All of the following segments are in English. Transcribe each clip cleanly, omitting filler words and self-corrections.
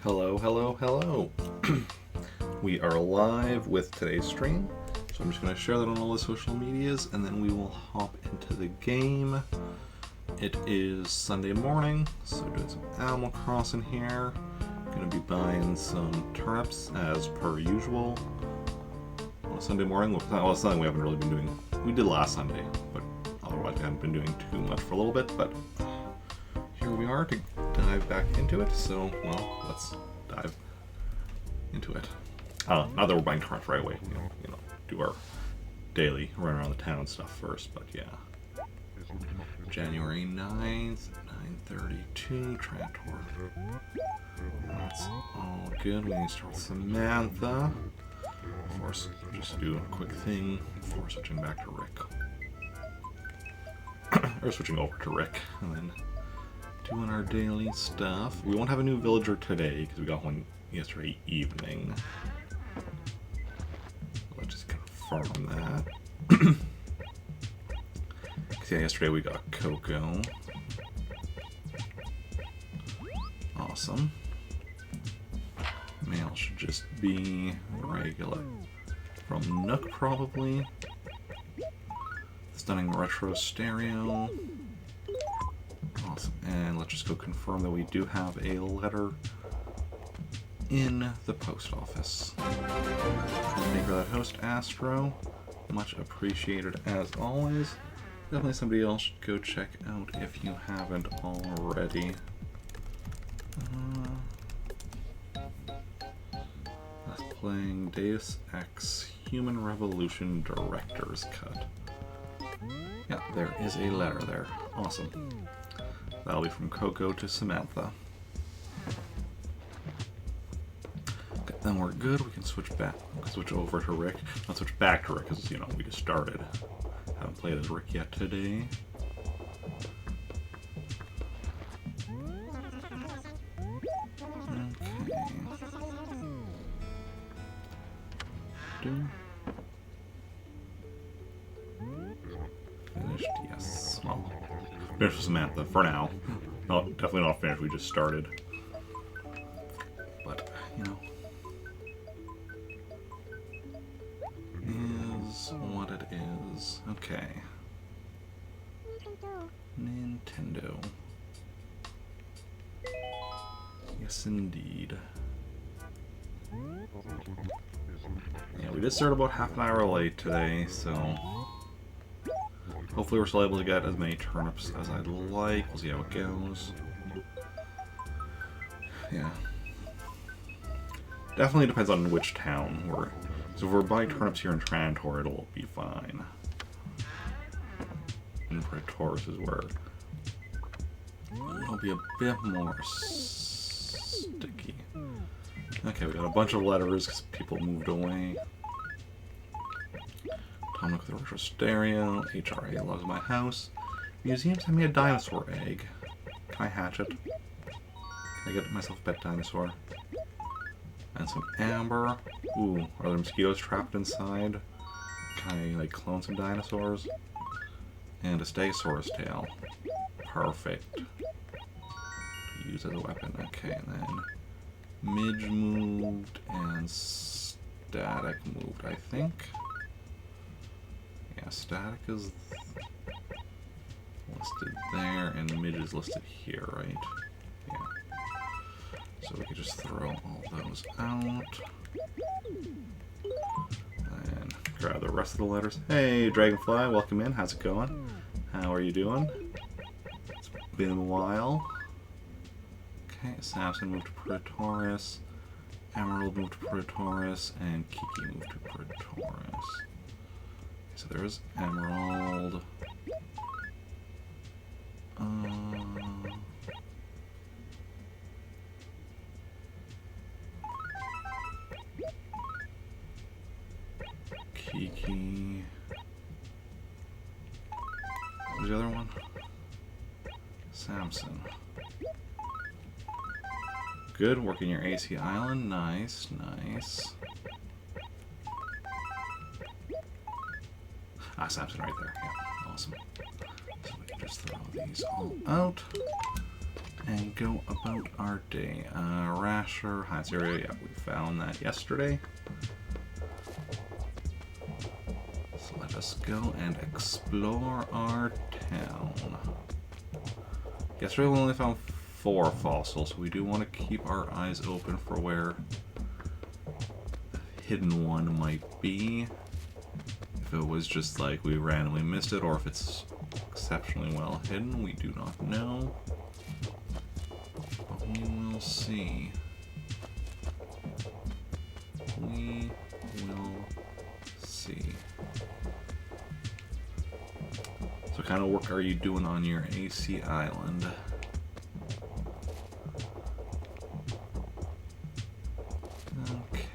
Hello, hello, hello. We are live with today's stream, so I'm just going to share that on all the social medias, and then we will hop into the game. It is Sunday morning, so doing some Animal Crossing here. Going to be buying some turnips as per usual. On a Sunday morning, well, something we haven't really been doing. We did last Sunday, but otherwise we haven't been doing too much for a little bit, but here we are to dive back into it, so, well, let's dive into it. Not that we're buying turnips right away, do our daily run around the town stuff first, but yeah. January 9th, 9:32, Trantor. That's all good. We need to start with Samantha. Just do a quick thing before switching back to Rick. Or switching over to Rick, and then doing our daily stuff. We won't have a new villager today because we got one yesterday evening. Let's just confirm that. Because yeah, yesterday we got Coco. Awesome. Mail should just be regular. From Nook, probably. Stunning retro stereo. Awesome. And let's just go confirm that we do have a letter in the post office. Thank you for that, host Astro. Much appreciated as always. Definitely somebody else should go check out if you haven't already. That's playing Deus Ex Human Revolution Director's Cut. Yeah, there is a letter there. Awesome. That'll be from Coco to Samantha. Okay, then we're good. We can switch back. Switch over to Rick. Not switch back to Rick because, we just started. Haven't played as Rick yet today. Okay. Finished, yes. Well, finished with Samantha for now. Definitely not finished, we just started. But, is what it is. Okay. Nintendo. Yes, indeed. Yeah, we did start about half an hour late today, so hopefully we're still able to get as many turnips as I'd like. We'll see how it goes. Yeah. Definitely depends on which town we're... So if we're buying turnips here in Trantor, it'll be fine. And Praetoris is where it'll be a bit more sticky. Okay, we got a bunch of letters because people moved away. Tom with the retro stereo. HRA loves my house. Museum sent me a dinosaur egg. Can I hatch it? Can I get myself a pet dinosaur? And some amber. Ooh, are there mosquitoes trapped inside? Can I, clone some dinosaurs? And a stegosaurus tail. Perfect. To use as a weapon. Okay, and then Midge moved and Static moved, I think. Yeah, Static is listed there, and Midge is listed here, right? Yeah. So we could just throw all those out. And grab the rest of the letters. Hey, Dragonfly, welcome in. How's it going? How are you doing? It's been a while. Okay, Samson moved to Praetoris. Emerald moved to Praetoris. And Kiki moved to Praetoris. Okay, so there's Emerald. Kiki. Who's the other one? Samson. Good, working your AC Island. Nice, nice. Samson right there. Yeah, awesome. So we can just throw these all out. and go about our day. Rasher, Heights area, yeah, we found that yesterday. So let us go and explore our town. Yesterday we only found 4 fossils, so we do want to keep our eyes open for where a hidden one might be. If it was just like we randomly missed it, or if it's exceptionally well hidden, we do not know. But we will see. We will see. So what kind of work are you doing on your AC island? Okay.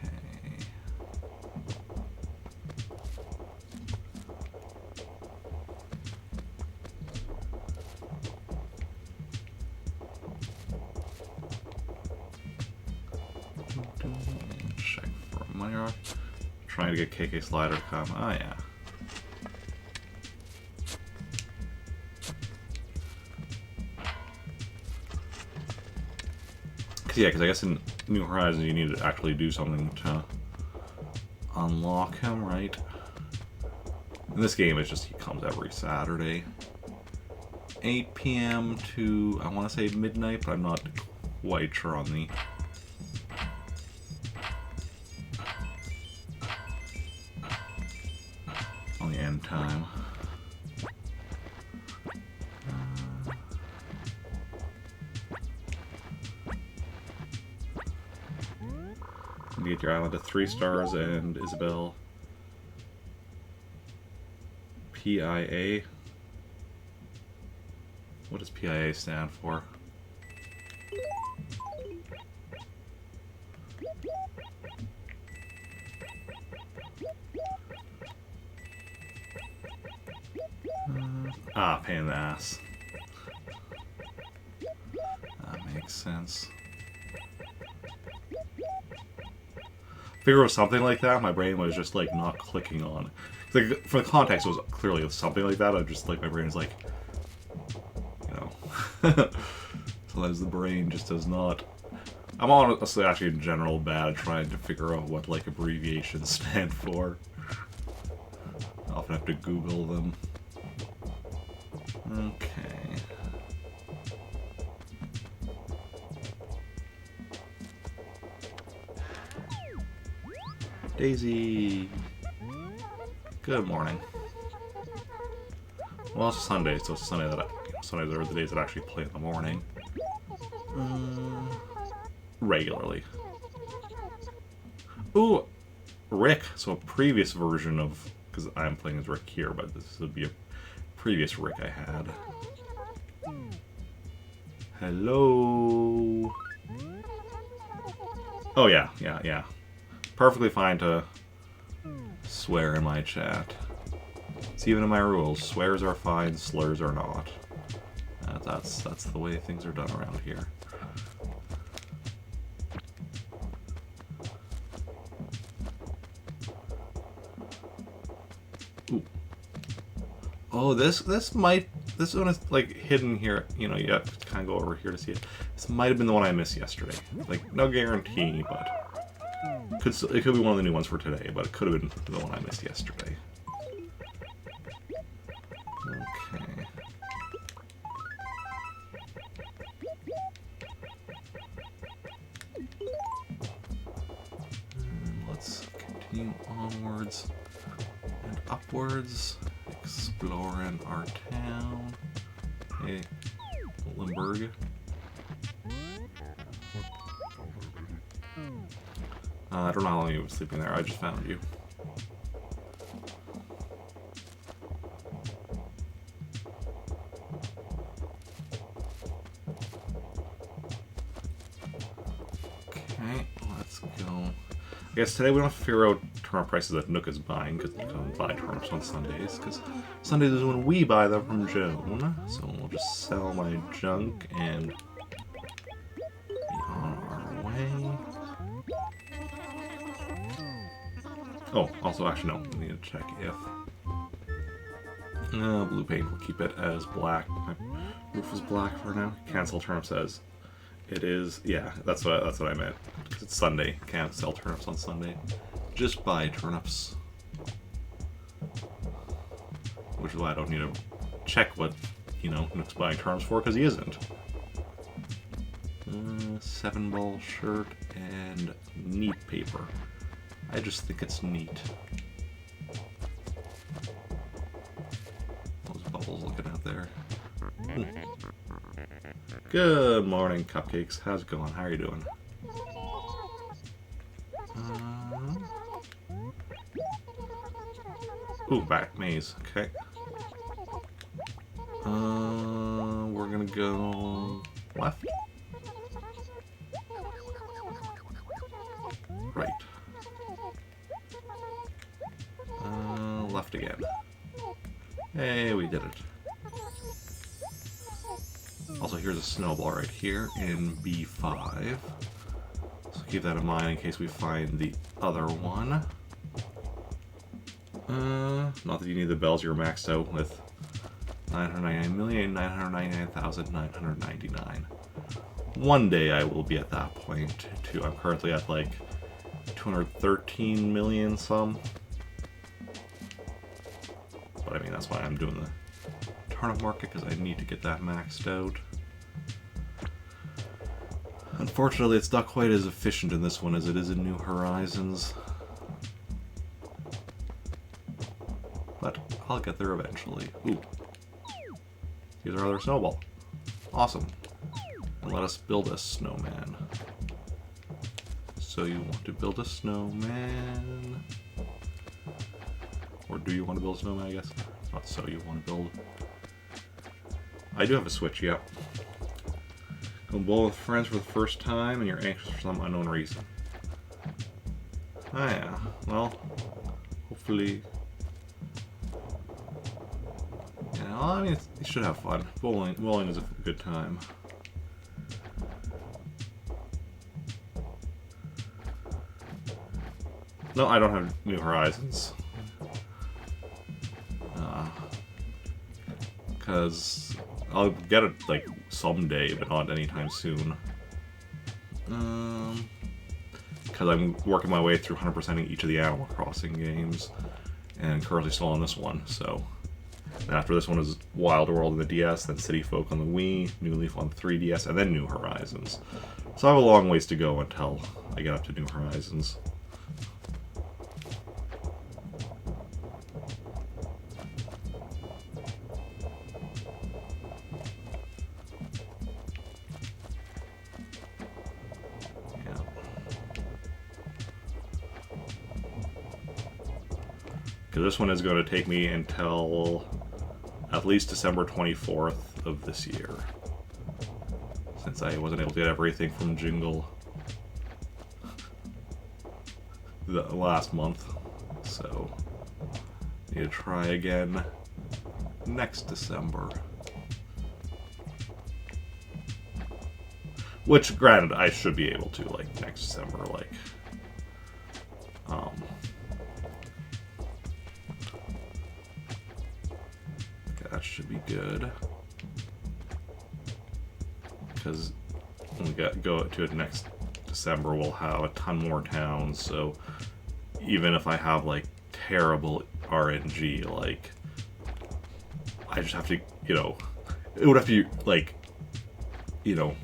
Check for a money rock. Trying to get KK Slider to come. Oh yeah. Yeah, because I guess in New Horizons you need to actually do something to unlock him, right? In this game, it's just he comes every Saturday. 8 p.m. to, I want to say midnight, but I'm not quite sure on the end time. You get your island to 3 stars, and Isabelle PIA. What does PIA stand for? Pain in the ass. That makes sense. Figure it was something like that. My brain was just like not clicking on. Like for the context, it was clearly something like that. I just like my brain is like, you know, sometimes the brain just does not. I'm honestly actually in general bad at trying to figure out what like abbreviations stand for. I often have to Google them. Okay. Daisy. Good morning. Well, it's Sunday, so it's Sundays are the days that I actually play in the morning. Regularly. Ooh, Rick. So a previous version of, because I'm playing as Rick here, but this would be a previous Rick I had. Hello. Oh yeah. Perfectly fine to swear in my chat. It's even in my rules. Swears are fine, slurs are not. That's the way things are done around here. Ooh. Oh, this one is like hidden here. You know, you have to kind of go over here to see it. This might have been the one I missed yesterday. Like, no guarantee, but it could be one of the new ones for today. But it could have been the one I missed yesterday. Okay. Let's continue onwards and upwards, exploring our town. Hey, Limburg. I don't know how long you were sleeping there. I just found you. Okay, let's go. I guess today we don't have to figure out turnip prices that Nook is buying, because we don't buy turnips on Sundays, because Sundays is when we buy them from Joan. So we'll just sell my junk and be on our way. Oh, also, actually, no. We need to check if blue paint will keep it as black. My Roof is black for now. Cancel turnip says. It is, yeah, that's what I meant. Because it's Sunday. Can't sell turnips on Sunday. Just buy turnips. Which is why I don't need to check what, you know, Nook's buying turnips for, because he isn't. 7-ball shirt and neat paper. I just think it's neat. Those bubbles looking out there. Good morning, cupcakes. How's it going? How are you doing? Ooh, back maze. Okay. We're gonna go left. Right. Left again. Hey, we did it. Also, here's a snowball right here in B5. So keep that in mind in case we find the other one. Not that you need the bells, you're maxed out with 999,999,999. One day I will be at that point too. I'm currently at like 213 million some. But I mean, that's why I'm doing the turnip market, because I need to get that maxed out. Unfortunately, it's not quite as efficient in this one as it is in New Horizons. But I'll get there eventually. Ooh. Here's our other snowball. Awesome. And let us build a snowman. So you want to build a snowman? Or do you want to build a snowman, I guess? Not so you want to build. I do have a Switch, yep. Go bowl with friends for the first time and you're anxious for some unknown reason. Ah yeah, well, hopefully... Yeah, well, I mean, you should have fun. Bowling is a good time. No, I don't have New Horizons. Because I'll get it, like, someday, but not anytime soon. Because I'm working my way through 100%ing each of the Animal Crossing games, and currently still on this one, so... And after this one is Wild World on the DS, then City Folk on the Wii, New Leaf on the 3DS, and then New Horizons. So I have a long ways to go until I get up to New Horizons. This one is going to take me until at least December 24th of this year, since I wasn't able to get everything from Jingle the last month, so need to try again next December. Which, granted, I should be able to, like, next December, like, that should be good. Because when we go to it next December, we'll have a ton more towns, so even if I have, like, terrible RNG, like, I just have to, you know, it would have to be, like, you know,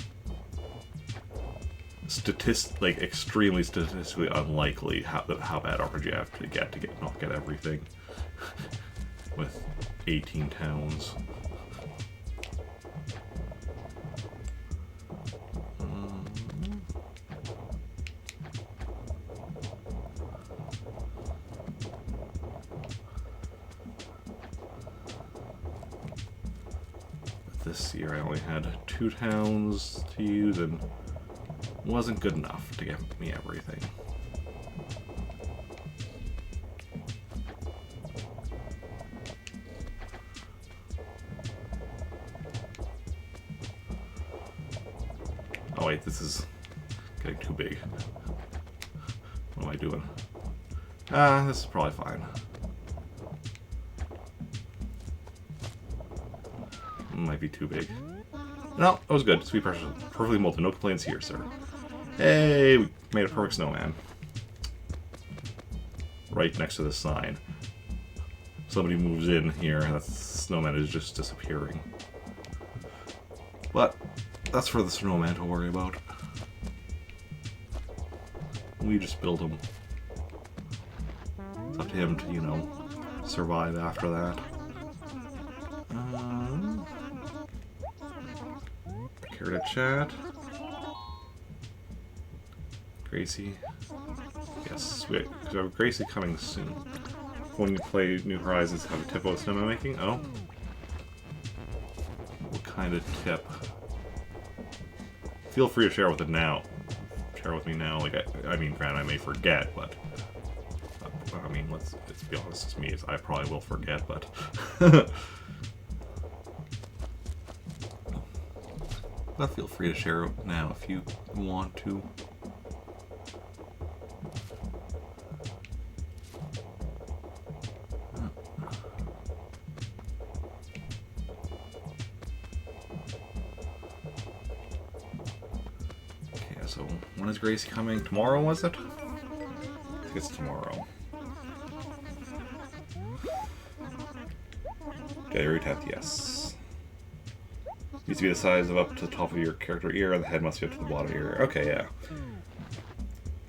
like, extremely statistically unlikely how bad RNG I have to not get everything with 18 towns. This year I only had 2 towns to use and wasn't good enough to get me everything. Oh wait, this is getting too big. What am I doing? This is probably fine. Might be too big. No, that was good. Sweet pressure, perfectly molded. No complaints here, sir. Hey, we made a perfect snowman. Right next to the sign. Somebody moves in here, and the snowman is just disappearing. But that's for the snowman to worry about. We just build him. It's up to him to, you know, survive after that. Care to chat? Gracie. Yes, we have Gracie coming soon. When you play New Horizons, have a tip about snowman making? Oh. What kind of tip? Feel free to share with it now. Share with me now. Like, I mean, granted, I may forget, but I mean, let's be honest. It's me. I probably will forget, but but feel free to share now if you want to. So, when is Gracie coming? Tomorrow, was it? I think it's tomorrow. January 10th, yes. Needs to be the size of up to the top of your character ear, and the head must be up to the bottom of your ear. Okay, yeah.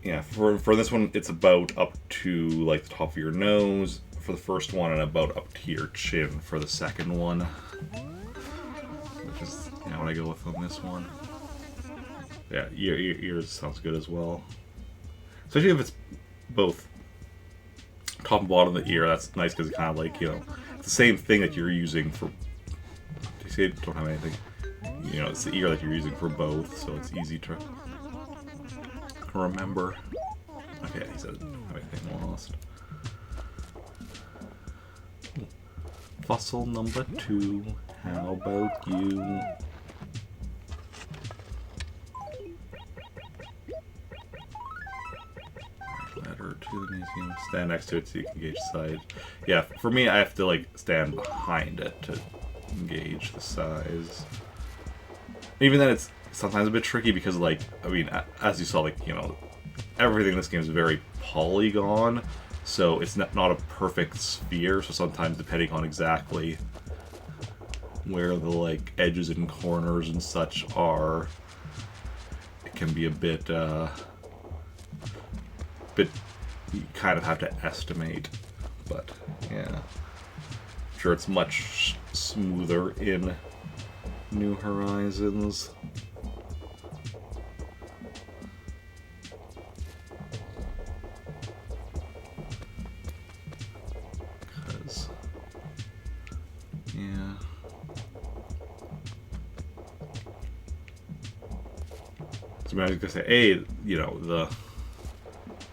Yeah, for this one, it's about up to, like, the top of your nose for the first one, and about up to your chin for the second one. Which is, you know, what I go with on this one. Yeah, ears sounds good as well. Especially if it's both top and bottom of the ear, that's nice because it's kind of like, you know, it's the same thing that you're using for... You say don't have anything. You know, it's the ear that you're using for both, so it's easy to remember. Okay, he said, everything lost. Fossil number 2, how about you? Ladder to the museum. Stand next to it so you can gauge size. Yeah, for me, I have to like stand behind it to gauge the size. Even then, it's sometimes a bit tricky because, like, I mean, as you saw, like, you know, everything in this game is very polygon, so it's not a perfect sphere. So sometimes, depending on exactly where the like edges and corners and such are, it can be a bit. But you kind of have to estimate. But yeah, I'm sure it's much smoother in New Horizons. Because, yeah. So I was gonna say, hey, you know, the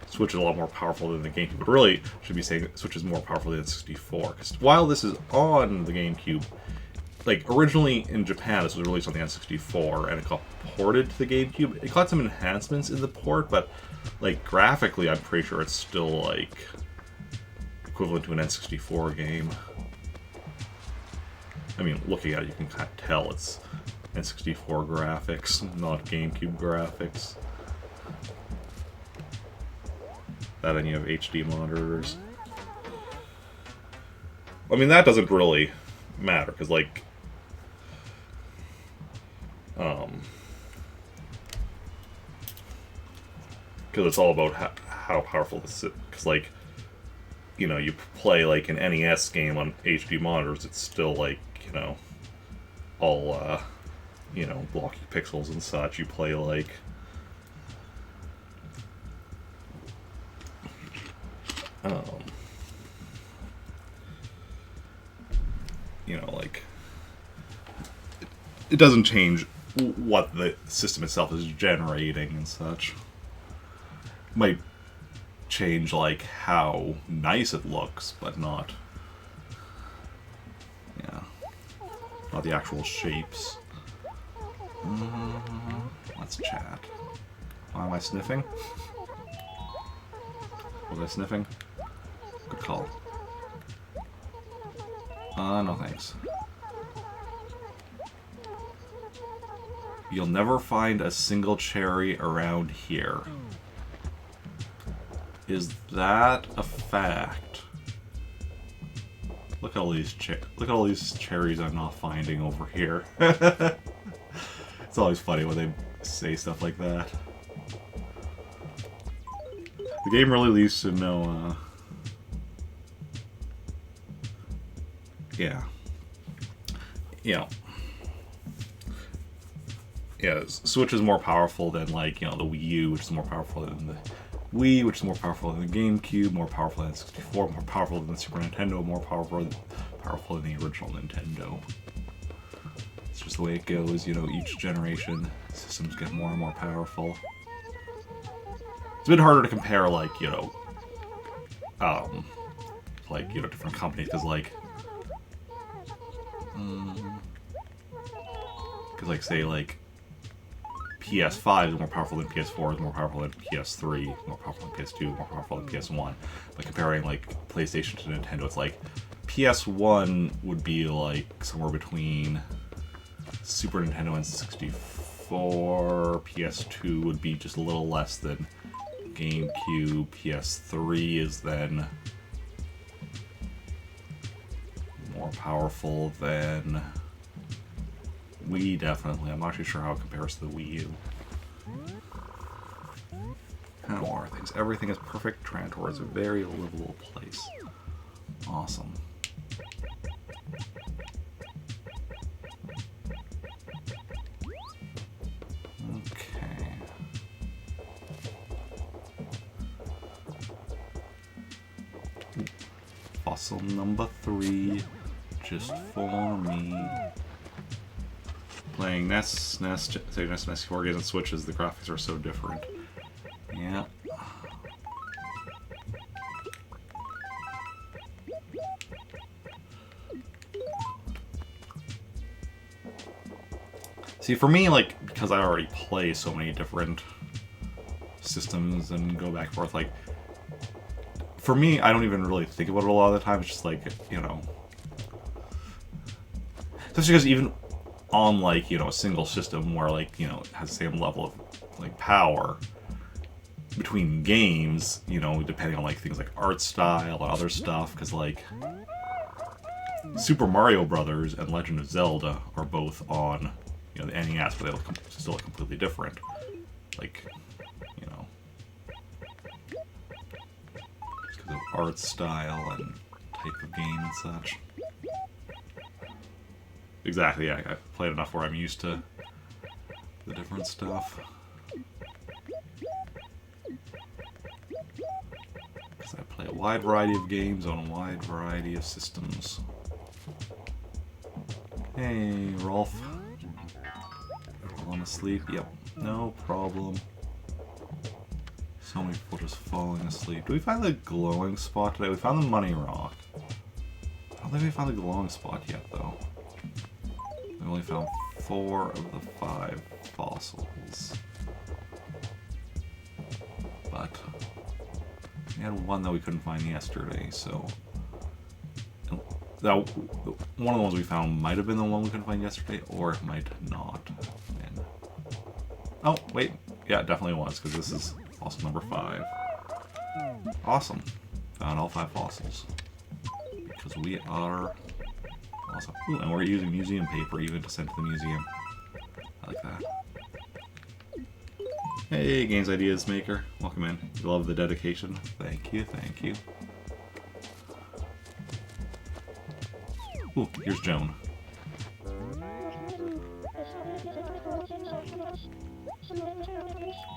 Switch is a lot more powerful than the GameCube, but really should be saying Switch is more powerful than 64. Because while this is on the GameCube, like originally in Japan, this was released on the N64 and it got ported to the GameCube. It got some enhancements in the port, but like graphically, I'm pretty sure it's still like equivalent to an N64 game. I mean, looking at it, you can kind of tell it's N64 graphics, not GameCube graphics. That and you have HD monitors. I mean, that doesn't really matter, because, like, because it's all about how powerful this is. Because, like, you know, you play, like, an NES game on HD monitors, it's still, like, you know, all, you know, blocky pixels and such. You play, like, you know, like, it doesn't change what the system itself is generating and such. It might change, like, how nice it looks, but not, yeah, not the actual shapes. Let's chat. Why am I sniffing? Was I sniffing? Good call. No thanks. You'll never find a single cherry around here. Is that a fact? Look at all these cherries I'm not finding over here. It's always funny when they say stuff like that. The game really leaves to no, yeah. Yeah. Yeah, Switch is more powerful than, like, you know, the Wii U, which is more powerful than the Wii, which is more powerful than the GameCube, more powerful than the 64, more powerful than the Super Nintendo, more powerful than the original Nintendo. It's just the way it goes, you know, each generation, systems get more and more powerful. It's a bit harder to compare, like, you know, different companies, because, like, say, like, PS5 is more powerful than PS4, is more powerful than PS3, more powerful than PS2, more powerful than PS1. But comparing, like, PlayStation to Nintendo, it's like, PS1 would be, like, somewhere between Super Nintendo and 64, PS2 would be just a little less than GameCube, PS3 is then more powerful than Wii, definitely. I'm not too sure how it compares to the Wii U. How are things? Everything is perfect. Trantor is a very livable place. Awesome. Okay. Fossil number 3, just for me. Playing NES, Sega NES, NES4 games and Switches, the graphics are so different. Yeah. See, for me, like, because I already play so many different systems and go back and forth, like, for me, I don't even really think about it a lot of the time. It's just like, you know, especially because even on, like, you know, a single system where, like, you know, it has the same level of, like, power between games, you know, depending on, like, things like art style and other stuff, because, like, Super Mario Brothers and Legend of Zelda are both on, you know, the NES, but they look still completely different. Like, you know, just because of art style and type of game and such. Exactly, yeah, I've played enough where I'm used to the different stuff. Because I play a wide variety of games on a wide variety of systems. Hey, Rolf. Falling asleep? Yep, no problem. So many people just falling asleep. Did we find the glowing spot today? We found the money rock. I don't think we found the glowing spot yet, though. We only found 4 of the 5 fossils. But we had one that we couldn't find yesterday, so that one of the ones we found might have been the one we couldn't find yesterday, or it might not have been. Oh, wait. Yeah, it definitely was, because this is fossil number 5. Awesome. Found all 5 fossils. Because we are awesome. Ooh, and we're using museum paper even to send to the museum. I like that. Hey, Games Ideas Maker. Welcome in. We love the dedication. Thank you, thank you. Ooh, here's Joan.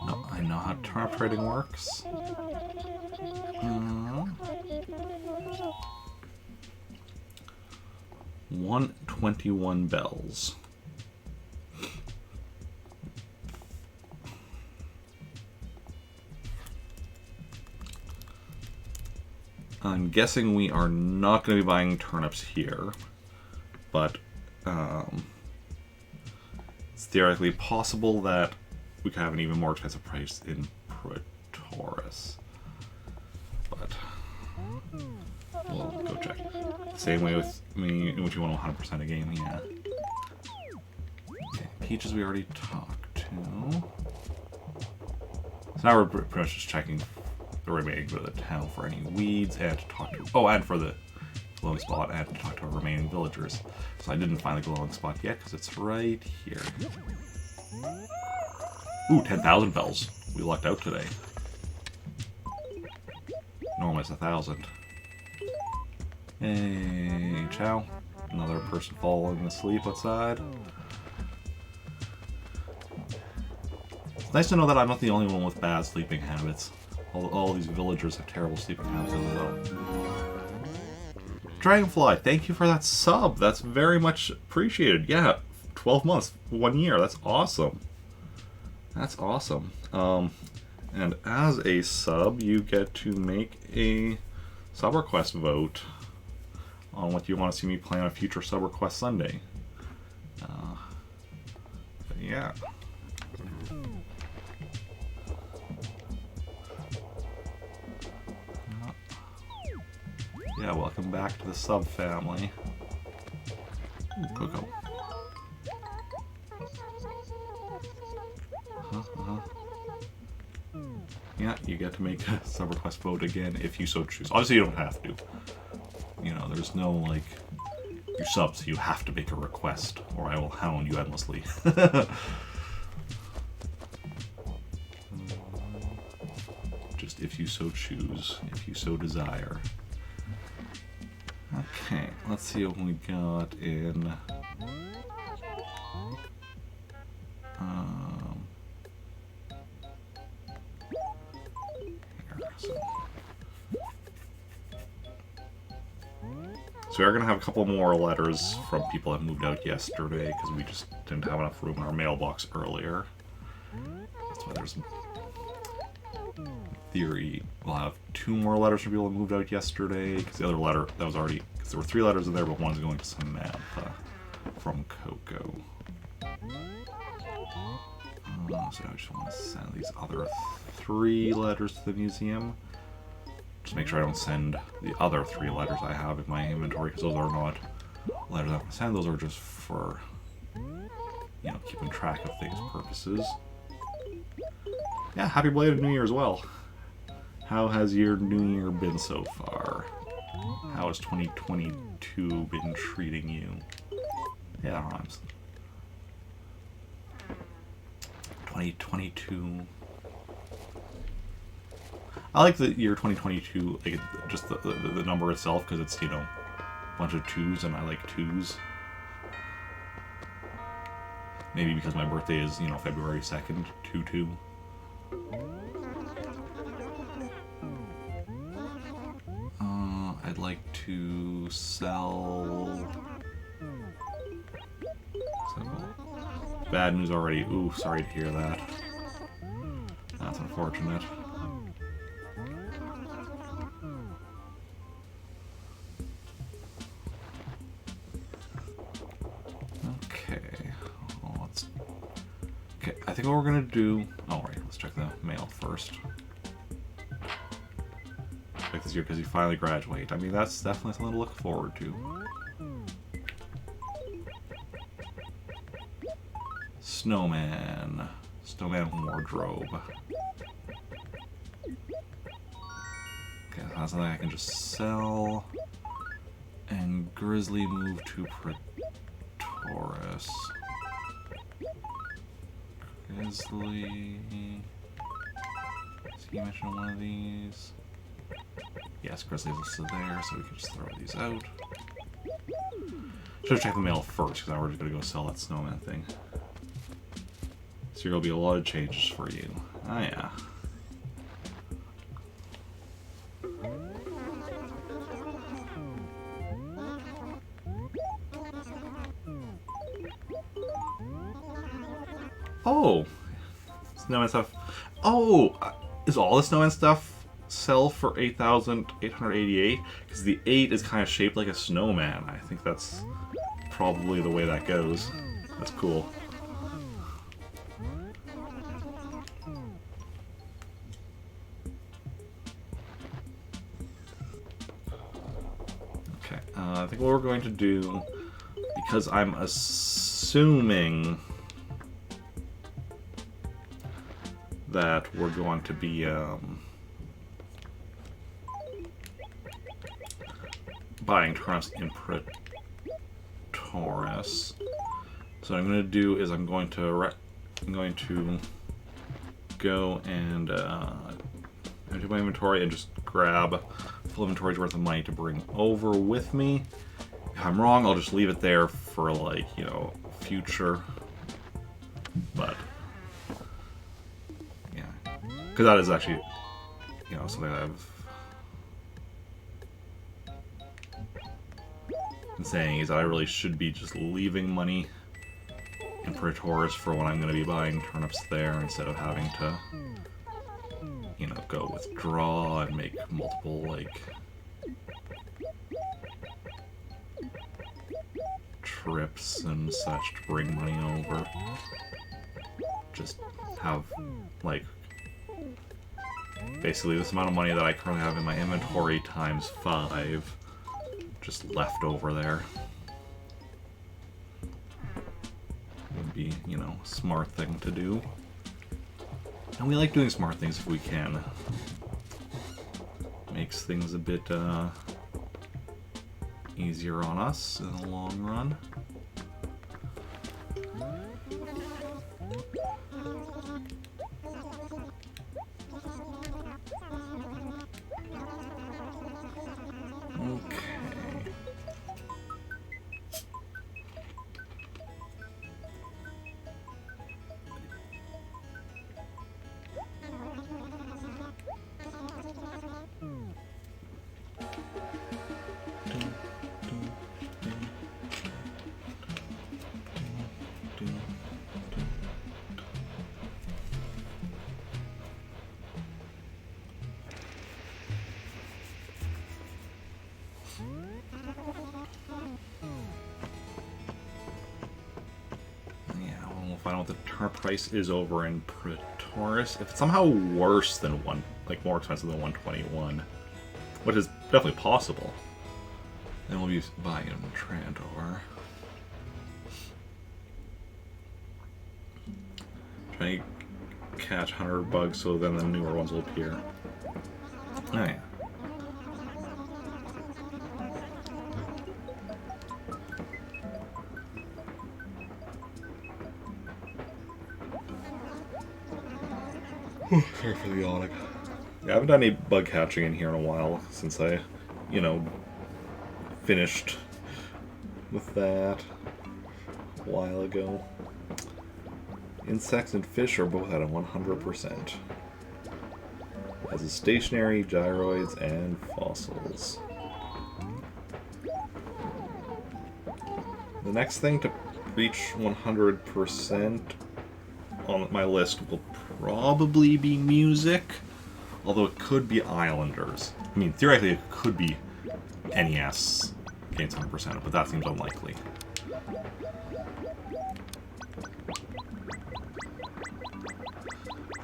Oh, I know how turnip trading works. 121 bells. I'm guessing we are not going to be buying turnips here, but it's theoretically possible that we could have an even more expensive price in Pretoris. But we'll go check. Same way with me, in which you want 100% a game, yeah. Okay, Peaches we already talked to. So now we're pretty much just checking the remaining bit of the town for any weeds and to talk to... Oh, and for the glowing spot and to talk to our remaining villagers. So I didn't find the glowing spot yet because it's right here. Ooh, 10,000 bells. We lucked out today. Normally it's 1,000. Hey, ciao. Another person falling asleep outside. It's nice to know that I'm not the only one with bad sleeping habits. All these villagers have terrible sleeping habits as well. Dragonfly, thank you for that sub. That's very much appreciated. Yeah, 12 months, 1 year. That's awesome. That's awesome. And as a sub, you get to make a sub request vote on what you want to see me play on a future sub request Sunday. But yeah. Yeah, welcome back to the sub family. Ooh, Coco. Yeah, you get to make a sub request vote again if you so choose. Obviously, you don't have to. You know, there's no, like, you're subs, so you have to make a request, or I will hound you endlessly. Just if you so choose, if you so desire. Okay, let's see what we got in... So we are going to have a couple more letters from people that moved out yesterday because we just didn't have enough room in our mailbox earlier. That's why there's... In theory, we'll have 2 more letters from people that moved out yesterday because the other letter, that was already... Because there were 3 letters in there, but one's going to Samantha from Coco. So I just want to send these other 3 letters to the museum. Just make sure I don't send the other 3 letters I have in my inventory, because those are not letters I want to send. Those are just for, you know, keeping track of things purposes. Yeah, happy belated New Year as well. How has your New Year been so far? How has 2022 been treating you? Yeah, that rhymes. 2022... I like the year 2022, like just the number itself, because it's, you know, a bunch of 2s, and I like 2s. Maybe because my birthday is, you know, February 2nd, 2/2. I'd like to sell... Bad news already. Ooh, sorry to hear that. That's unfortunate. I think what we're gonna do... Oh, right, let's check the mail first. Check this year because you finally graduate. I mean, that's definitely something to look forward to. Snowman. Snowman wardrobe. Okay, that's something I can just sell. And Grizzly move to Pretoris. Grizzly... Did he mention one of these? Yes, Grizzly's listed there, so we can just throw these out. Should have checked the mail first, because I'm already going to go sell that snowman thing. So here will be a lot of changes for you. Oh yeah. Oh! Snowman stuff. Oh! Is all the snowman stuff sell for 8,888? Because the 8 is kind of shaped like a snowman. I think that's probably the way that goes. That's cool. Okay, I think what we're going to do, because I'm assuming that we're going to be buying turnips in Praetoris. So what I'm going to do is I'm going to go and empty my inventory and just grab full inventory's worth of money to bring over with me. If I'm wrong, I'll just leave it there for, like, you know, future. But yeah, because that is actually, you know, something I've been saying is that I really should be just leaving money in Praetoris for when I'm going to be buying turnips there, instead of having to, you know, go withdraw and make multiple, like, trips and such to bring money over. Just have, like, basically this amount of money that I currently have in my inventory times 5 just left over there. Would be, you know, a smart thing to do. And we like doing smart things if we can. Makes things a bit easier on us in the long run. Find out what the turnip price is over in Praetoris. If it's somehow worse than more expensive than 121, which is definitely possible, then we'll be buying it in Trantor. Trying to catch 100 bugs so then the newer ones will appear. Oh yeah. Sorry for the yawning. Yeah, I haven't done any bug catching in here in a while since I, you know, finished with that a while ago. Insects and fish are both at a 100%. As is stationary, gyroids, and fossils. The next thing to reach 100% on my list will probably be music, although it could be Islanders. I mean, theoretically it could be NES gains 100%, but that seems unlikely.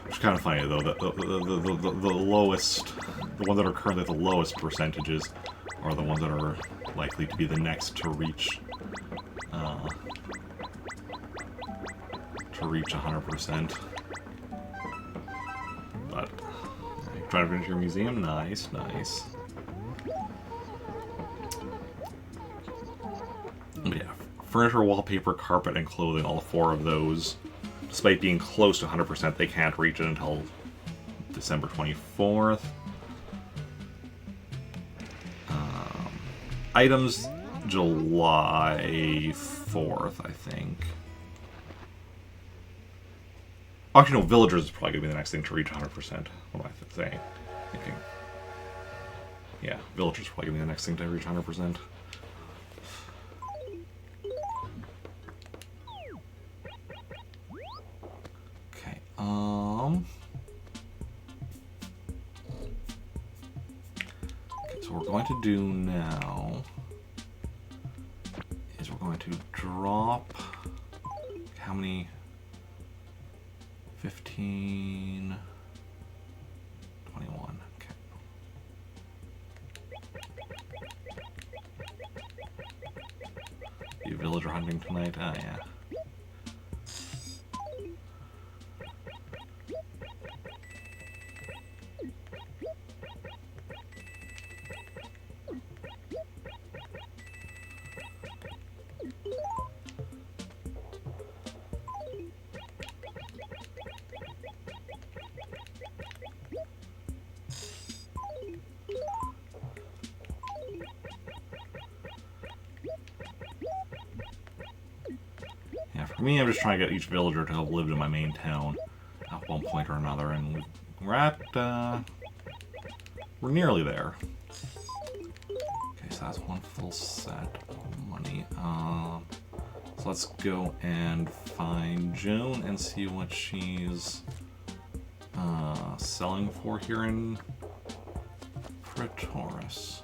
Which is kind of funny though, the lowest, the ones that are currently the lowest percentages are the ones that are likely to be the next to reach 100%. But trying to finish your museum, nice, nice. But yeah, furniture, wallpaper, carpet, and clothing, all 4 of those, despite being close to 100%, they can't reach it until December 24th. Items, July 4th, I think. Actually, no, villagers is probably going to be the next thing to reach 100%. What am I saying? Thinking. Yeah, villagers is probably going to be the next thing to reach 100%. Okay, okay, so what we're going to do now is we're going to drop... How many... 15, 21, okay. You villager hunting tonight? Ah, yeah. For me, I'm just trying to get each villager to have lived in my main town at one point or another, and we're at, we're nearly there. Okay, so that's one full set of money. So let's go and find Joan and see what she's selling for here in Pretoris.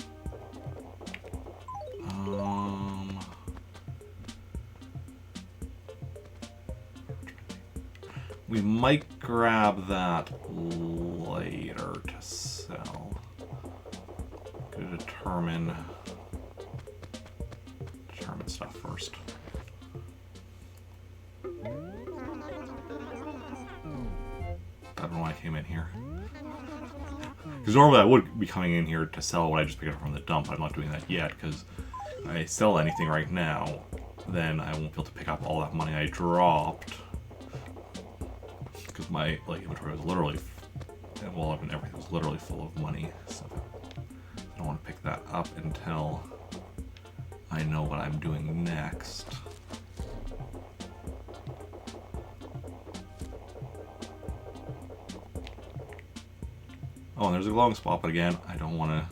We might grab that later to sell. Gonna determine stuff first. I don't know why I came in here. Because normally I would be coming in here to sell what I just picked up from the dump. I'm not doing that yet because if I sell anything right now, then I won't be able to pick up all that money I dropped. Because my inventory was literally, well, everything was literally full of money. So I don't want to pick that up until I know what I'm doing next. Oh, and there's a glowing spot, but again, I don't want to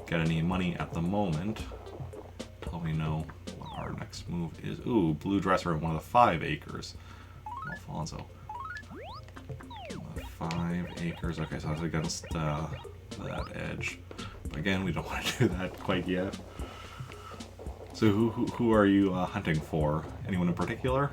get any money at the moment until we know what our next move is. Ooh, blue dresser in one of the 5 acres. Alfonso. 5 acres. Okay, so that's against that edge. But again, we don't want to do that quite yet. So who are you hunting for? Anyone in particular?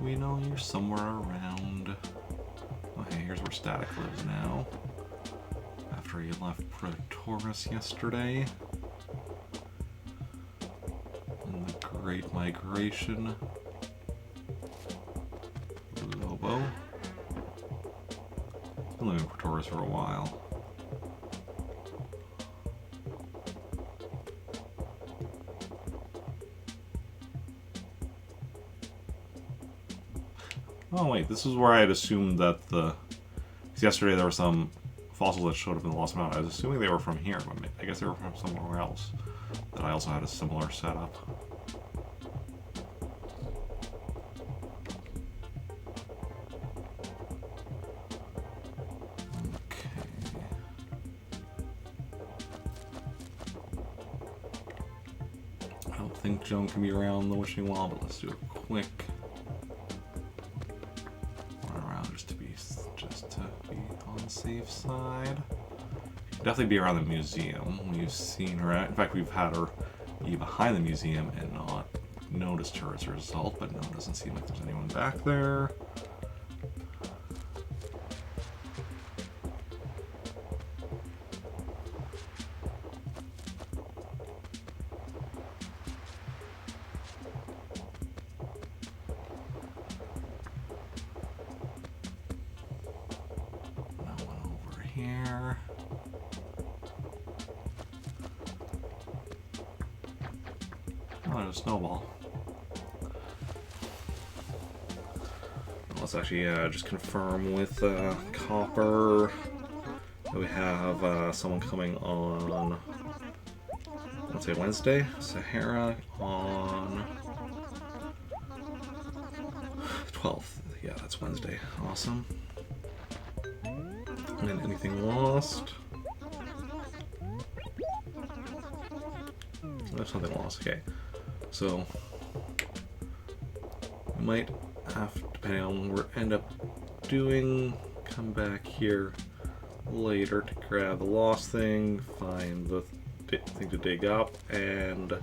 We know you're somewhere around. Okay, here's where Static lives now. After he left Pretoris yesterday. In the Great Migration. Lobo. He's been living in Pretoris for a while. Oh wait, this is where I had assumed that because yesterday there were some fossils that showed up in the Lost Mountain. I was assuming they were from here, but I guess they were from somewhere else. That I also had a similar setup. Okay. I don't think Joan can be around the Wishing Well, but let's do a quick on the safe side. Definitely be around the museum. We've seen her in fact, we've had her be behind the museum and not noticed her as a result, but no, it doesn't seem like there's anyone back there. Here. Oh, there's a snowball. Let's actually just confirm with Copper that we have someone coming on, let's say Wednesday. Sahara on 12th. Yeah, that's Wednesday. Awesome. And anything lost? There's something lost. Okay, so we might have, depending on what we end up doing, come back here later to grab the lost thing, find the thing to dig up, and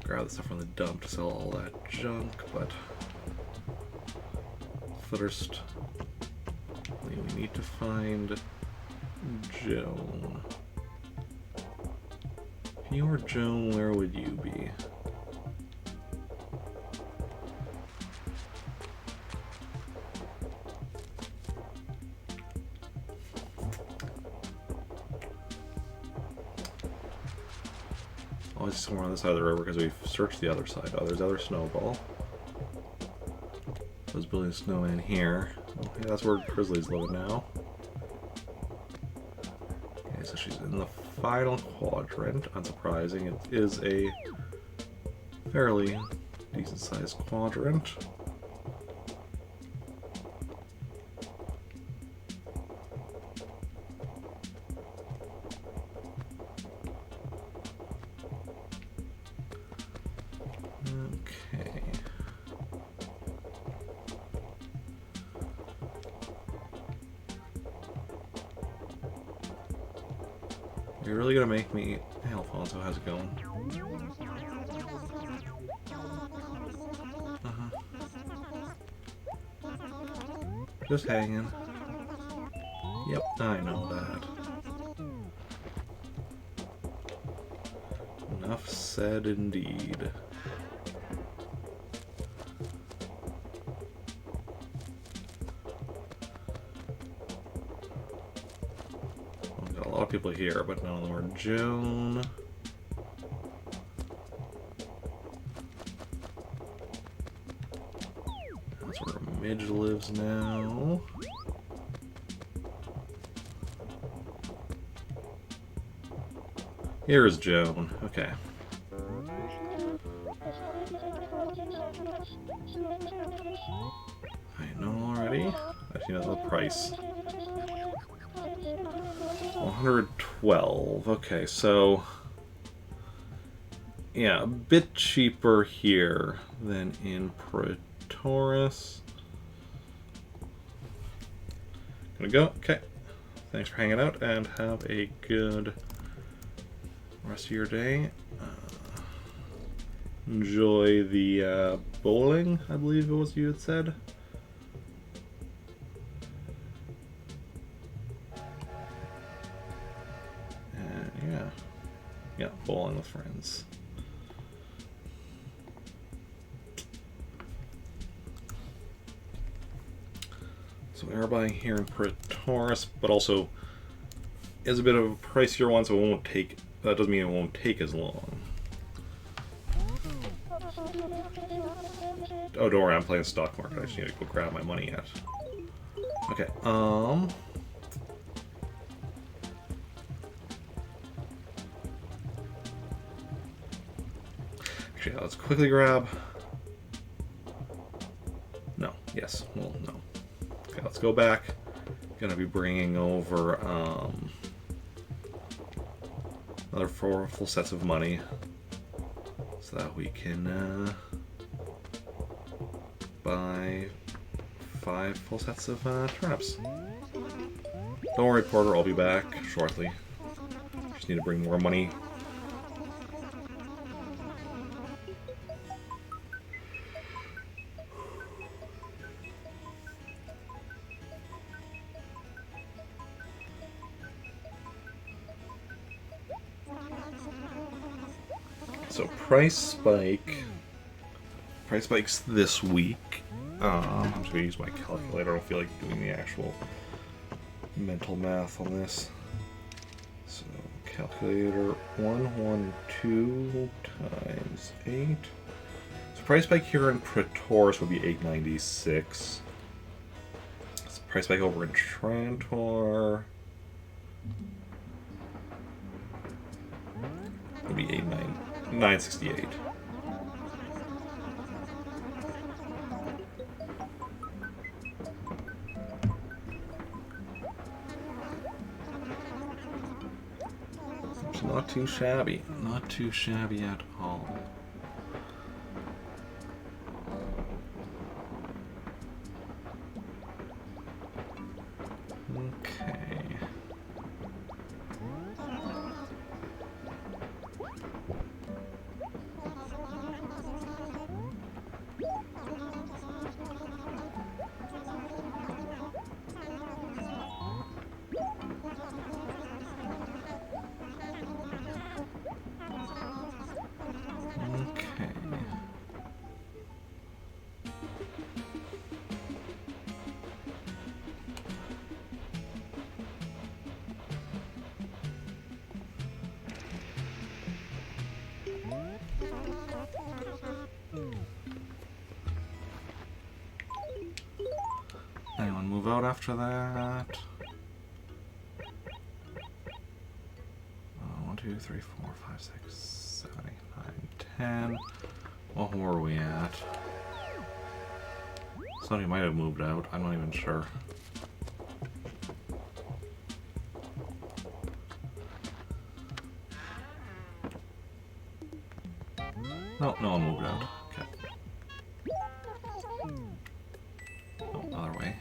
grab the stuff from the dump to sell all that junk. But first, we need to find Joan. If you were Joan, where would you be? Always somewhere on this side of the river because we've searched the other side. Oh, there's the other snowball. I was building a snowman here. Oh, yeah, that's where Grizzly's living now. Okay, so she's in the final quadrant. Unsurprising. It is a fairly decent-sized quadrant. Okay. You're really gonna make me... Hey, Alfonso, how's it going? Just hanging. Yep, I know that. Enough said indeed. We've got a lot of people here, but none of them are Joan. That's where Midge lives now. Here is Joan. Okay. I know already. Actually, know the price. 112. Okay, so... yeah, a bit cheaper here than in Pretoris. Gonna go. Okay. Thanks for hanging out and have a good rest of your day. Enjoy the bowling, I believe it was you had said. Yeah, bowling with friends. So we are buying here in Pretoris, but also is a bit of a pricier one, so it won't take. That doesn't mean it won't take as long. Oh, don't worry, I'm playing stock market. I just need to go grab my money yet. Okay, actually, let's quickly grab... No, yes, well, no. Okay, let's go back. Gonna be bringing over, another 4 full sets of money. So that we can, buy 5 full sets of, turnips. Don't worry, Porter, I'll be back shortly. Just need to bring more money. So price spikes this week. I'm just gonna use my calculator. I don't feel like doing the actual mental math on this. So calculator 112 times 8. So price spike here in Pretoris would be 896. So price spike over in Trantor would be 968. It's not too shabby. Not too shabby at all. Okay. Anyone move out after that? 1, 2, 3, 4, 5, 6, 7, 8, 9, 10. Well, where are we at? Somebody might have moved out. I'm not even sure. No, no one moved out. Okay. Oh, other way.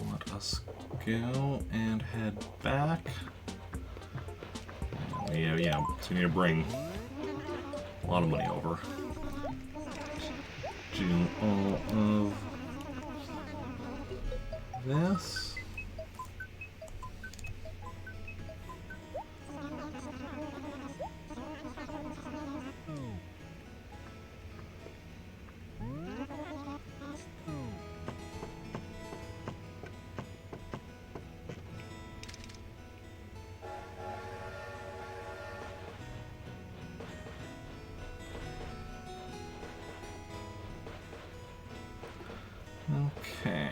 Let us go and head back. Yeah, so we need to bring a lot of money over. Do all of this. Okay.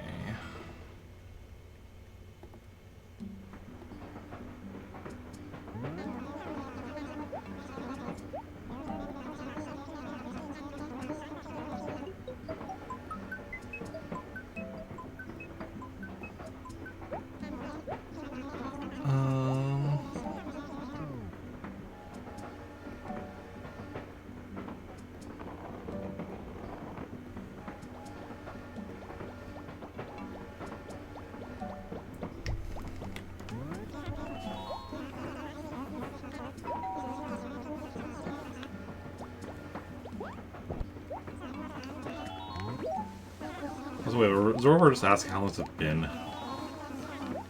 By the way, Zorber just asking how long's it been.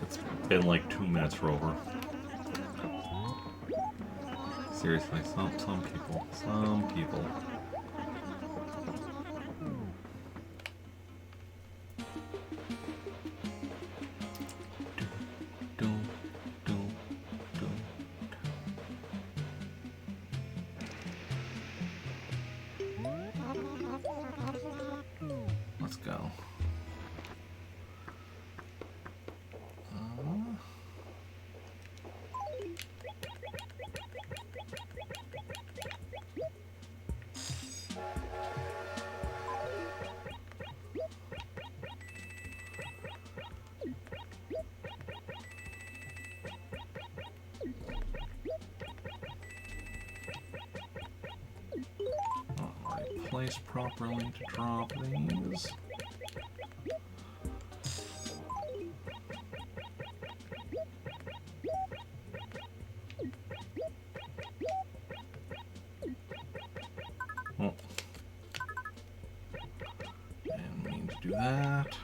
It's been like 2 minutes for Rover. Seriously, some people. Let's go. Placed properly to drop these. Oh. And we need to do that.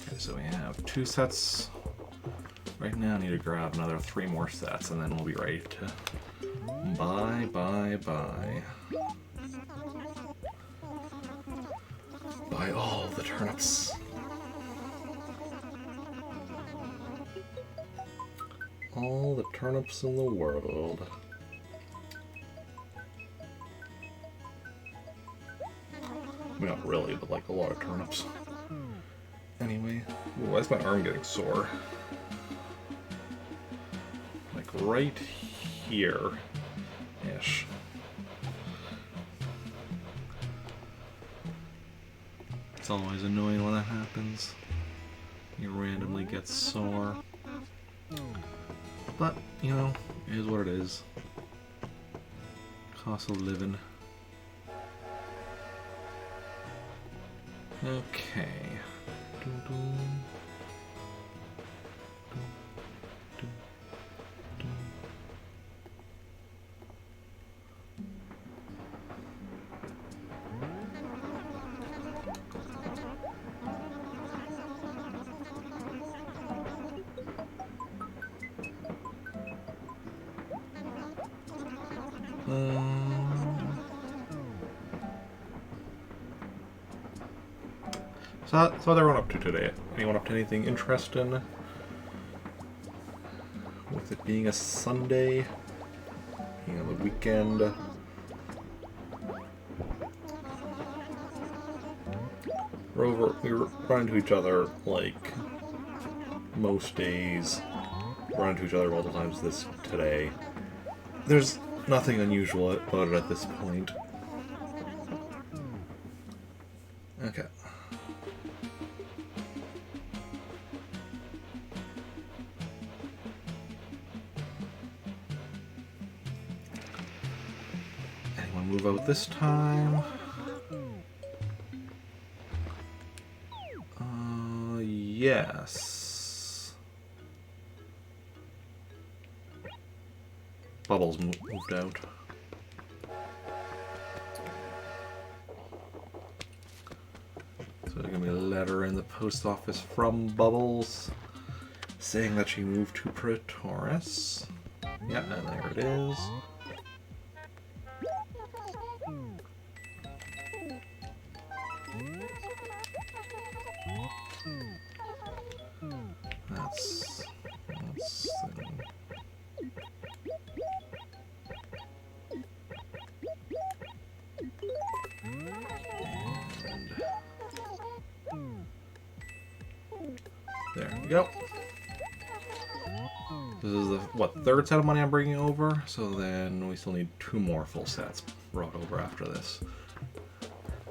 Okay, so we have 2 sets. Right now I need to grab another 3 more sets and then we'll be ready to buy. Buy all the turnips. All the turnips in the world. I mean, not really, but like a lot of turnips. Anyway, ooh, why is my arm getting sore? Like right here-ish. It's always annoying when that happens. You randomly get sore. But, you know, it is what it is. Cost of living. Okay. So what's everyone up to today? Anyone up to anything interesting? With it being a Sunday, being on the weekend. We run into each other like most days. Run into each other multiple times today. There's nothing unusual about it at this point. Okay. Anyone move out this time? Yes. Bubbles moved out. So there's gonna be a letter in the post office from Bubbles saying that she moved to Praetoris. Yeah, and there it is. That's there we go. This is the, third set of money I'm bringing over? So then we still need 2 more full sets brought over after this.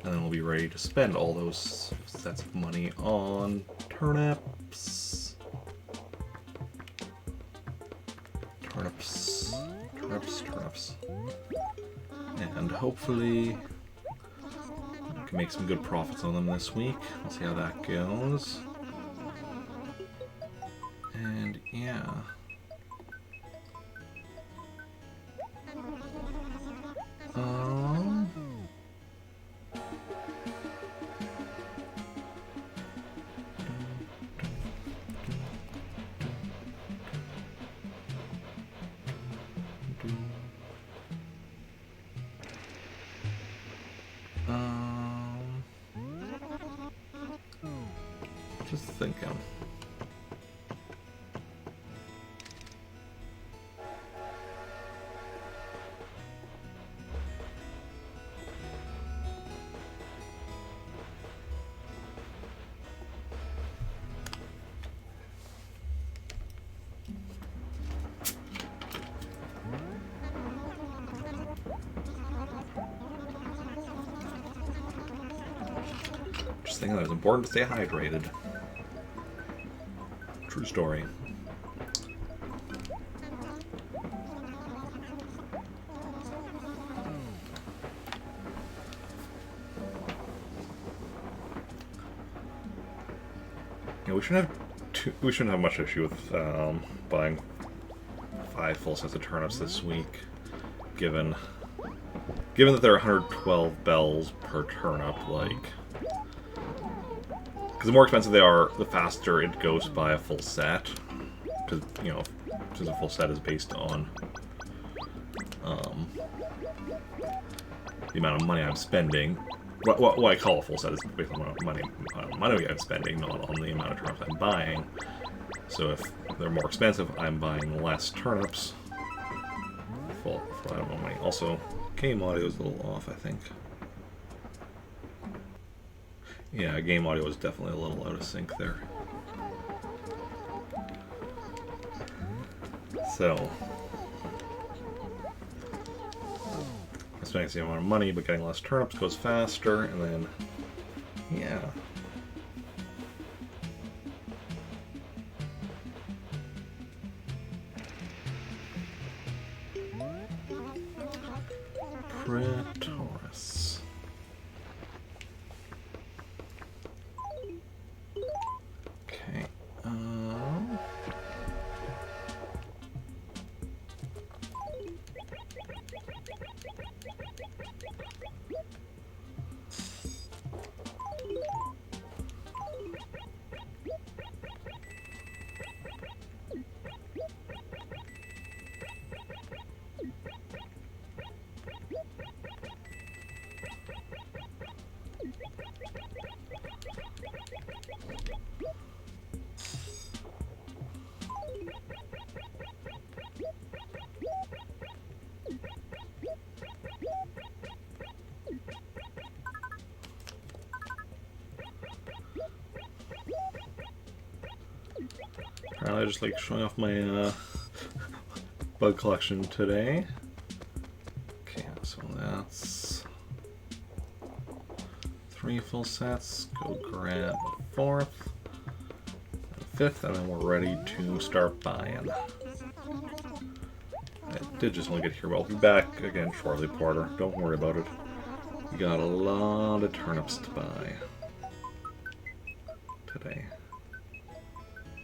And then we'll be ready to spend all those sets of money on turnips. Turnips. And hopefully I can make some good profits on them this week. We'll see how that goes. And yeah. Just thinking. Just thinking that it's important to stay hydrated. True story. Yeah, we shouldn't have much issue with buying 5 full sets of turnips this week, given that there are 112 bells per turnip. Like, because the more expensive they are, the faster it goes to buy a full set. Because, you know, since a full set is based on the amount of money I'm spending. What I call a full set is based on the amount of money I'm spending, not on the amount of turnips I'm buying. So if they're more expensive, I'm buying less turnips for that amount of money. Also, game audio is a little off, I think. Yeah, game audio is definitely a little out of sync there. So, I'm spending the same amount of money, but getting less turnips goes faster, and then, yeah. Praetoris. Okay. just like showing off my bug collection today. Okay, so that's 3 full sets. Go grab a 4th, and 5th, and then we're ready to start buying. I did just want to get here, but I'll be back again shortly, Porter. Don't worry about it. We got a lot of turnips to buy today.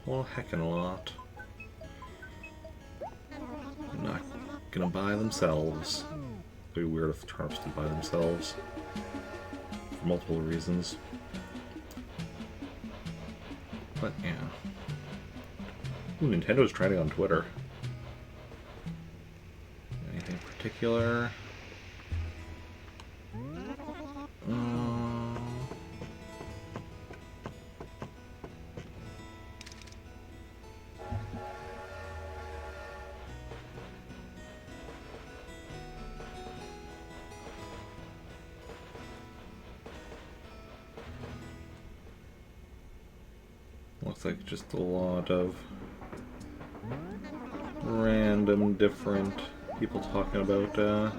Well, heckin' a lot. I'm not gonna buy themselves. It'd be weird if turnips did buy themselves. For multiple reasons. But yeah. Ooh, Nintendo's trending on Twitter. Anything particular? Looks like just a lot of random different people talking about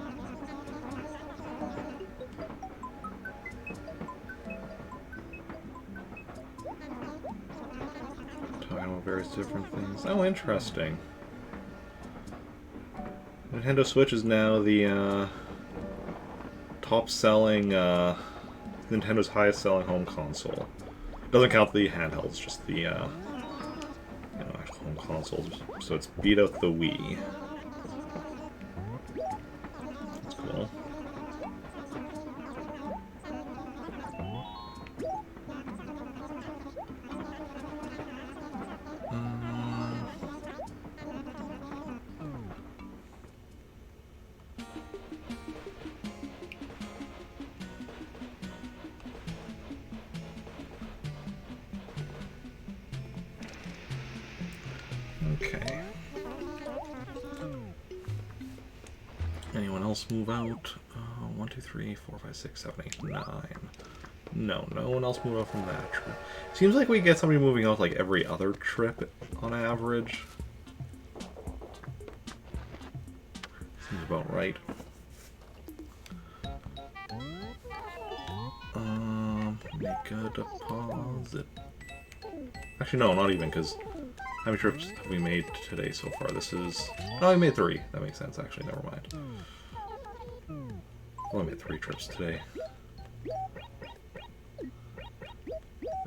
various different things. Oh, interesting. Nintendo Switch is now the top-selling, Nintendo's highest-selling home console. Doesn't count the handhelds, just the actual home consoles. So it's beat out the Wii. That's cool. Okay. Anyone else move out? 1, 2, 3, 4, 5, 6, 7, 8, 9. No, no one else move out from that trip. Seems like we get somebody moving out like every other trip on average. Seems about right. Make a deposit. Actually, no, not even, because how many trips have we made today so far? This is... Oh, we made 3. That makes sense, actually. Never mind. Well, I made 3 trips today.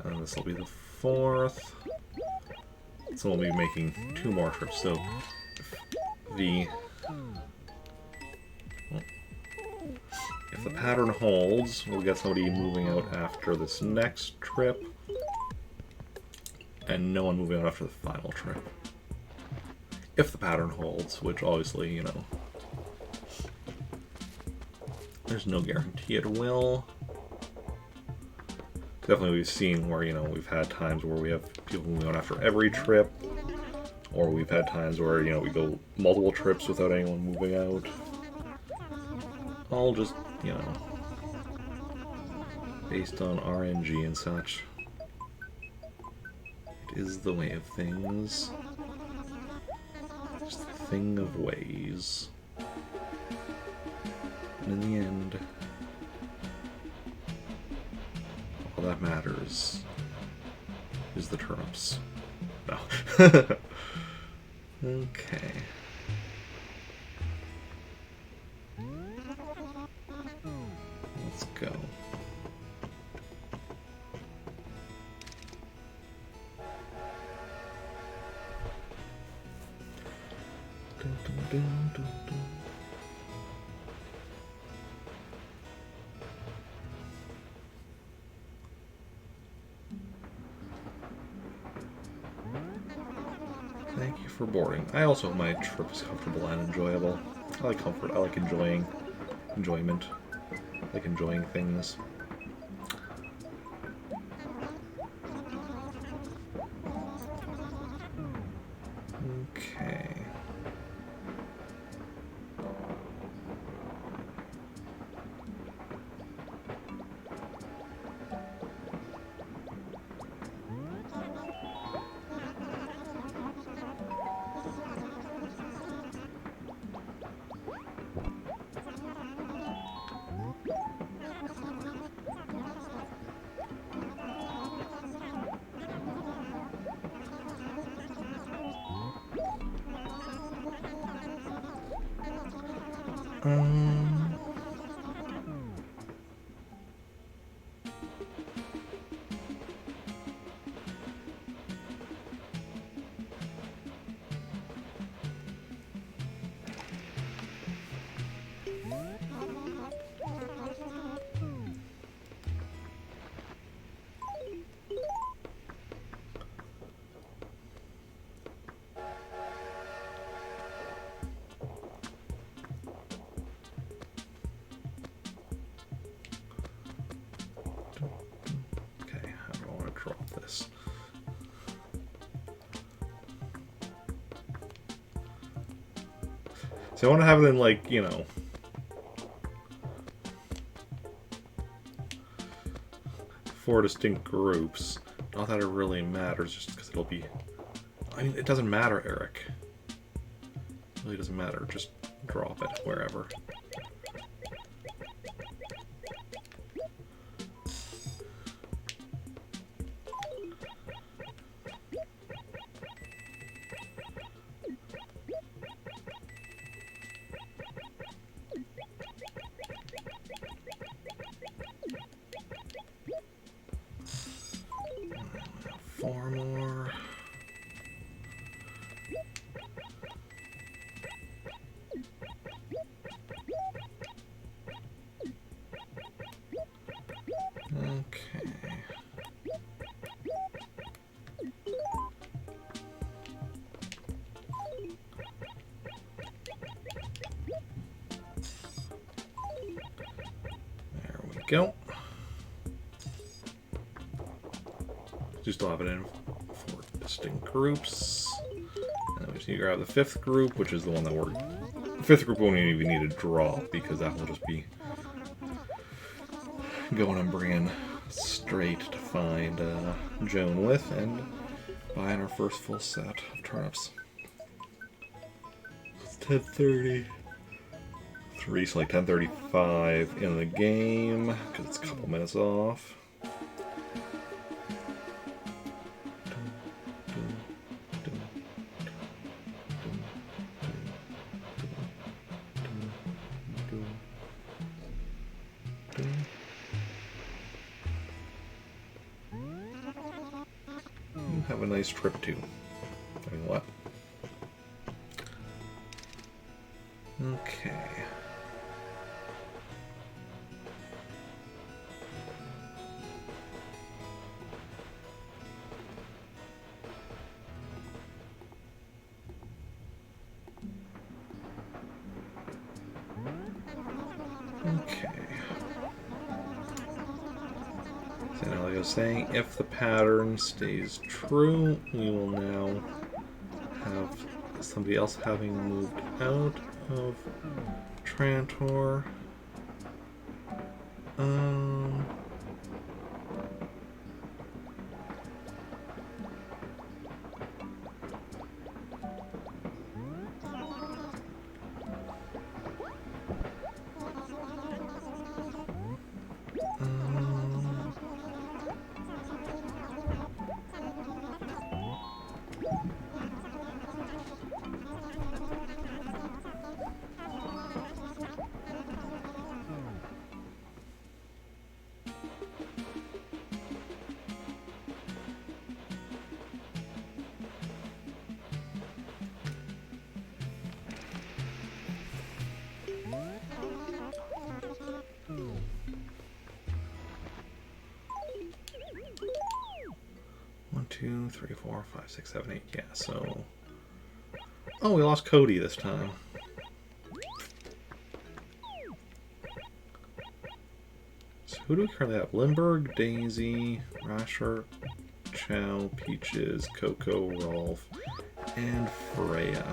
And this will be the 4th. So we'll be making 2 more trips. So, if the pattern holds, we'll get somebody moving out after this next trip. And no one moving out after the final trip. If the pattern holds, which obviously, you know, there's no guarantee it will. Definitely we've seen where, you know, we've had times where we have people moving out after every trip, or we've had times where, you know, we go multiple trips without anyone moving out. All just, you know, based on RNG and such. It is the way of things. Just the thing of ways. And in the end, all that matters is the turnips. No. Okay. Let's go. Dun, dun, dun, dun, dun. Thank you for boarding. I also hope my trip is comfortable and enjoyable. I like comfort. I like enjoyment. I like enjoying things. Okay. Um, okay, how do I want to drop this? So I want to have it in, like, you know, 4 distinct groups. Not that it really matters, just because it'll be... I mean, it doesn't matter, Eric. It really doesn't matter. Just drop it wherever. Four more. Okay. There we go. Do still have it in 4 distinct groups. And we just need to grab the 5th group, which is the one that we're... The 5th group won't even need to draw, because that will just be going and bringing straight to find Joan with, and buying our first full set of turnips. It's 10:30. 3, so like 10:35 in the game, because it's a couple minutes off. Have a nice trip too. I mean, what? Okay. Okay. So now, like I was saying, if the pattern stays true, we will now have somebody else having moved out of Trantor. One, two, three, 4, 5, 6, 7, 8. Yeah, so... Oh, we lost Cody this time. So who do we currently have? Lindbergh, Daisy, Rasher, Chow, Peaches, Coco, Rolf, and Freya.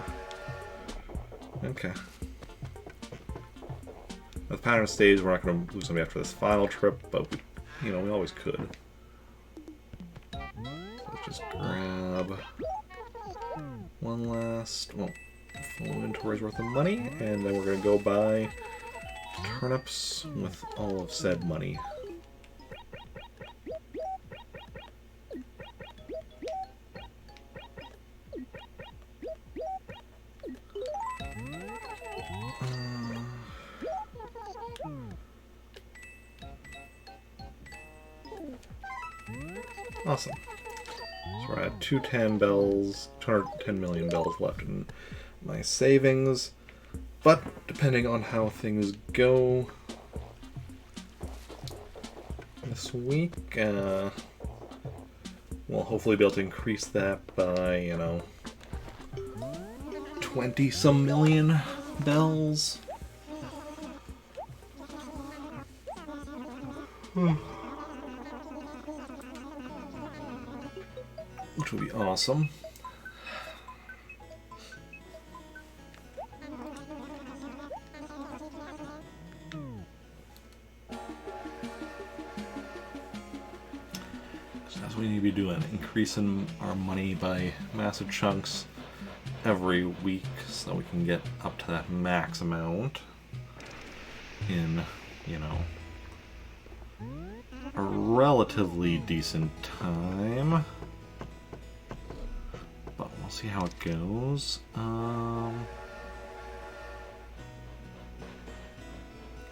Okay. If the pattern stays, we're not going to lose somebody after this final trip, but we, you know, we always could. Let's just grab one last, well, full inventory's worth of money, and then we're going to go buy turnips with all of said money. Awesome. So we're at 210 million bells left in my savings. But depending on how things go this week, we'll hopefully be able to increase that by, 20-some million bells. Which will be awesome. So that's what we need to be doing, increasing our money by massive chunks every week so that we can get up to that max amount in, a relatively decent time. But we'll see how it goes.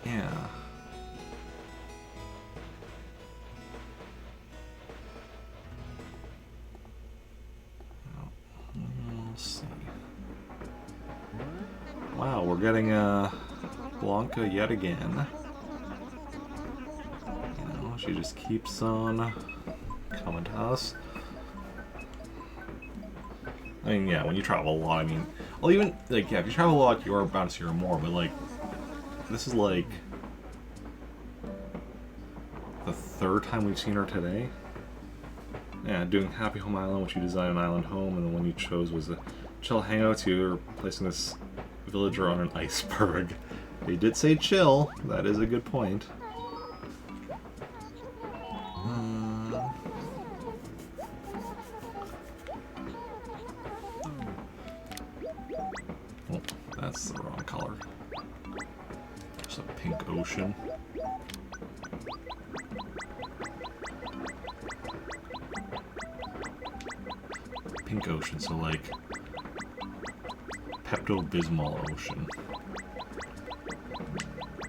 Yeah. We'll see. Wow, we're getting Blanca yet again. She just keeps on coming to us. I mean, yeah, when you travel a lot, well, even, if you travel a lot, you're bound to see her more, but, this is, the third time we've seen her today. Yeah, doing Happy Home Island, which you designed an island home, and the one you chose was a chill hangout, so you're placing this villager on an iceberg. They did say chill, that is a good point. Oh, that's the wrong color. There's a pink ocean. Pink ocean, so Pepto-Bismol ocean.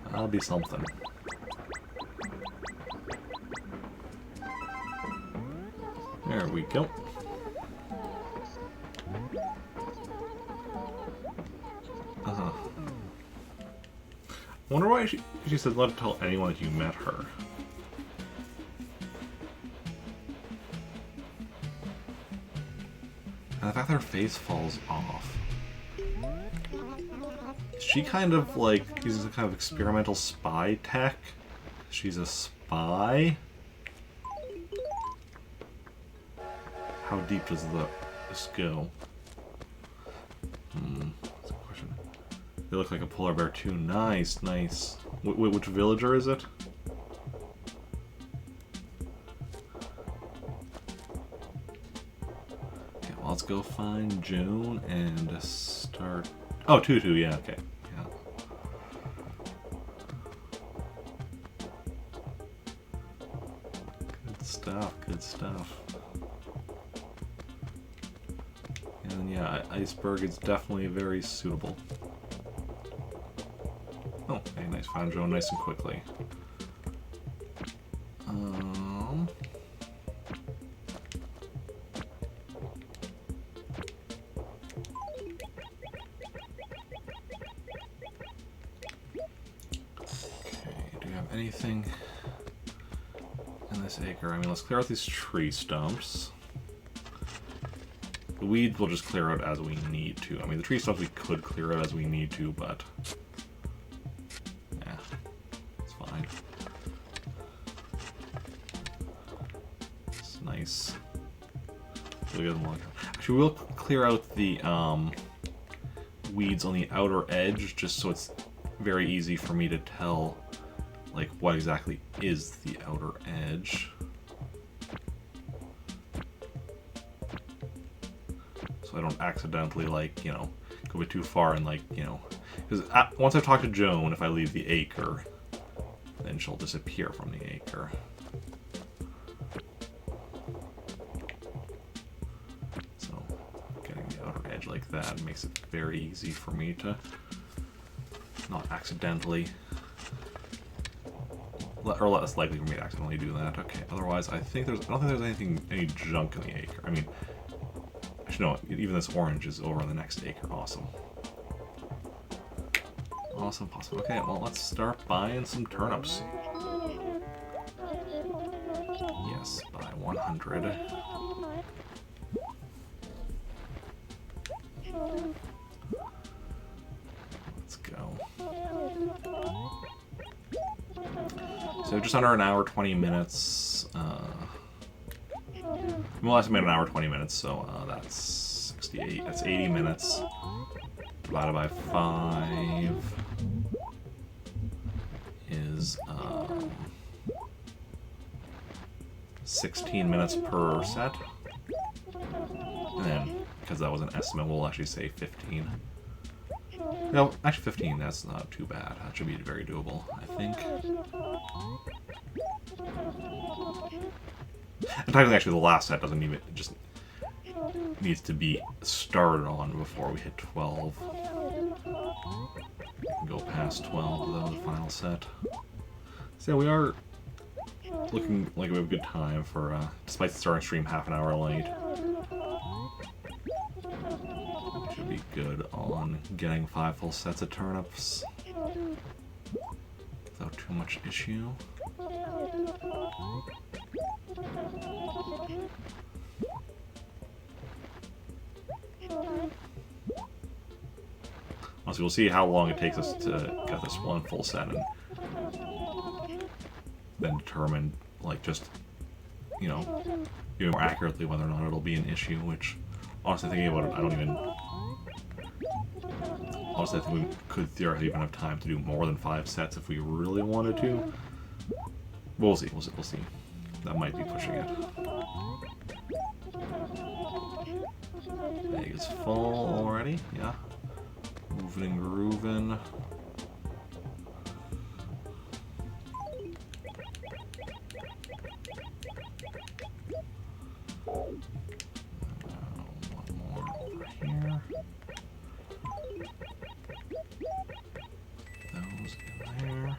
That'll be something. There we go. I wonder why she said let it tell anyone if you met her. And the fact that her face falls off. She kind of uses a kind of experimental spy tech. She's a spy. How deep does this go? That's a question. They look like a polar bear too. Nice, nice. Which villager is it? Okay, well, let's go find Joan and start. Oh, Tutu, yeah, okay. Yeah. Good stuff, good stuff. And yeah, iceberg is definitely very suitable. Oh, okay, nice. Found Joan nice and quickly. Anything in this acre? Let's clear out these tree stumps. The weeds we'll just clear out as we need to. The tree stumps we could clear out as we need to, but yeah, it's fine. It's nice. Actually, we'll clear out the weeds on the outer edge, just so it's very easy for me to tell what exactly is the outer edge. So I don't accidentally, go a bit too far and, because once I've talked to Joan, if I leave the acre, then she'll disappear from the acre. So getting the outer edge like that makes it very easy for me to not accidentally or less likely for me to accidentally do that. Okay, otherwise I don't think there's any junk in the acre. I mean, actually no, even this orange is over on the next acre. Awesome. Awesome, awesome. Okay, well let's start buying some turnips. Yes, buy 100. Let's go. So just under an hour, 20 minutes. We'll estimate an hour, 20 minutes, so that's 68. That's 80 minutes. Divided by 5 is 16 minutes per set. And then, because that was an estimate, we'll actually say 15. No, actually 15, that's not too bad. That should be very doable, I think. And technically, actually, the last set doesn't even, it just needs to be started on before we hit 12. We can go past 12, though, the final set. So yeah, we are looking like we have a good time for, despite starting stream half an hour late. We should be good on getting 5 full sets of turnips without too much issue. Also, we'll see how long it takes us to get this one full set and then determine, like, just, you know, even more accurately whether or not it'll be an issue, which, honestly, thinking about it, I don't even... Honestly, I think we could theoretically even have time to do more than 5 sets if we really wanted to. We'll see, we'll see. That might be pushing it. Egg is full already, yeah. Moving and grooving. One more over here. Those in there.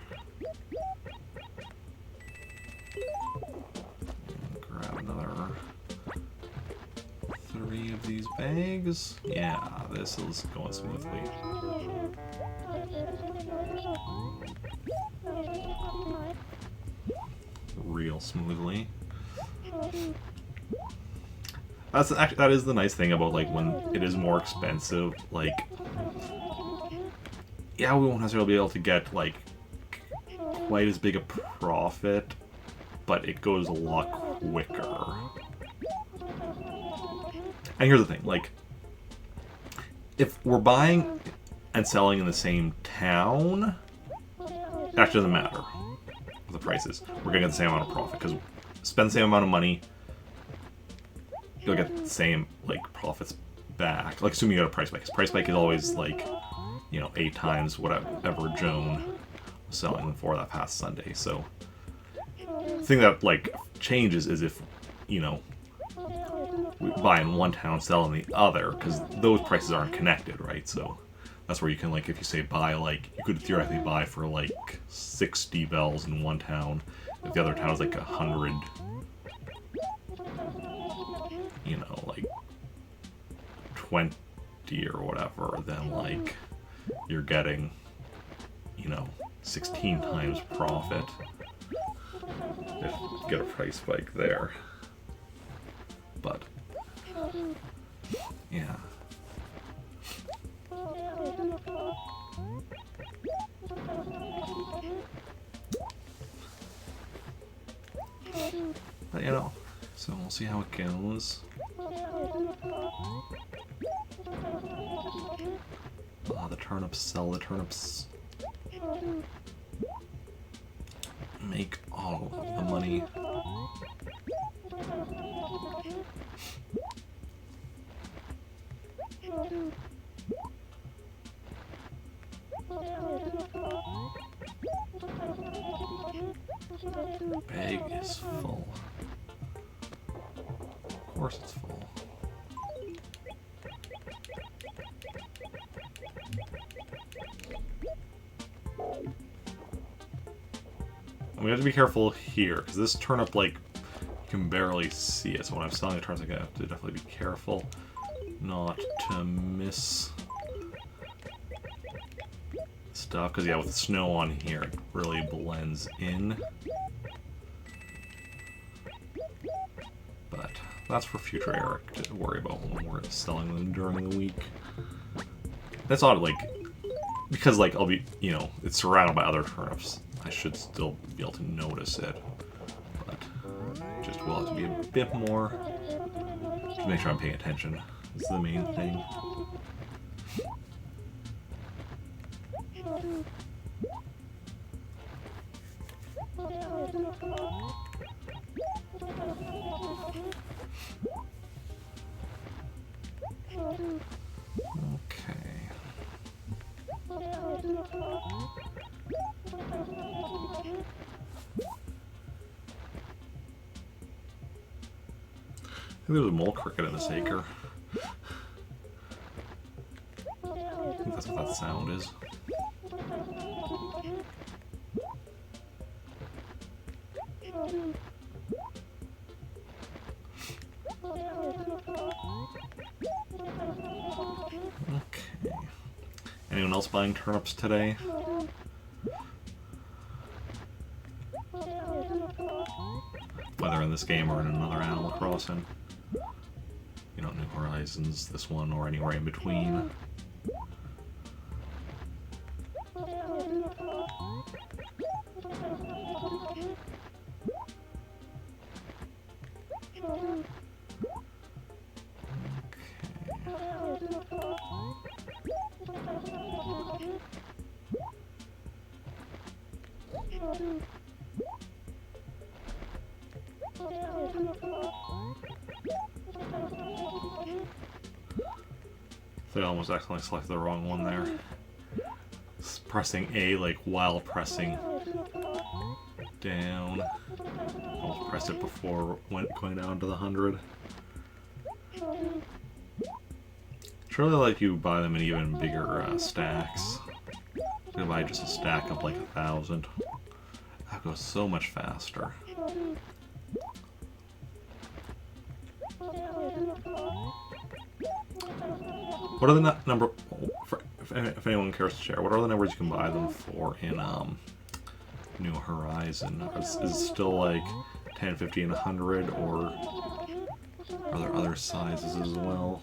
And grab another 3 of these bags. Yeah, this is going smoothly. Real smoothly. That is the nice thing about, like, when it is more expensive, like, yeah, we won't necessarily be able to get, like, quite as big a profit, but it goes a lot quicker. And here's the thing, like, if we're buying and selling in the same town, it actually doesn't matter what the price is. We're gonna get the same amount of profit, because spend the same amount of money, you'll get the same, like, profits back. Like, assuming you got a price spike. Because price spike is always, like, you know, 8 times whatever Joan was selling them for that past Sunday. So, the thing that, like, changes is if, you know, we buy in one town, sell in the other, because those prices aren't connected, right? So, that's where you can, like, if you say buy, like, you could theoretically buy for, like, 60 bells in one town. If the other town is, like, 100... you know, like 20 or whatever, then, like, you're getting, you know, 16 times profit if you get a price spike there. But, yeah. But, you know, so we'll see how it goes. The turnips, sell the turnips. Make all of the money. The bag is full. Of course it's full. we have to be careful here, because this turnip, like, you can barely see it. So when I'm selling the turnips, I have to definitely be careful not to miss stuff. Because, yeah, with the snow on here, it really blends in. But that's for future Eric to worry about when we're selling them during the week. That's odd, like, because, like, I'll be, you know, it's surrounded by other turnips. I should still be able to notice it. But just will have to be a bit more to make sure I'm paying attention. Is the main thing. I think there's a mole cricket in this acre. I think that's what that sound is. Okay. Anyone else buying turnips today? Whether in this game or in another Animal Crossing. You know, New Horizons, this one, or anywhere in between. I almost accidentally selected the wrong one there. Pressing A, like, while pressing down. Almost pressed it before going down to the 100. Surely like you buy them in even bigger stacks. You can buy just a stack of like 1,000. That goes so much faster. What are the number? If anyone cares to share, what are the numbers you can buy them for in New Horizon? Is it still like 10, 50, and 100, or are there other sizes as well?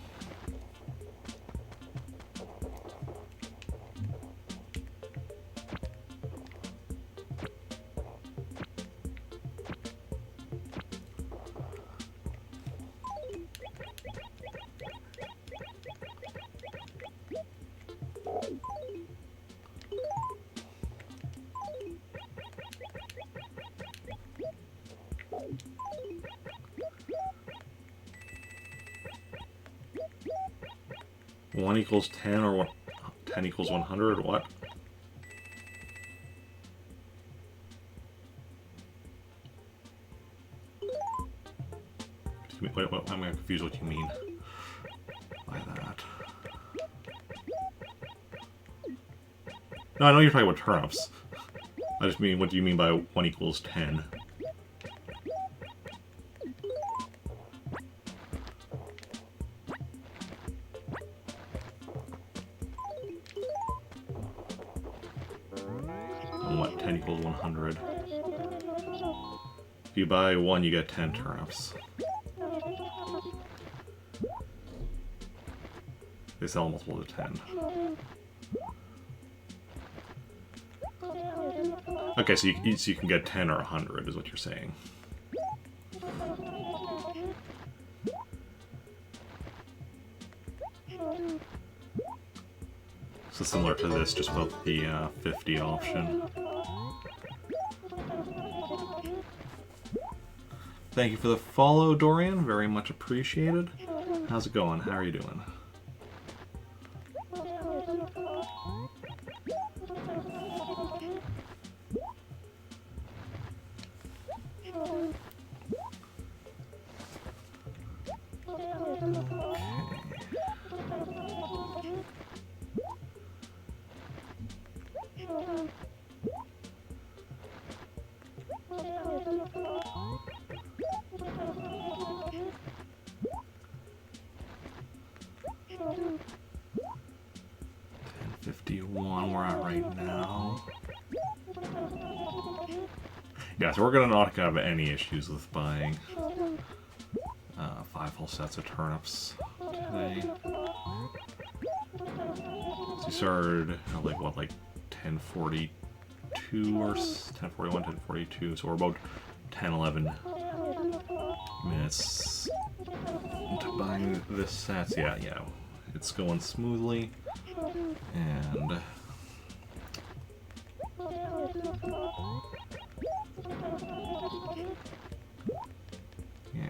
One equals 10, or 10 equals 100, or what? Wait, I'm confused what you mean by that. No, I know you're talking about turnips. I just mean, what do you mean by 1 equals 10? And what, 10 equals 100? If you buy 1, you get 10 turnips. They sell multiple to 10. Okay, so you can get 10 or 100 is what you're saying. So similar to this, just without the 50 option. Thank you for the follow, Dorian. Very much appreciated. How's it going? How are you doing? 51 we're at right now. Yeah, so we're gonna not have any issues with buying 5 full sets of turnips today. So we started at like 10:42 or 10:41, 10:42. So we're about 10-11 minutes into buying this set. Yeah, it's going smoothly, and yeah.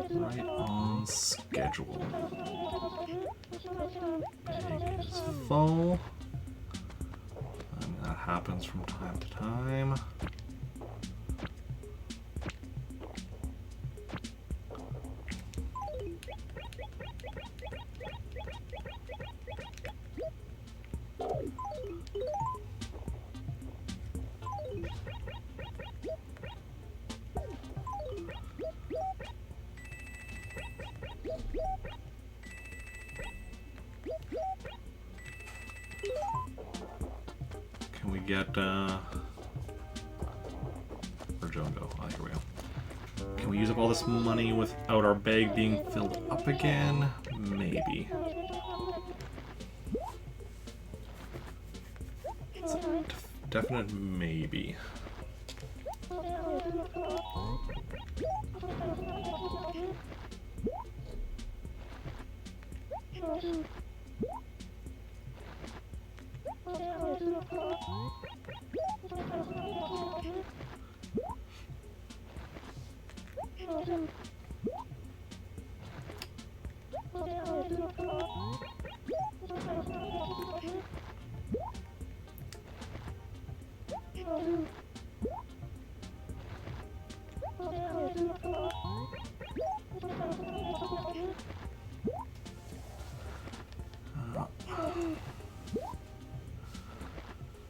Right on schedule. Bag is full. And that happens from time to time. Can we get, where'd Joan go? Oh, here we go. Can we use up all this money without our bag being filled up again? Maybe. It's a definite maybe.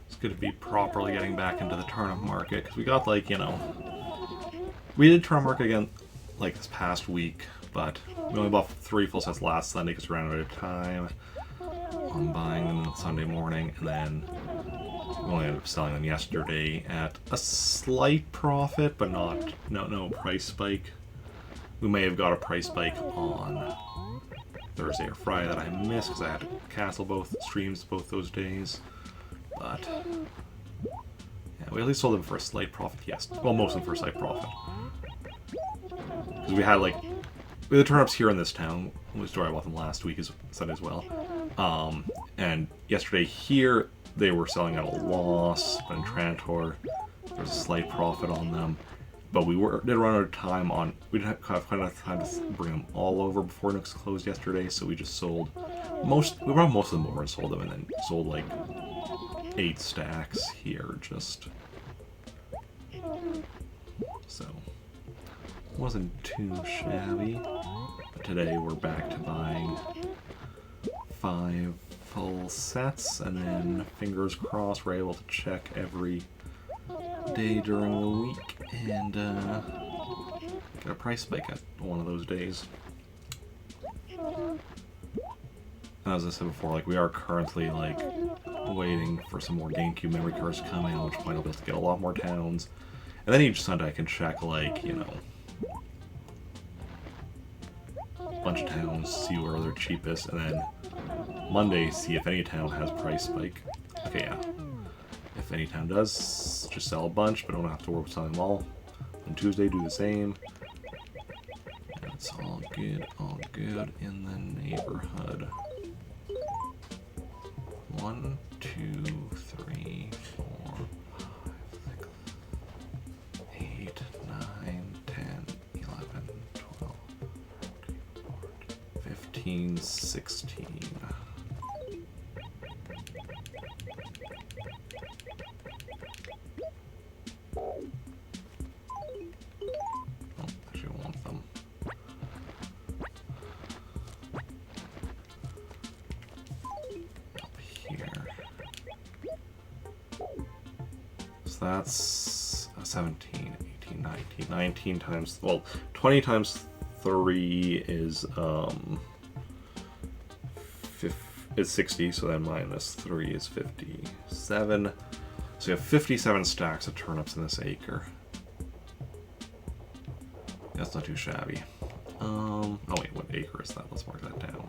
It's good to be properly getting back into the turnip market, because we got, like, you know, we did turnip market again like this past week, but we only bought 3 full sets last Sunday because we ran out of time on buying them Sunday morning, and then we only ended up selling them yesterday at a slight profit, but no price spike. We may have got a price spike on Thursday or Friday that I missed because I had to cancel both streams both those days. But yeah, we at least sold them for a slight profit. Yes, well, most of them for a slight profit. Because we had the turnips here in this town. The store I bought them last week is Sunday as well. And yesterday here they were selling at a loss, but in Trantor there was a slight profit on them. But we did run out of time on. We didn't have quite enough time to bring them all over before Nooks closed yesterday, so we just sold most. We brought most of them over and sold them, and then sold like 8 stacks here. Just so wasn't too shabby. But today we're back to buying 5 full sets, and then fingers crossed we're able to check every day during the week and get a price spike at one of those days. And as I said before, like, we are currently like waiting for some more GameCube memory cards to come in, which point I'll be able to get a lot more towns. And then each Sunday I can check, like, you know, a bunch of towns, see where they're cheapest, and then Monday see if any town has price spike. Okay, yeah. If any town does, just sell a bunch, but don't have to work with selling them all. On Tuesday, do the same. And it's all good in the neighborhood. 1, 2, 3, 4, 5, 6, 8, 9, 10, 11, 12, 13, 14, 15, 16. That's 17, 18, 19 times, well, 20 times 3 is 60, so then minus 3 is 57. So you have 57 stacks of turnips in this acre. That's not too shabby. Oh wait, what acre is that? Let's mark that down.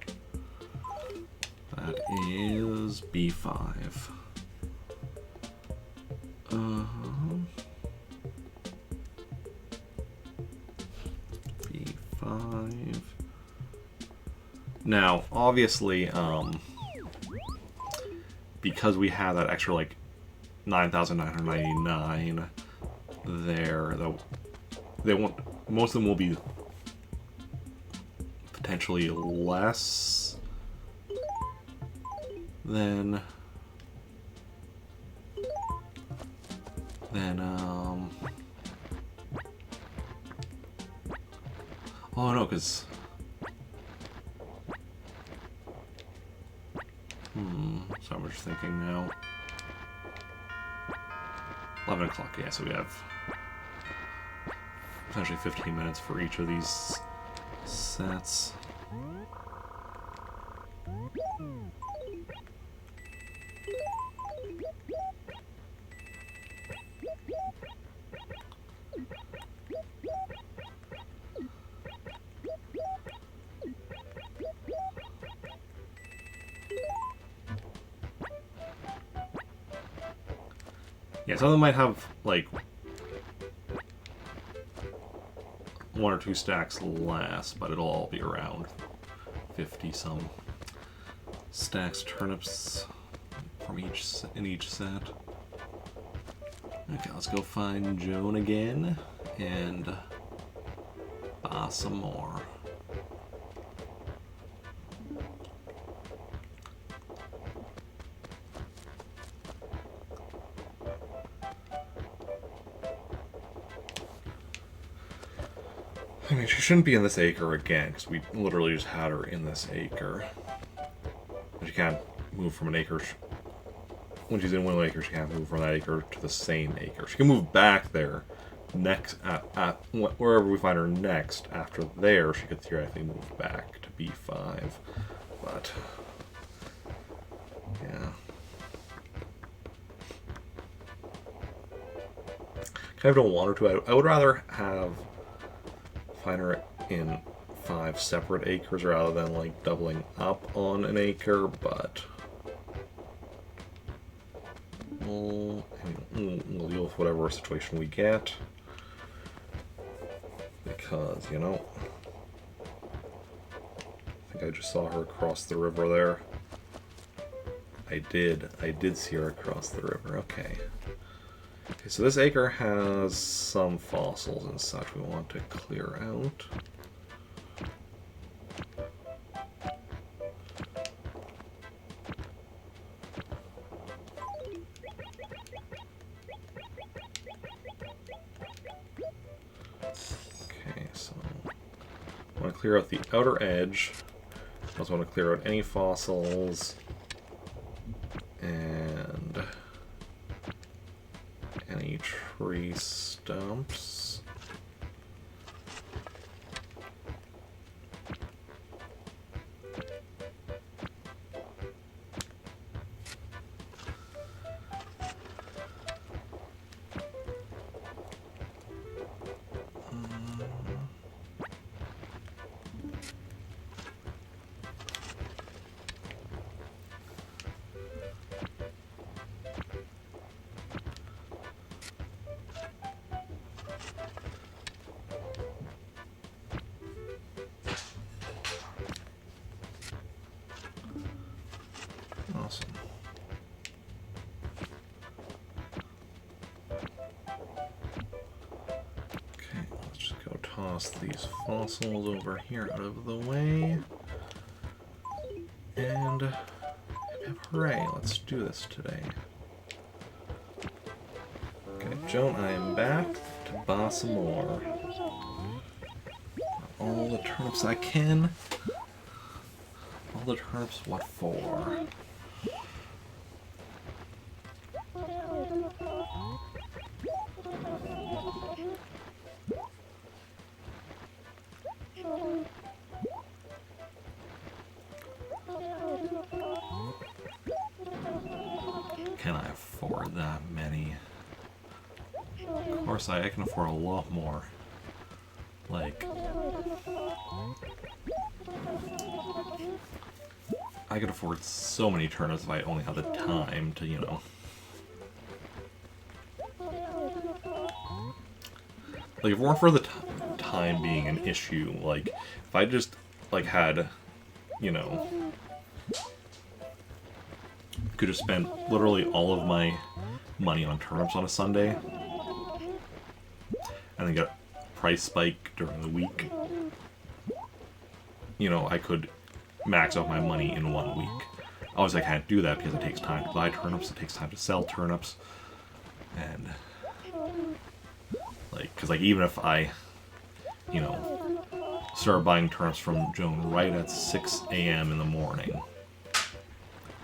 That is B5. B5. Now, obviously, because we have that extra like 9,999 there, though, they won't. Most of them will be potentially less than oh no, because so I'm just thinking now. 11 o'clock, yeah, so we have potentially 15 minutes for each of these sets. Yeah, some of them might have, like, 1 or 2 stacks less, but it'll all be around 50-some stacks turnips from in each set. Okay, let's go find Joan again and buy some more. I mean, she shouldn't be in this acre again, because we literally just had her in this acre. But she can't move from an acre. When she's in one acre, she can't move from that acre to the same acre. She can move back there, next at wherever we find her next. After there, she could theoretically move back to B5. But, yeah. Kind of don't want her to. I would rather find her in 5 separate acres rather than like doubling up on an acre, but we'll deal with whatever situation we get, because, you know, I think I just saw her across the river there. I did see her across the river. Okay, so this acre has some fossils and such we want to clear out. Okay, so I want to clear out the outer edge. I also want to clear out any fossils and any tree stumps. Awesome. Okay, let's just go toss these fossils over here out of the way. And hooray, let's do this today. Okay, Joan, I am back to buy some more. All the turnips I can. All the turnips, what for? can I afford that many? Of course, I can afford a lot more. Like, I could afford so many turnips if I only had the time to, you know. Like, if it weren't for the time being an issue, like, if I just, like, had, you know, could have spent literally all of my money on turnips on a Sunday, and then get a price spike during the week, you know, I could max out my money in 1 week. Obviously, I can't do that because it takes time to buy turnips, it takes time to sell turnips, and, like, because, like, even if I, you know, start buying turnips from Joan right at 6 a.m. in the morning,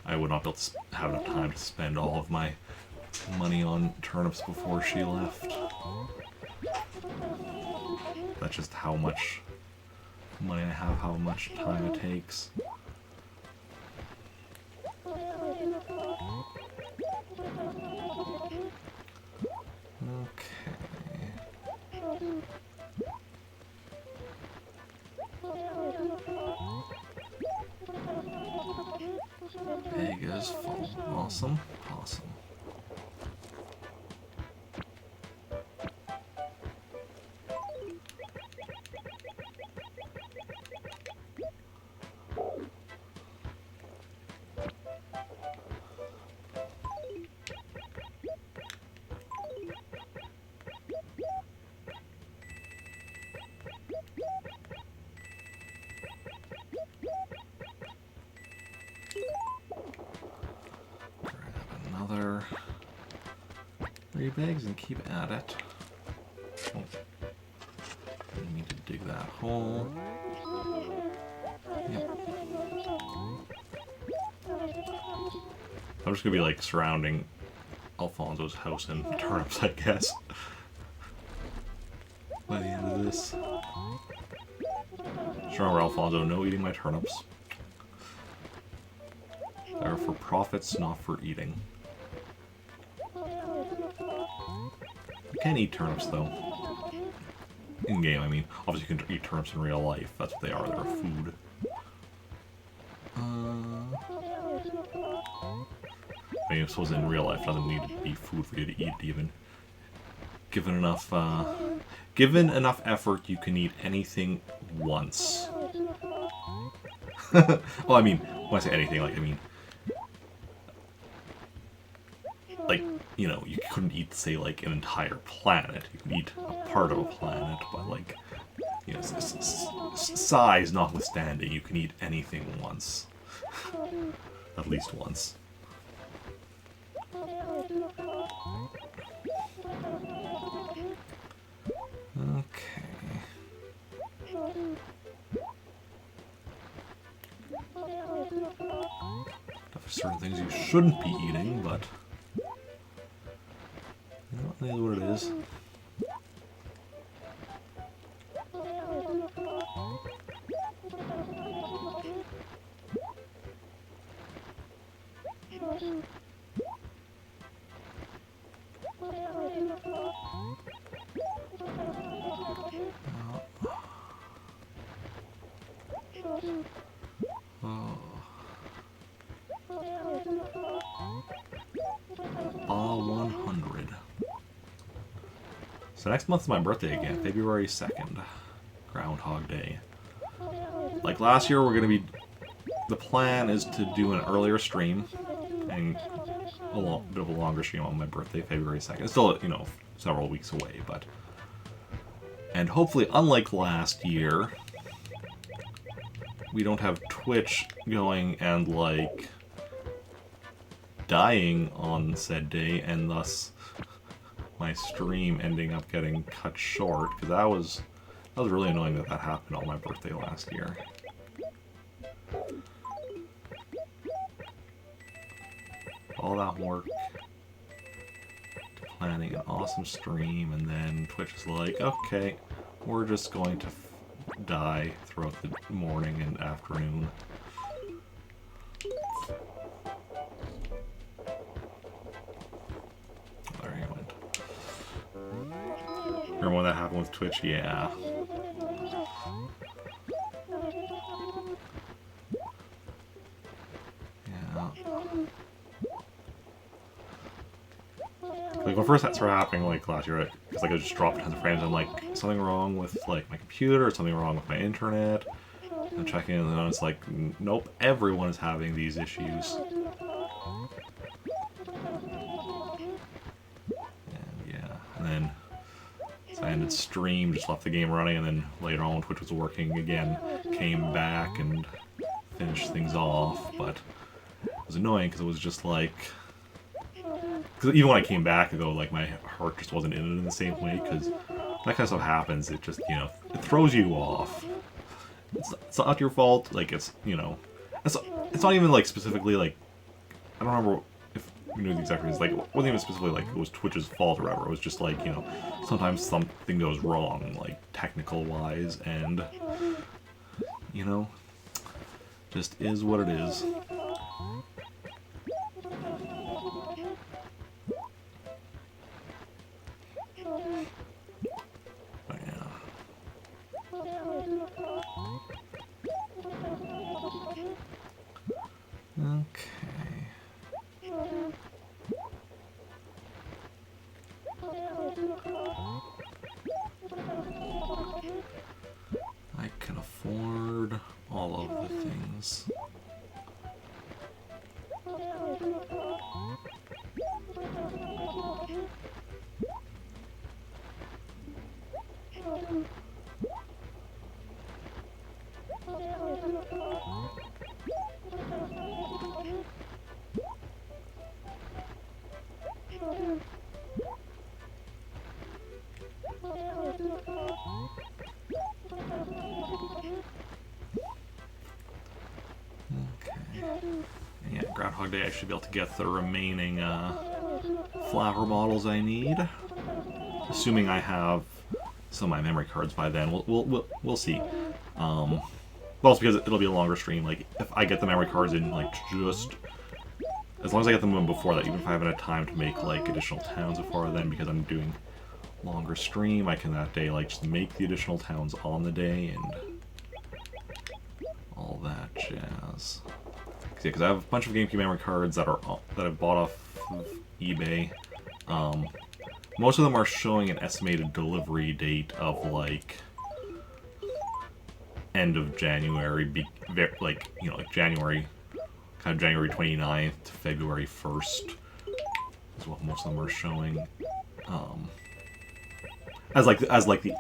I would not be able to have enough time to spend all of my money on turnips before she left. That's just how much money I have, how much time it takes. Okay. Egg is full. Awesome. Awesome. Another 3 bags and keep at it. Oh. I need to dig that hole. Yep. I'm just gonna be like surrounding Alfonso's house and turnips, I guess, by the end of this. Just remember, Alfonso, no eating my turnips. They're for profits, not for eating. You can eat turnips, though. In-game, I mean. Obviously, you can eat turnips in real life. That's what they are. They're food. I mean, I suppose in real life, it doesn't need to be food for you to eat, even. Given enough effort, you can eat anything once. Well, I mean, when I say anything, like, I mean, like, you know, you couldn't eat, say, like, an entire planet. You could eat a part of a planet, but, like, you know, size notwithstanding, you can eat anything once. At least once. Okay. There's certain things you shouldn't be eating, but you know, that is what it is. Ball 100. So next month's my birthday again, February 2nd. Groundhog Day. Like last year, we're gonna be... The plan is to do an earlier stream, and a bit of a longer stream on my birthday, February 2nd. It's still, you know, several weeks away, but... And hopefully, unlike last year, we don't have Twitch going and, like, dying on said day, and thus my stream ending up getting cut short, because that was really annoying that happened on my birthday last year. All that work, planning an awesome stream, and then Twitch is like, okay, we're just going to die throughout the morning and afternoon. remember when that happened with Twitch? Yeah. Yeah. Like when first that started happening, like last year, because like I just dropped tons of frames. I'm like, something wrong with like my computer, or something wrong with my internet. I'm checking, and then it's like, nope, everyone is having these issues. And yeah, and then so I ended stream, just left the game running, and then later on when Twitch was working again, came back and finished things off. But it was annoying because it was just like, because even when I came back though, like my heart just wasn't in it in the same way, because that kind of stuff happens. It just, you know, it throws you off. It's not your fault. Like it's not even like specifically like, I don't remember if you knew the exact reasons. Like it wasn't even specifically like it was Twitch's fault or whatever. It was just like, you know, sometimes something goes wrong, like technical wise, and you know, just is what it is. But yeah. Okay. I can afford all of the things. Yeah, Groundhog Day I should be able to get the remaining flower bottles I need. Assuming I have some of my memory cards by then. We'll see. Well, it's because it'll be a longer stream. Like, if I get the memory cards in, like, just... As long as I get them in before that, even if I haven't had time to make, like, additional towns before then, because I'm doing longer stream, I can that day, like, just make the additional towns on the day, and all that jazz. Yeah, because I have a bunch of GameCube memory cards that I've bought off of eBay. Most of them are showing an estimated delivery date of, like, end of January, like, you know, like January, kind of January 29th to February 1st is what most of them are showing. As like the,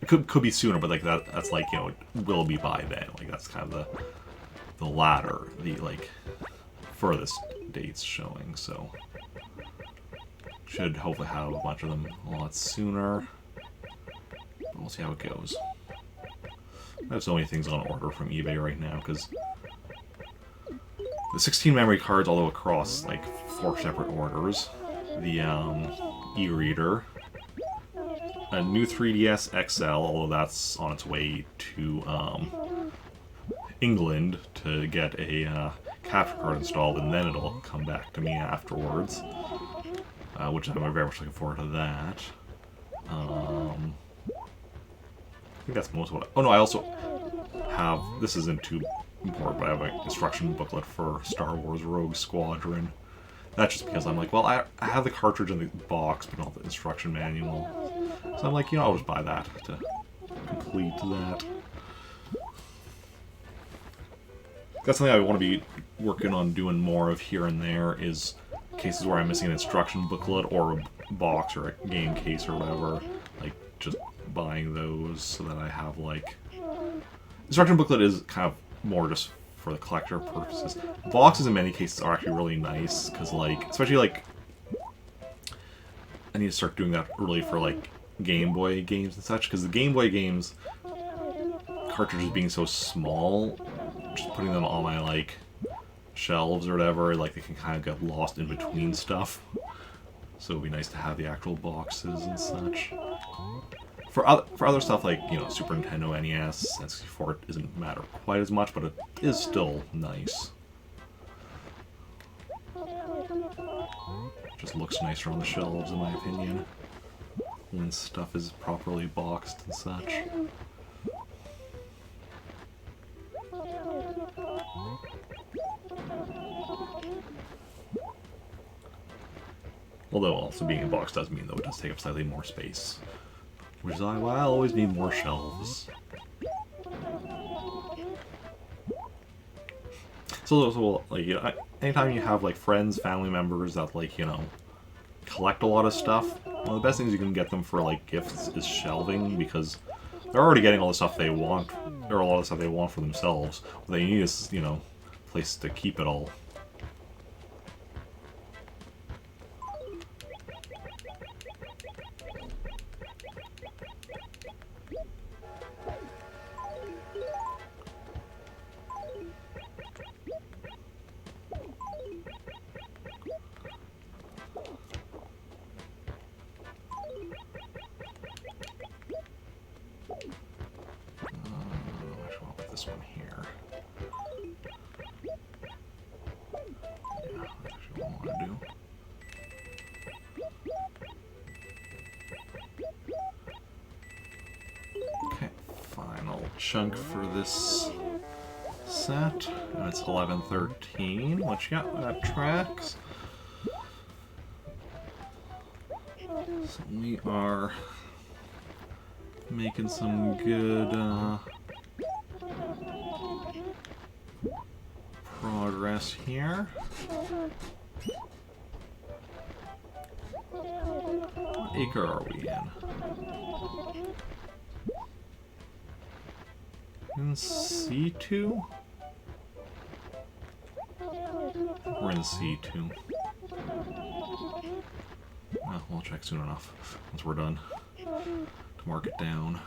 it could be sooner, but like that's like, you know, it will be by then. Like that's kind of the latter, the like furthest dates showing. So should hopefully have a bunch of them a lot sooner. But we'll see how it goes. I have so many things on order from eBay right now because the 16 memory cards, although across like 4 separate orders, the e-reader, a new 3DS XL, although that's on its way to England to get a capture card installed, and then it'll come back to me afterwards, which I'm very much looking forward to that. I think that's most of what oh no, I also have, this isn't too important, but I have an instruction booklet for Star Wars Rogue Squadron. That's just because I'm like, well, I have the cartridge in the box, but not the instruction manual. So I'm like, you know, I'll just buy that to complete that. That's something I want to be working on doing more of here and there, is cases where I'm missing an instruction booklet or a box or a game case or whatever. Like, just buying those so that I have, like... Instruction booklet is kind of more just for the collector purposes. Boxes in many cases are actually really nice, because, like, especially, like... I need to start doing that really for, like, Game Boy games and such, because the Game Boy games, cartridges being so small, just putting them on my, like, shelves or whatever, like, they can kind of get lost in between stuff. So it'd be nice to have the actual boxes and such. For other stuff like, you know, Super Nintendo, NES, N64, it doesn't matter quite as much, but it is still nice. Just looks nicer on the shelves, in my opinion. when stuff is properly boxed and such. Although also being in box does mean, though, it does take up slightly more space. Which is why I always need more shelves. So like, you know, anytime you have, like, friends, family members that, like, you know, collect a lot of stuff, one of the best things you can get them for, like, gifts is shelving, because they're already getting all the stuff they want, or a lot of stuff they want for themselves. What they need is, you know, a place to keep it all. This one here. Yeah, that's actually what I want to do. Okay, final chunk for this set. And it's 11:13, which, yeah, that tracks. So we are making some good progress here. What acre are we in? In C2? We're in C2. Well, we'll check soon enough once we're done to mark it down.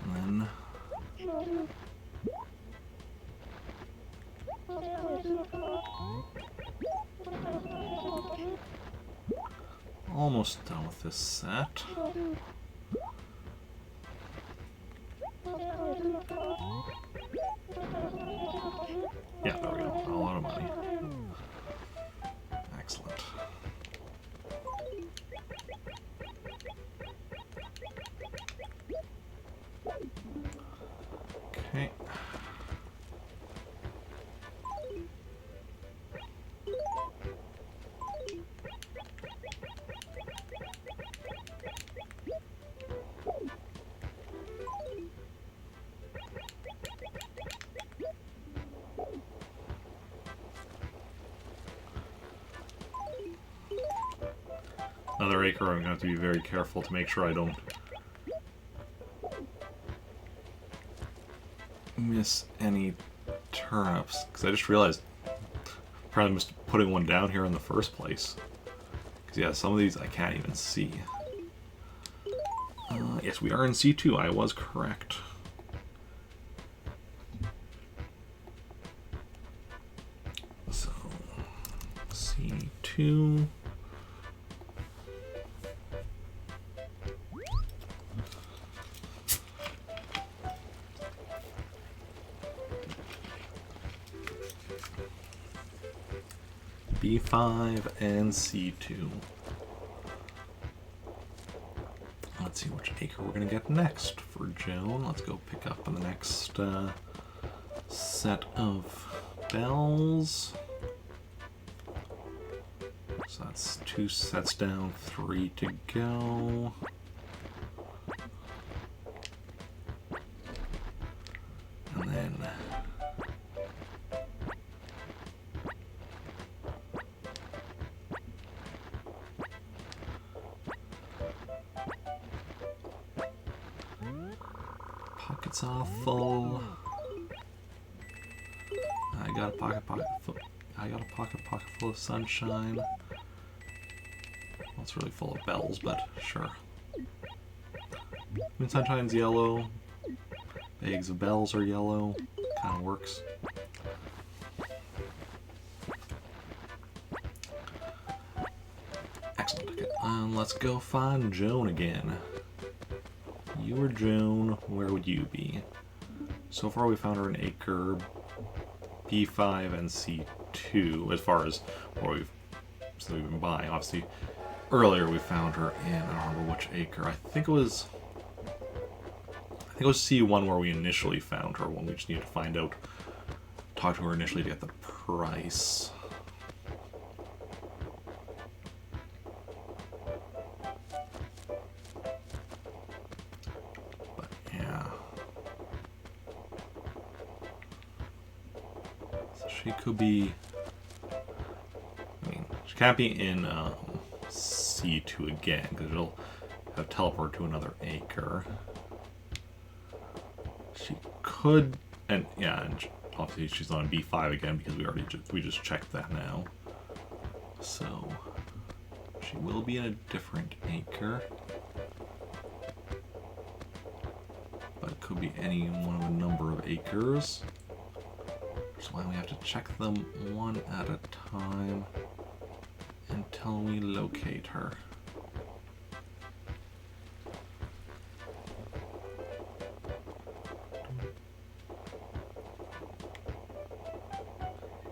And then almost done with this set. Yeah, there we go. A lot of money. Excellent. Okay. Another acre, I'm going to have to be very careful to make sure I don't miss any turnips, because I just realized probably missed putting one down here in the first place. Because yeah, some of these I can't even see. Yes, we are in C2, I was correct. So, C2... B5 and C2. Let's see which acre we're going to get next for Joan. Let's go pick up on the next set of bells. So that's 2 sets down, 3 to go. Pockets all full. I got a pocket full of sunshine. Well, it's really full of bells, but sure. When sunshine's yellow, bags of bells are yellow. Kind of works. Excellent. Okay, let's go find Joan again. You were Joan. Where would you be? So far, we found her in Acre B5 and C2, as far as where we've been buying. Obviously, earlier we found her in, I don't remember which acre. I think it was C1 where we initially found her, when we just needed to find out, talk to her initially to get the price. But yeah. So she could be, I mean, she can't be in C2 again, because it'll have teleport to another acre. She could, and yeah, and obviously she's on B5 again because we just checked that now. So she will be in a different acre, but it could be any one of a number of acres. Which is why we have to check them one at a time until we locate her.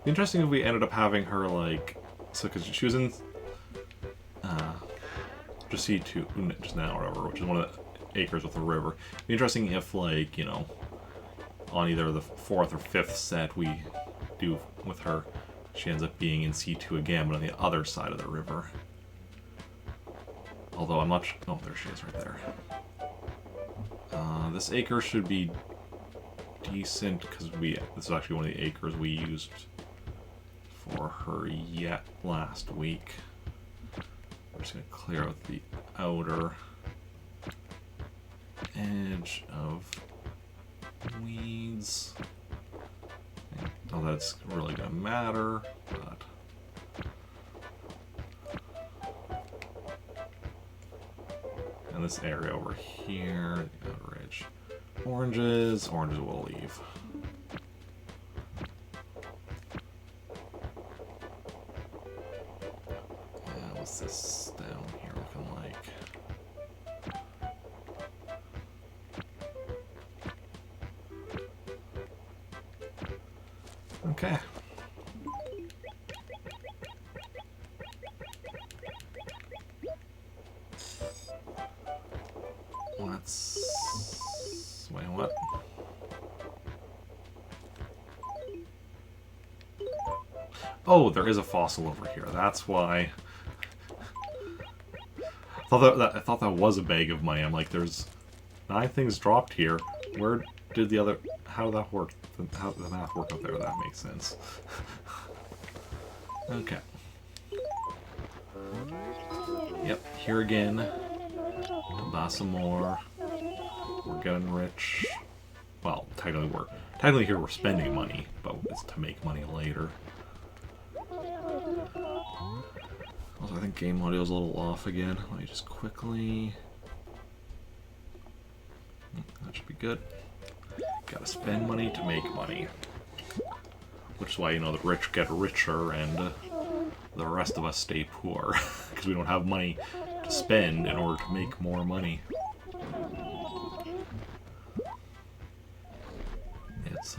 Interesting if we ended up having her, like, so because she was in just C2 just now or whatever, which is one of the acres with the river. It'd be interesting if, like, you know, on either the 4th or 5th set we do with her, she ends up being in C2 again, but on the other side of the river. Although I'm not oh, there she is right there. This acre should be decent because this is actually one of the acres we used for her yet last week. I'm just going to clear out the outer edge of weeds. Not that it's really going to matter, but and this area over here, the outer edge. Oranges will leave. What's this down here looking like? Okay. Wait, what? Oh, there is a fossil over here. That's why. I thought that was a bag of money. I'm like, there's 9 things dropped here. Where did the other? How did that work? How did the math work out there? That makes sense. Okay. Yep. Here again. Buy some more. We're getting rich. Well, technically here we're spending money, but it's to make money later. Also, I think game audio is a little off again. Let me just quickly. That should be good. Gotta spend money to make money. Which is why, you know, the rich get richer and the rest of us stay poor. Because we don't have money to spend in order to make more money. It's,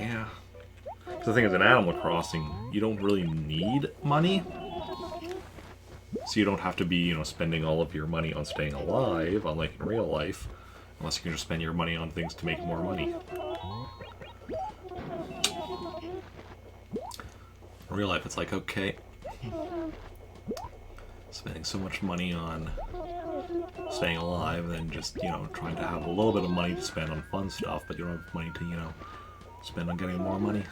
yeah. The thing is, in Animal Crossing, you don't really need money. So you don't have to be, you know, spending all of your money on staying alive, unlike in real life. Unless you can just spend your money on things to make more money. In real life, it's like, okay, spending so much money on staying alive, and then just, you know, trying to have a little bit of money to spend on fun stuff, but you don't have money to, you know, spend on getting more money.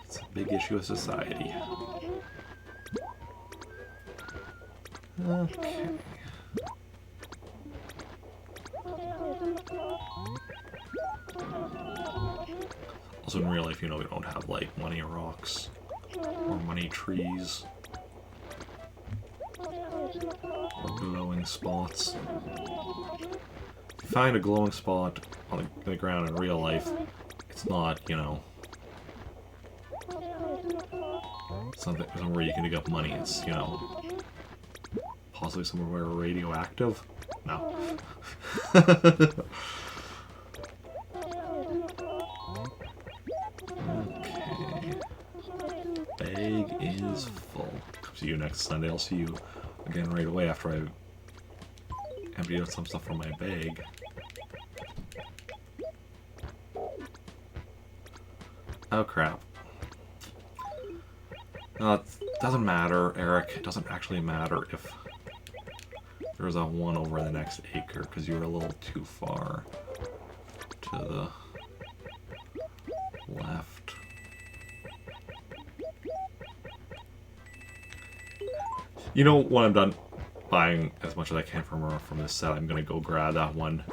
It's a big issue of society. Okay. Also, in real life, you know, we don't have, like, money rocks or money trees or glowing spots. If you find a glowing spot on the ground in real life, it's not, you know, something where you can dig up money. It's, you know, possibly somewhere radioactive. No. Okay. Bag is full. See you next Sunday. I'll see you again right away after I empty out some stuff from my bag. Oh crap. It doesn't matter, Eric. It doesn't actually matter if there's a one over the next acre, because you're a little too far to the left. You know, when I'm done buying as much as I can from this set, I'm going to go grab that one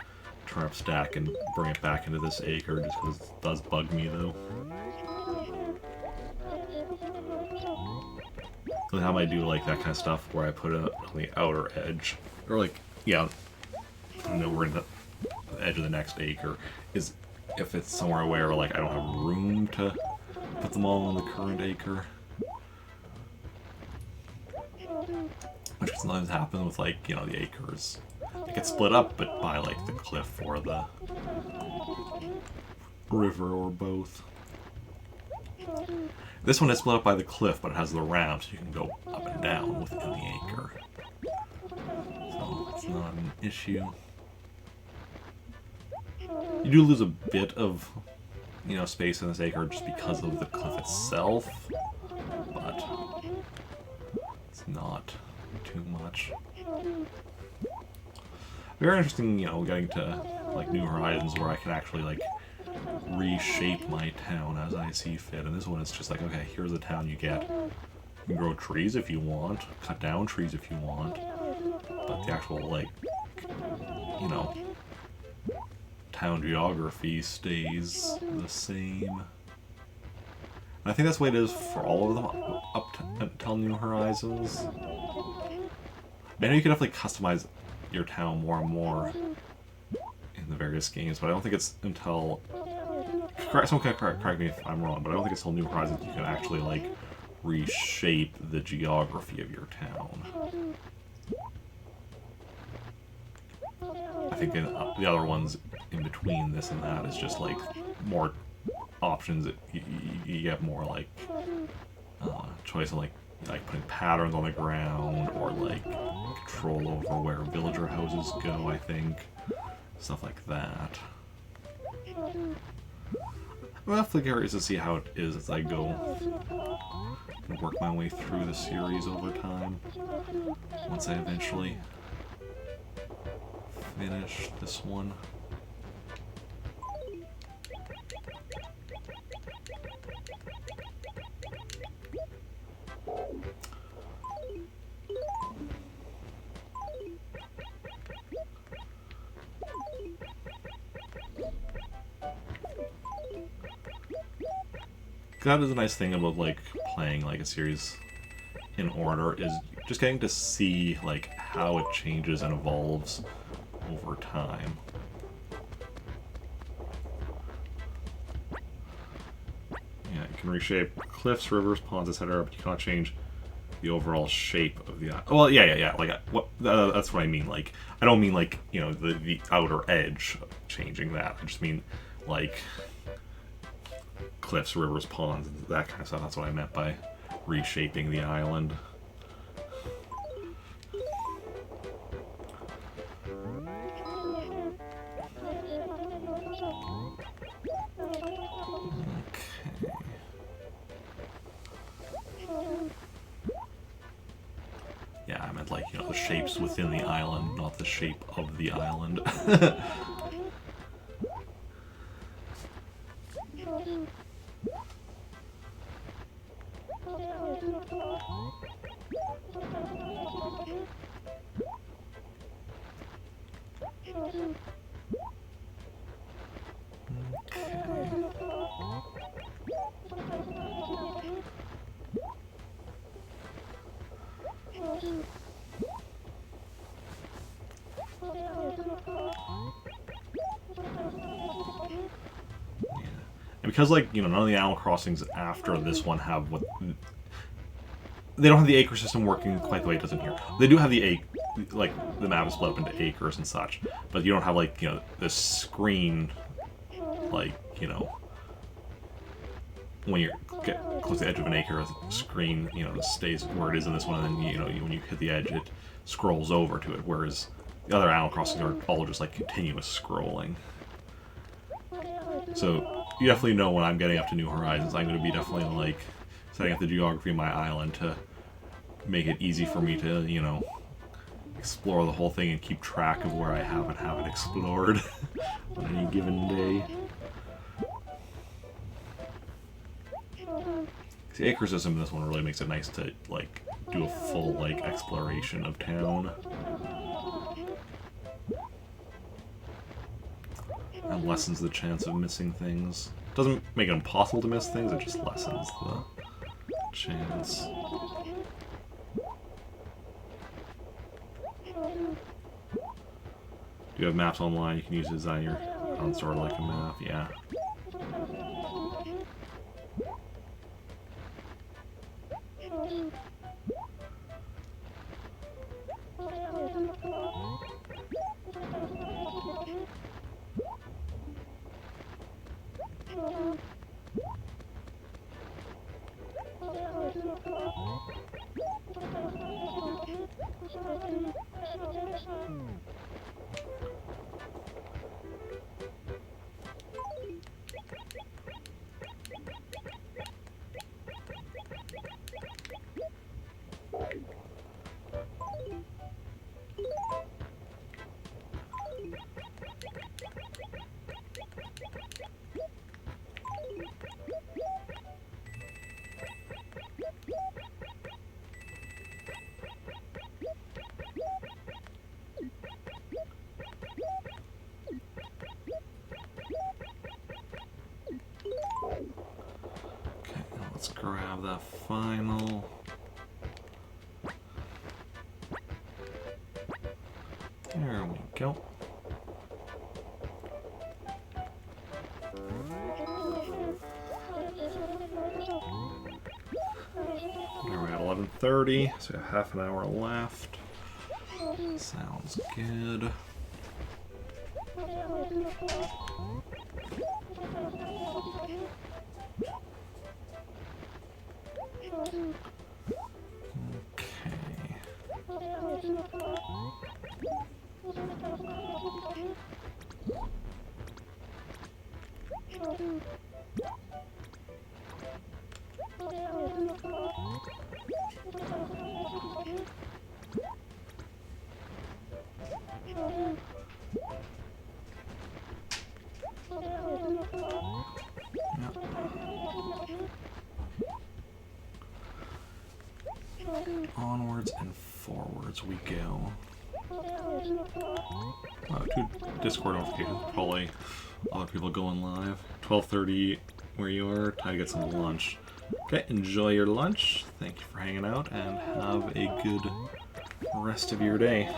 turnip stack and bring it back into this acre, just because it does bug me, though. And how I do like that kind of stuff where I put it on the outer edge, or like, yeah, I know we're in the edge of the next acre, is if it's somewhere where like I don't have room to put them all on the current acre. Which sometimes happens with, like, you know, the acres. They get split up, but by like the cliff or the river or both. This one is split up by the cliff, but it has the ramp, so you can go up and down within the acre. So it's not an issue. You do lose a bit of, you know, space in this acre just because of the cliff itself, but it's not too much. Very interesting, you know, getting to like New Horizons where I can actually like reshape my town as I see fit. And this one is just like, okay, here's the town you get. You can grow trees if you want, cut down trees if you want, but the actual, like, you know, town geography stays the same. And I think that's the way it is for all of them up until New Horizons. I know you can definitely customize your town more and more in the various games, but I don't think it's until... Someone can correct me if I'm wrong, but I don't think it's until New Horizons you can actually, like, reshape the geography of your town. I think the other ones in between this and that is just, like, more options. You get more, like, choice of, like putting patterns on the ground, or, like, control over where villager houses go, I think. Stuff like that. I'm definitely curious to see how it is as I go and work my way through the series over time, once I eventually finish this one. That is a nice thing about, like, playing, like, a series in order, is just getting to see, like, how it changes and evolves over time. Yeah, you can reshape cliffs, rivers, ponds, etc., but you cannot change the overall shape of the... Well, yeah, like, that's what I mean, like, I don't mean, like, you know, the outer edge changing that, I just mean, like... cliffs, rivers, ponds, that kind of stuff. That's what I meant by reshaping the island. Okay. Yeah, I meant, like, you know, the shapes within the island, not the shape of the island. And because, like, you know, none of the Animal Crossings after this one have what... They don't have the acre system working quite the way it does in here. They do have the like, the map is split up into acres and such, but you don't have, like, you know, this screen, like, you know, when you get close to the edge of an acre, the screen, you know, stays where it is in this one, and then, you know, when you hit the edge, it scrolls over to it, whereas the other Animal Crossings are all just, like, continuous scrolling. So, you definitely know when I'm getting up to New Horizons, I'm going to be definitely, like, setting up the geography of my island to make it easy for me to, you know, explore the whole thing and keep track of where I haven't explored on any given day. The acre system in this one really makes it nice to, like, do a full, like, exploration of town. And lessens the chance of missing things. Doesn't make it impossible to miss things, it just lessens the chance. Do you have maps online? You can use to design your own sort of like a map, yeah. Let's grab the final. There we go. We're at 11:30, so we have half an hour left. Sounds good. Onwards and forwards we go. Two Discord notifications. Probably other people going live. 12:30 where you are. Time to get some lunch. Okay, enjoy your lunch. Thank you for hanging out, and have a good rest of your day.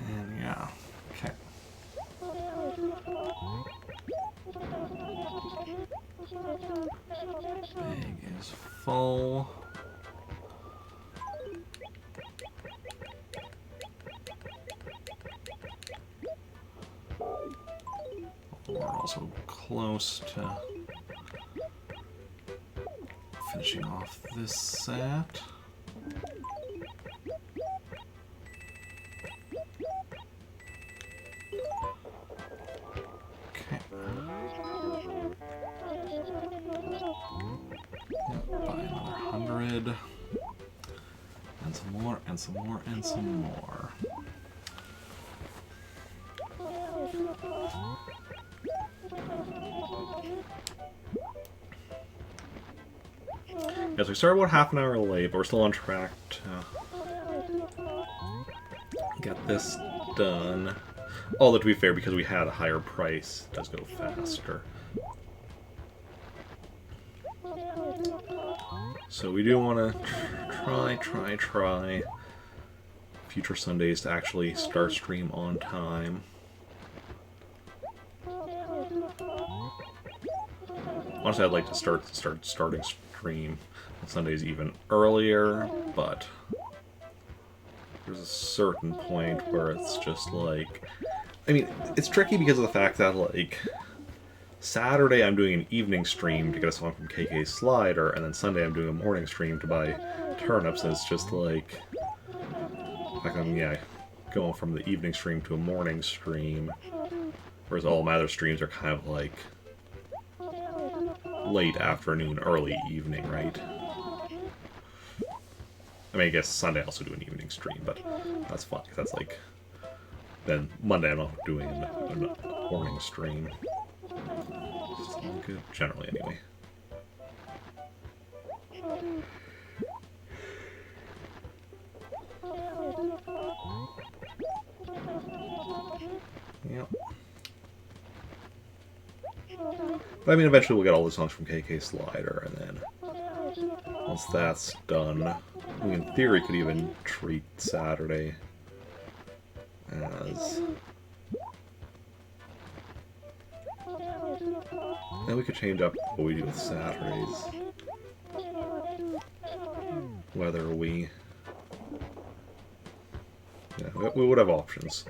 And yeah, okay. Bag is full. So we're also close to finishing off this set. Okay. Yep, buy another 100. And some more, and some more, and some more. Yes, we started about half an hour late, but we're still on track to get this done. Although, to be fair, because we had a higher price, it does go faster. So we do want to try future Sundays to actually start stream on time. Honestly, I'd like to start starting stream on Sundays even earlier, but there's a certain point where it's just like, I mean, it's tricky because of the fact that, like, Saturday I'm doing an evening stream to get a song from KK Slider, and then Sunday I'm doing a morning stream to buy turnips, and it's just like, going from the evening stream to a morning stream, whereas all my other streams are kind of like late afternoon, early evening, right? I mean, I guess Sunday I also do an evening stream, but that's fine, because that's like, then Monday I'm not doing a morning stream. It's all good, generally, anyway. Yep. But I mean, eventually we'll get all the songs from KK Slider, and then once that's done, we in theory could even treat Saturday as... And we could change up what we do with Saturdays. Whether we... Yeah, we would have options.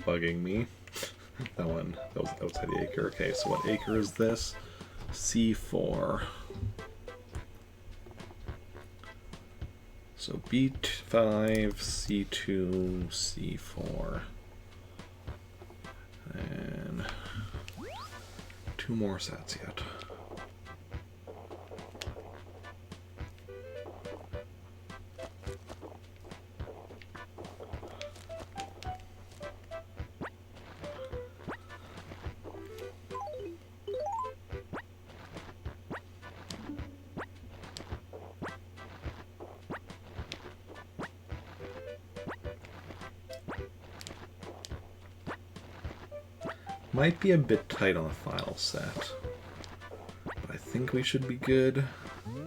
Bugging me. That was outside the acre. Okay, so what acre is this? C4. So B5, C2, C4. And 2 more sets yet. Might be a bit tight on the final set, but I think we should be good. I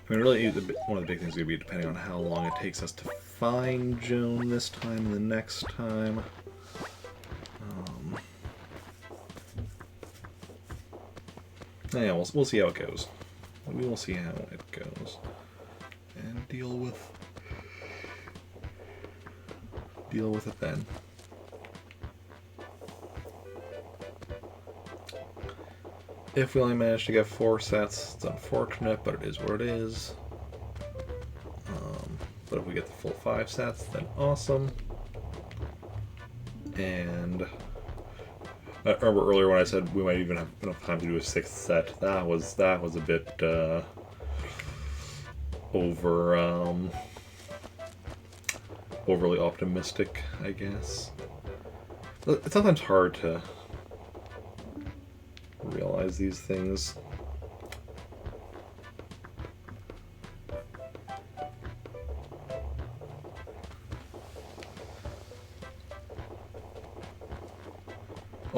mean, really, one of the big things is going to be depending on how long it takes us to find Joan this time and the next time. Yeah, we'll see how it goes. We will see how it goes, and deal with it then. If we only manage to get 4 sets, it's unfortunate, but it is what it is. But if we get the full 5 sets, then awesome. And I remember earlier when I said we might even have enough time to do a 6th set. That was a bit overly optimistic, I guess. It's sometimes hard to realize these things.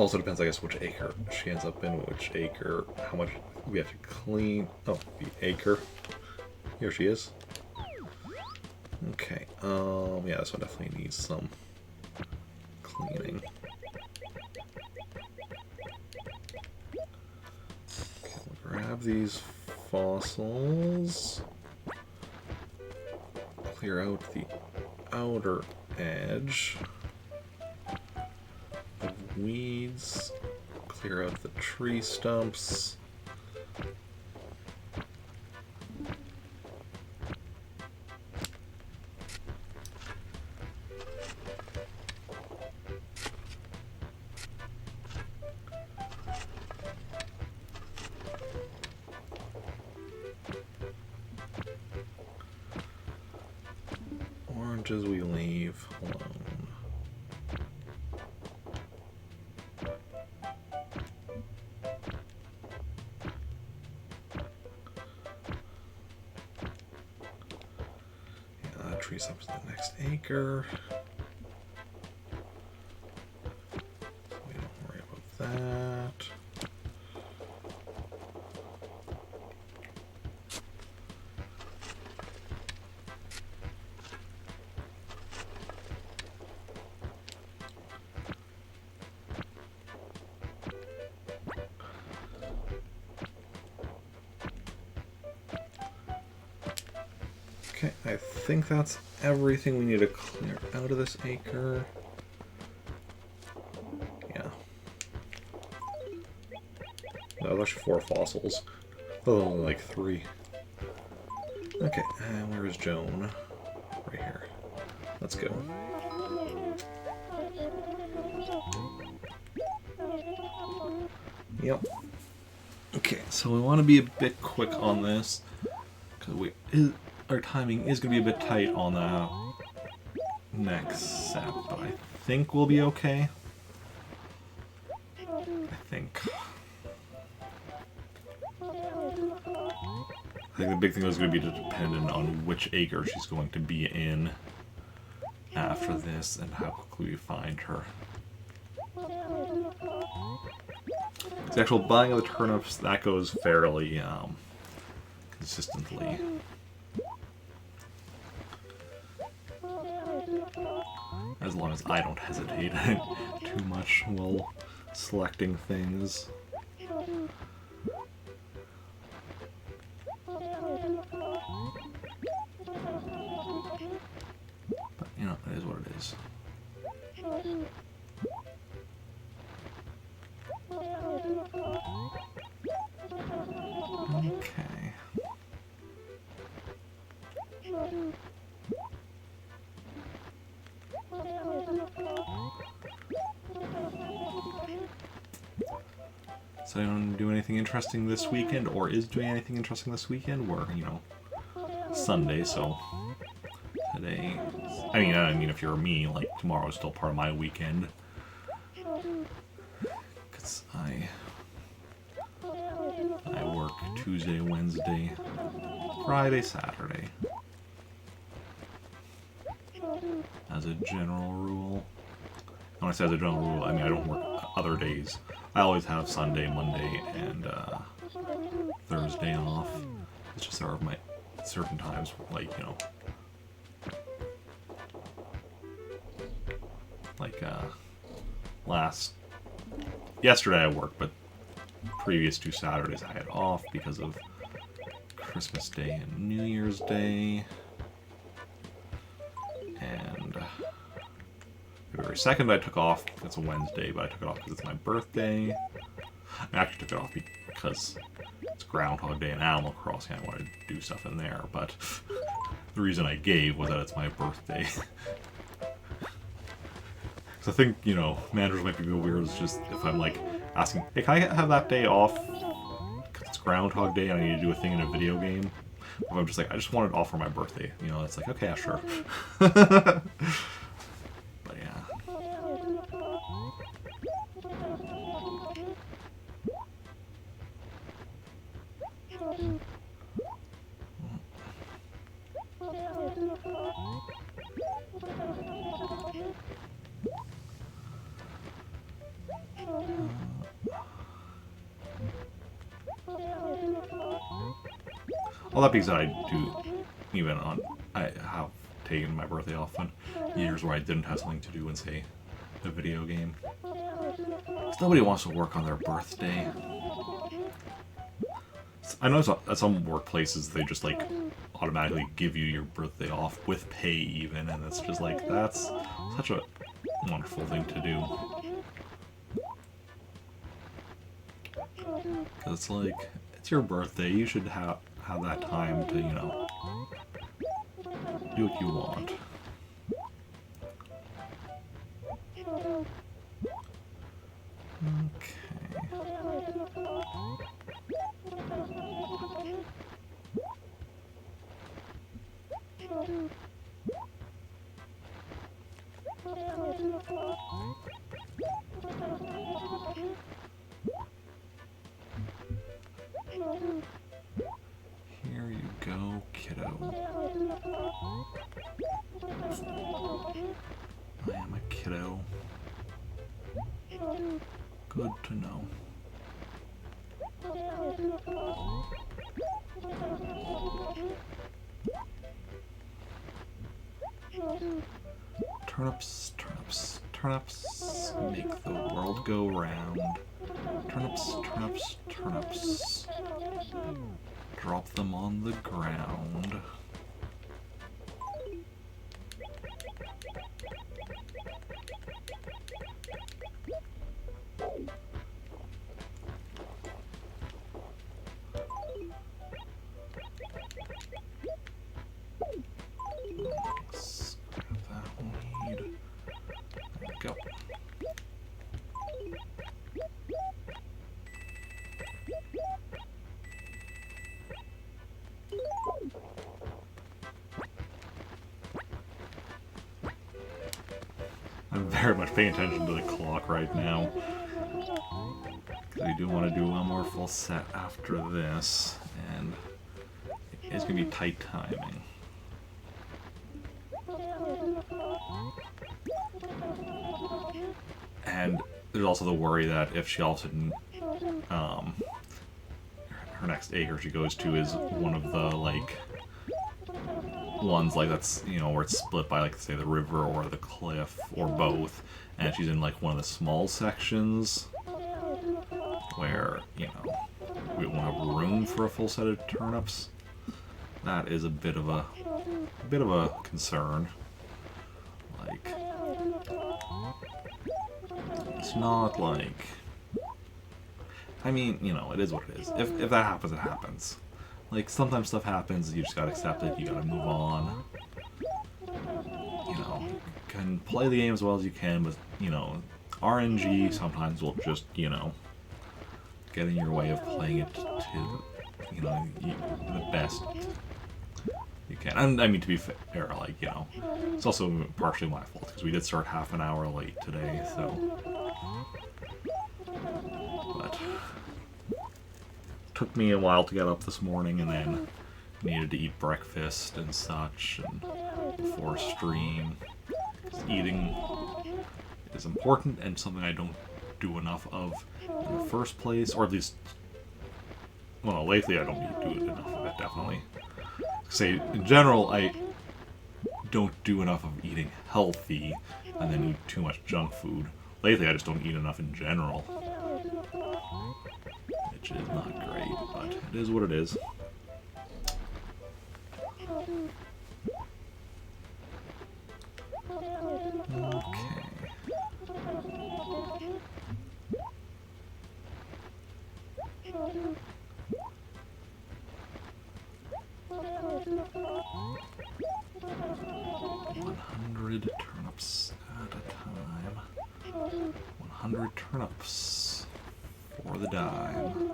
Also depends, I guess, which acre she ends up in, which acre, how much we have to clean. Oh, the acre. Here she is. Okay, yeah, this one definitely needs some cleaning. Okay, we'll grab these fossils. Clear out the outer edge of weeds. Clear out the tree stumps. Oranges we leave alone. Yeah, that tree's up to the next acre. We don't worry about that. Okay, I think that's everything we need to clear out of this acre. Yeah. That was actually 4 fossils. Oh, only like 3. Okay, and where is Joan? Right here. Let's go. Yep. Okay, so we want to be a bit quick on this, because our timing is going to be a bit tight on that next set, but I think we'll be okay. I think the big thing is going to be dependent on which acre she's going to be in after this and how quickly we find her. The actual buying of the turnips, that goes fairly consistently. As long as I don't hesitate too much while selecting things. But, you know, it is what it is. Okay. So anyone do anything interesting this weekend, or is doing anything interesting this weekend? We're, you know, Sunday, so today. I mean, if you're me, like tomorrow is still part of my weekend. Cause I work Tuesday, Wednesday, Friday, Saturday. As a general rule. When I say as a general rule, I mean I don't work other days. I always have Sunday, Monday, and Thursday off. It's just there are my certain times, like, you know, like yesterday I worked, but previous 2 Saturdays I had off because of Christmas Day and New Year's Day. And February 2nd I took off. It's a Wednesday, but I took it off because it's my birthday. I actually took it off because it's Groundhog Day and Animal Crossing. I wanted to do stuff in there, but the reason I gave was that it's my birthday. So I think, you know, managers might be a bit weird. It's just if I'm like asking, hey, can I have that day off? Because it's Groundhog Day and I need to do a thing in a video game. If I'm just like, I just want it off for my birthday. You know, it's like, okay, yeah, sure. But yeah. All that being said, I do, even on, I have taken my birthday off on years where I didn't have something to do in, say, a video game. 'Cause nobody wants to work on their birthday. I know at some workplaces they just like automatically give you your birthday off with pay even, and it's just like, that's such a wonderful thing to do. Because it's like, it's your birthday, you should have that time to, you know, do what you want. Okay. Here you go, kiddo. I am a kiddo. Good to know. Turnips, turnips, turnips, make the world go round. Turnips, turnips, turnips. Drop them on the ground. Let's grab that weed. There we go. I'm very much paying attention to the clock right now. Because we do want to do one more full set after this, and it's going to be tight timing. And there's also the worry that if she all of a sudden, her next acre she goes to is one of the, like, ones, like, that's, you know, where it's split by, like, say, the river or the cliff, or both, and she's in, like, one of the small sections, where, you know, we won't have room for a full set of turnips. That is a bit of a concern. Like, it's not like, I mean, you know, it is what it is. If that happens, it happens. Like, sometimes stuff happens, you just gotta accept it, you gotta move on. You know, you can play the game as well as you can, but, you know, RNG sometimes will just, you know, get in your way of playing it to, you know, the best you can. And I mean, to be fair, like, you know, it's also partially my fault, because we did start half an hour late today, so. But took me a while to get up this morning, and then needed to eat breakfast and such, and before stream. Because eating is important and something I don't do enough of in the first place, or at least, well, no, lately I don't do it enough of it, definitely. Say, in general, I don't do enough of eating healthy, and then eat too much junk food. Lately I just don't eat enough in general. Which is not great, but it is what it is. Okay. $100 turnips at a time. 100 turnips for the dime.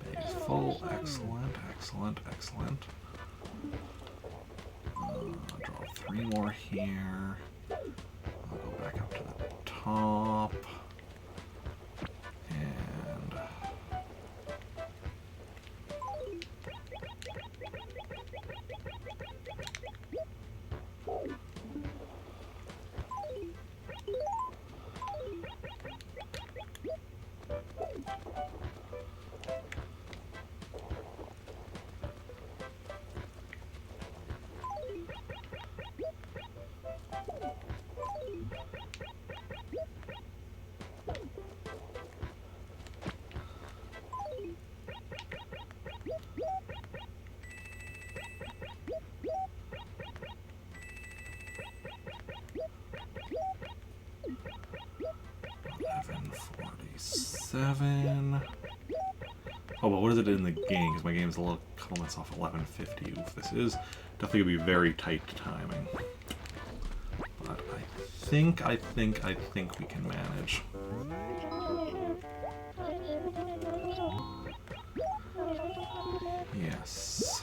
Base full. Excellent, excellent, excellent. Draw 3 more here. I'll go back up to the top. And 7. Oh, but what is it in the game? Because my game's a little couple minutes off 11:50. Oof, this is definitely gonna be very tight timing. But I think we can manage. Yes.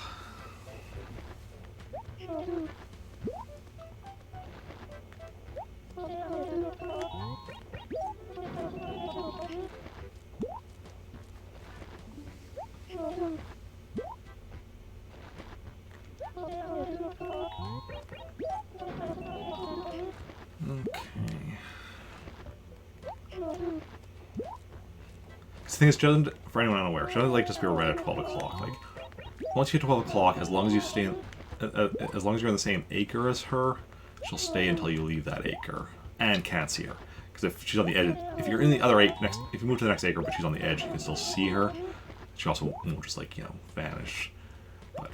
Okay. The thing is, doesn't, for anyone unaware, she doesn't like just be right at 12 o'clock. Like, once you hit 12 o'clock, as long as you stay, as long as you're in the same acre as her, she'll stay until you leave that acre and can't see her. Because if she's on the edge, if you're in the other acre, if you move to the next acre, but she's on the edge, you can still see her. She also won't just like, you know, vanish. But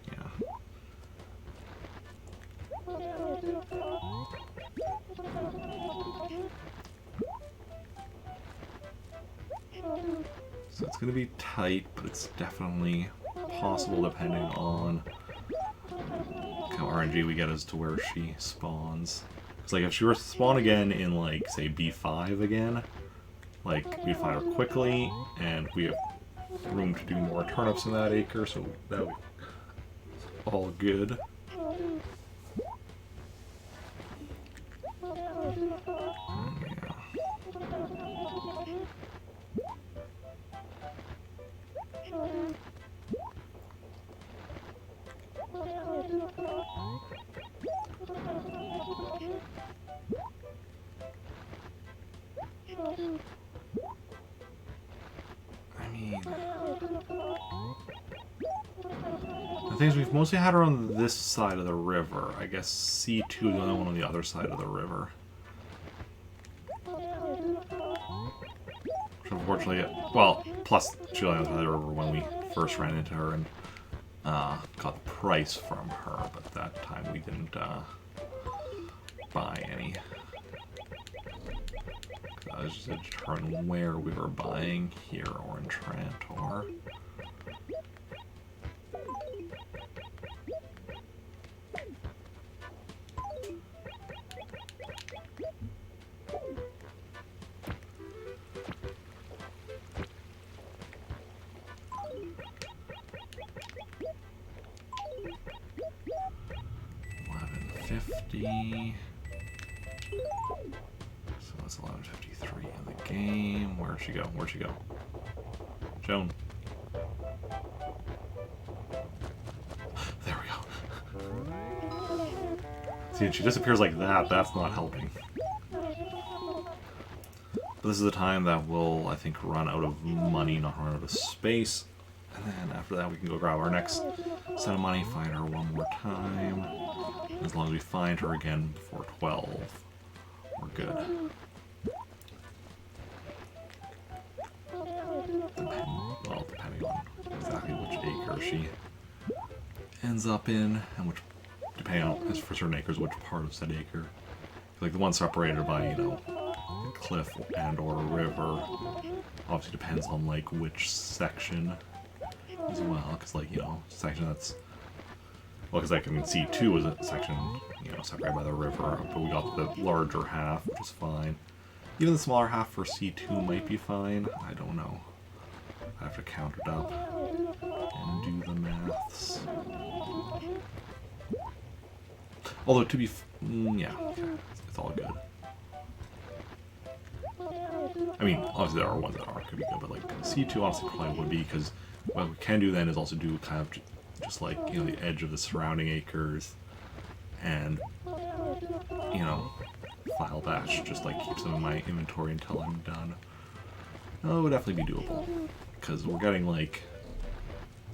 yeah. So it's going to be tight, but it's definitely possible depending on how RNG we get as to where she spawns. Because like if she were to spawn again in like say B5 again, like we'd find her quickly, and we have room to do more turnips in that acre, so that would be all good. I mean, the thing is, we've mostly had her on this side of the river. I guess C2 is the only one on the other side of the river. Which unfortunately, well, plus she was on the other side of the river when we first ran into her and got the price from her, but that time we didn't buy any. I was just to determine where we were buying, here or in Trantor. $11.50. So that's $11.53 in the game. Where'd she go? Where'd she go? Joan. There we go. See, she disappears like that. That's not helping. But this is the time that we'll, I think, run out of money, not run out of space. And then after that, we can go grab our next set of money, find her one more time. As long as we find her again before 12, we're good. Depending on exactly which acre she ends up in, and which, depending on, as for certain acres, which part of said acre. Like the one separated by, you know, cliff and or river, obviously depends on like which section as well, because like, you know, section that's, well, because like, I mean, C2 was a section, you know, separated by the river, but we got the larger half, which is fine. Even the smaller half for C2 might be fine, I don't know. I have to count it up and do the maths. Although to be, yeah, okay, it's all good. I mean, obviously there are ones that could be good, but like C2 honestly probably would be, because what we can do then is also do kind of just like, you know, the edge of the surrounding acres, and, you know, file batch, just like keep some in my inventory until I'm done. Oh, it would definitely be doable, because we're getting like,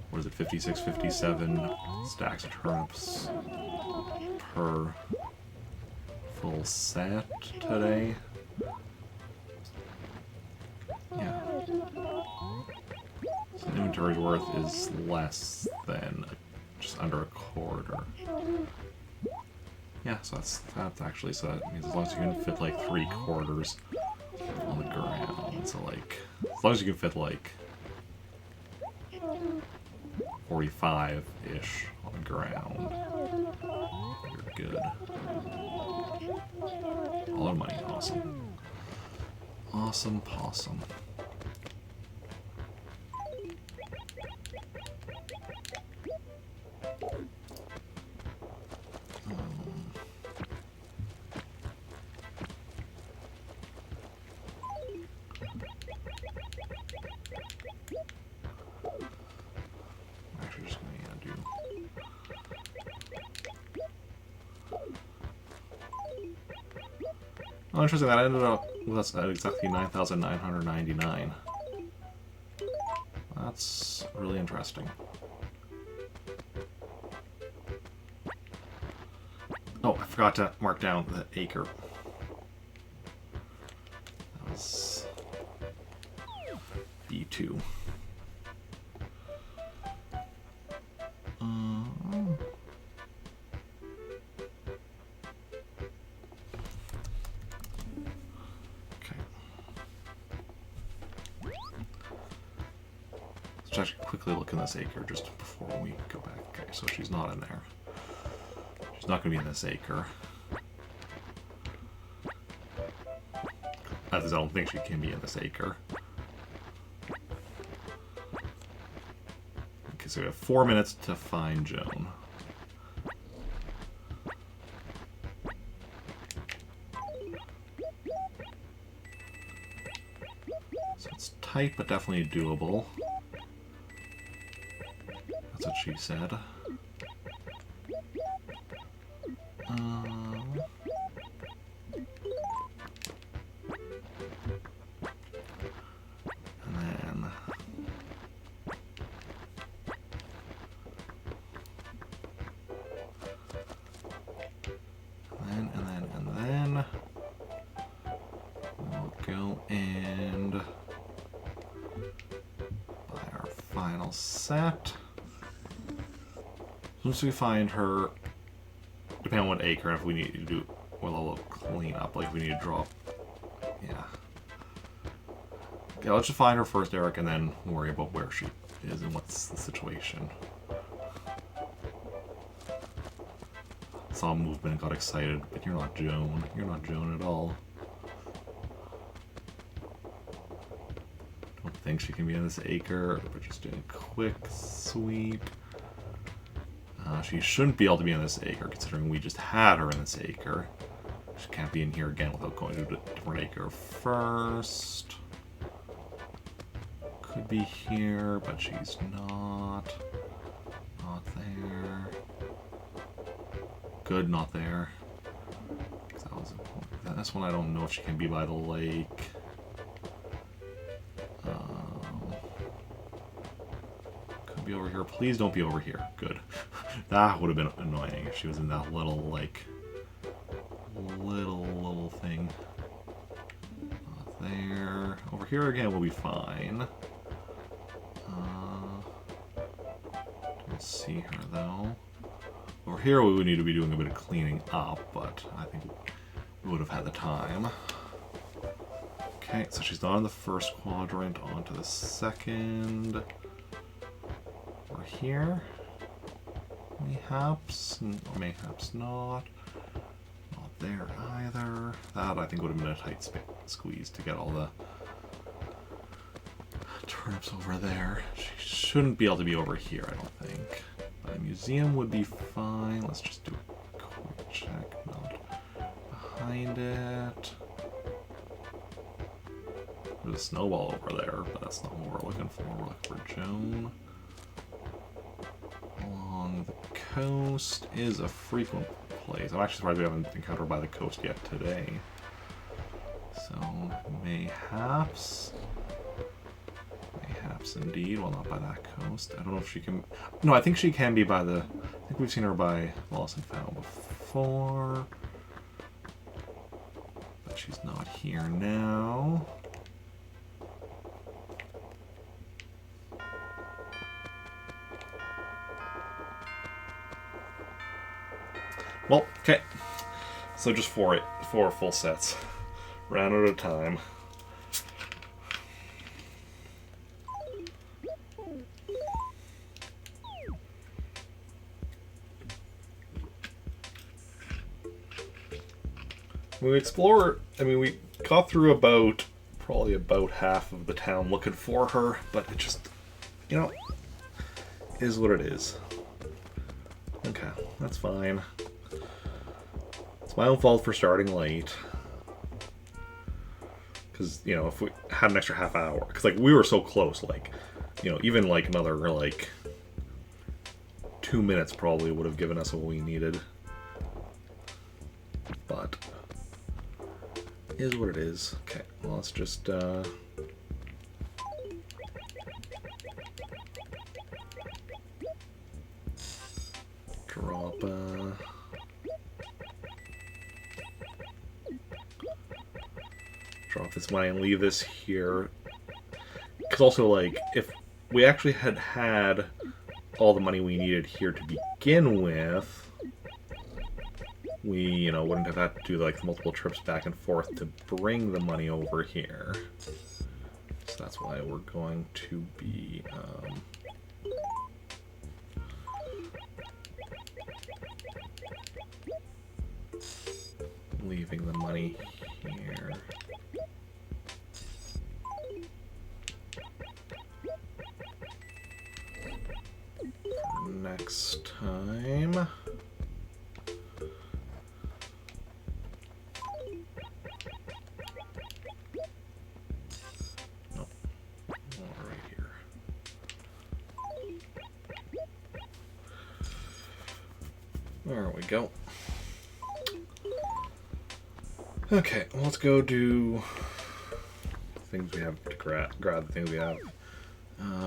what is it, 56, 57 stacks of turnips per full set today. Yeah. So the inventory's worth is less than just under a quarter. Yeah, so that's actually, so that means as long as you can fit like 3/4 on the ground. So like, as long as you can fit like 45-ish on the ground, you're good. A lot of money, awesome. Awesome possum. Actually, just gonna do. Oh, interesting. That ended up with us at exactly 9,999. That's really interesting. Oh, I forgot to mark down the acre. That was B2. Okay. Let's actually quickly look in this acre just before we go back. Okay, so she's not in there. She's not going to be in this acre. At least I don't think she can be in this acre. Okay, so we have 4 minutes to find Joan. So it's tight, but definitely doable. That's what she said. And then we'll go and buy our final set. Once we find her, depending on what acre, if we need to do a little cleanup, like if we need to drop, yeah. Okay, let's just find her first, Eric, and then worry about where she is and what's the situation. Saw movement and got excited, but you're not Joan. You're not Joan at all. Don't think she can be in this acre, but just doing a quick sweep. She shouldn't be able to be in this acre, considering we just had her in this acre. She can't be in here again without going to a different acre first. Could be here, but she's not. Not there. Good, not there. That was this one. I don't know if she can be by the lake. Could be over here. Please don't be over here. Good. That would have been annoying if she was in that little, like, little thing. Not there. Over here again will be fine. Don't see her though. Over here we would need to be doing a bit of cleaning up, but I think we would have had the time. Okay, so she's not in the first quadrant, onto the second. We're here. Mayhaps, or mayhaps not. Not there either. That I think would have been a tight squeeze to get all the turnips over there. She shouldn't be able to be over here, I don't think. But the museum would be fine. Let's just do a quick check. Not behind it. There's a snowball over there, but that's not what we're looking for. We're looking for Joan. Along the coast is a frequent place. I'm actually surprised we haven't encountered her by the coast yet today. So, mayhaps. Mayhaps indeed. Well, not by that coast. I don't know if she can... No, I think she can be by the... I think we've seen her by Lost and Found before. But she's not here now. Well, okay. So just four full sets. Ran out of time. we explored. I mean, we got through probably about half of the town looking for her, but it just, you know, is what it is. Okay, that's fine. It's my own fault for starting late. Because, you know, if we had an extra half hour, because, like, we were so close, like, you know, even, like, another, like, 2 minutes probably would have given us what we needed. But is what it is. Okay, well, let's just drop this money and leave this here. Because also, like, if we actually had all the money we needed here to begin with, we, you know, wouldn't have had to do, like, multiple trips back and forth to bring the money over here. So that's why we're going to be, leaving the money here. For next time. There we go. Okay, well, let's go do things we have to grab the things we have.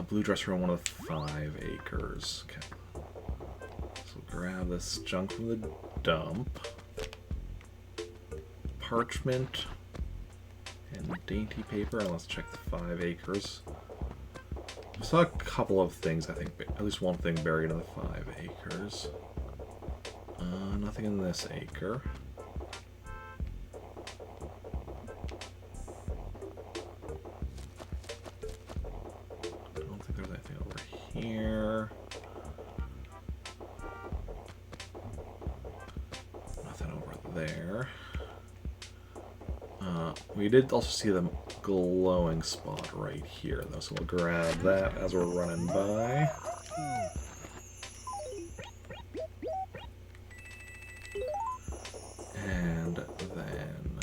Blue dresser on one of the 5 acres. Okay. So grab this junk from the dump. Parchment and dainty paper, and let's check the 5 acres. I saw a couple of things, I think, at least one thing buried in the 5 acres. Nothing in this acre. I don't think there's anything over here. Nothing over there. We did also see the glowing spot right here, though, so we'll grab that as we're running by. And then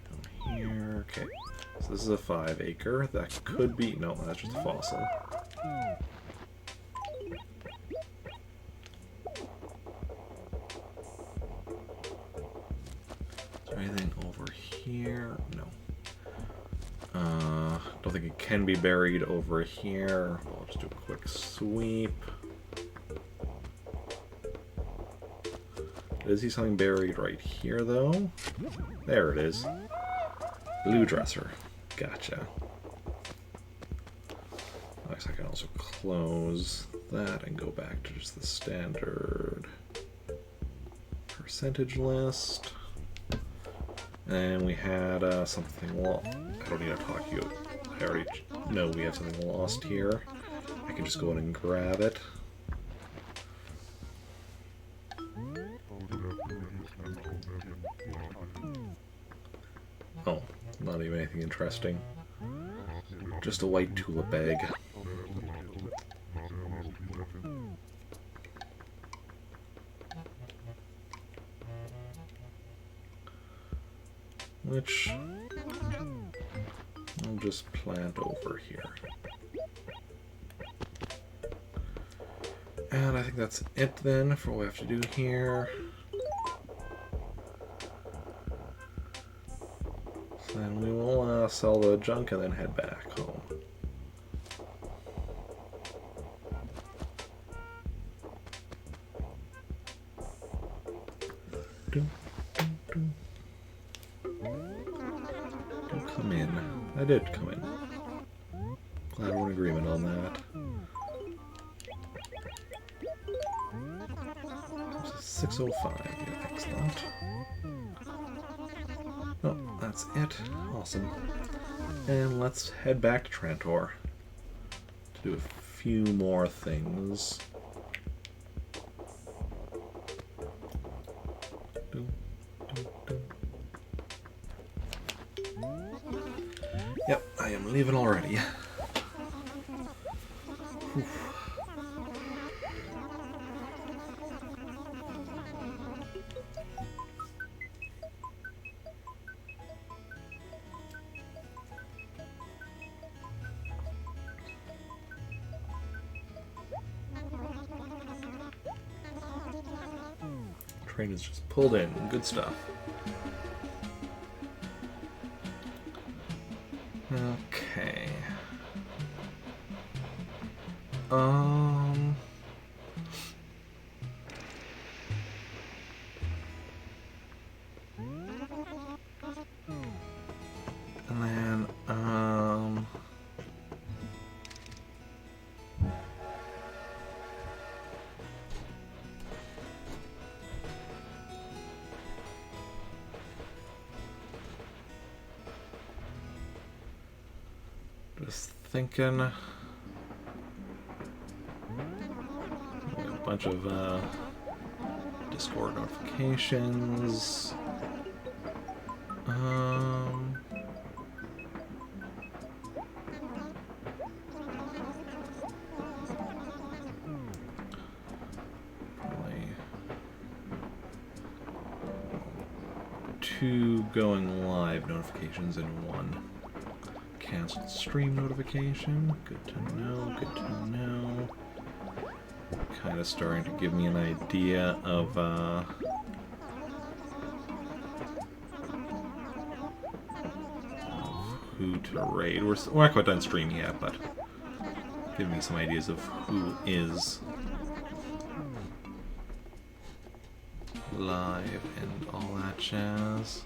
down here. Okay, so this is a 5 acre. That could be, no, that's just a fossil. Is there anything over here? No. Don't think it can be buried over here. I'll just do a quick sweep. I did see something buried right here, though. There it is. Blue dresser. Gotcha. I guess I can also close that and go back to just the standard percentage list. And we had something lost. I don't need to talk to you. I already know we have something lost here. I can just go in and grab it. Oh, not even anything interesting. Just a white tulip bag. Which I'll just plant over here. And I think that's it then for what we have to do here. So then we will sell the junk and then head back home. Come in. I did come in. Glad we're in agreement on that. 605. Yeah, excellent. Oh, that's it. Awesome. And let's head back to Trantor to do a few more things. I am leaving already. Whew. Train is just pulled in. Good stuff. Okay. And then, just thinking, a bunch of Discord notifications. Probably 2 going live notifications in 1. Canceled stream notification. Good to know, good to know. Kind of starting to give me an idea of who to raid. We're not quite done streaming yet, but giving me some ideas of who is live and all that jazz.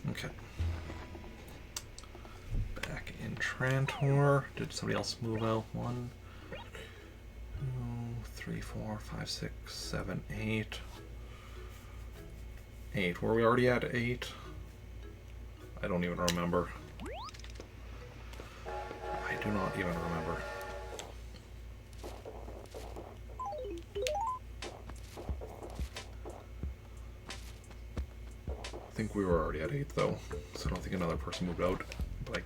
Okay. Back in Trantor. Did somebody else move out? 1, 2, 3, 4, 5, 6, 7, 8. 8. Were we already at 8? I don't even remember. I do not even remember. I think we were already at 8 though, so I don't think another person moved out, but I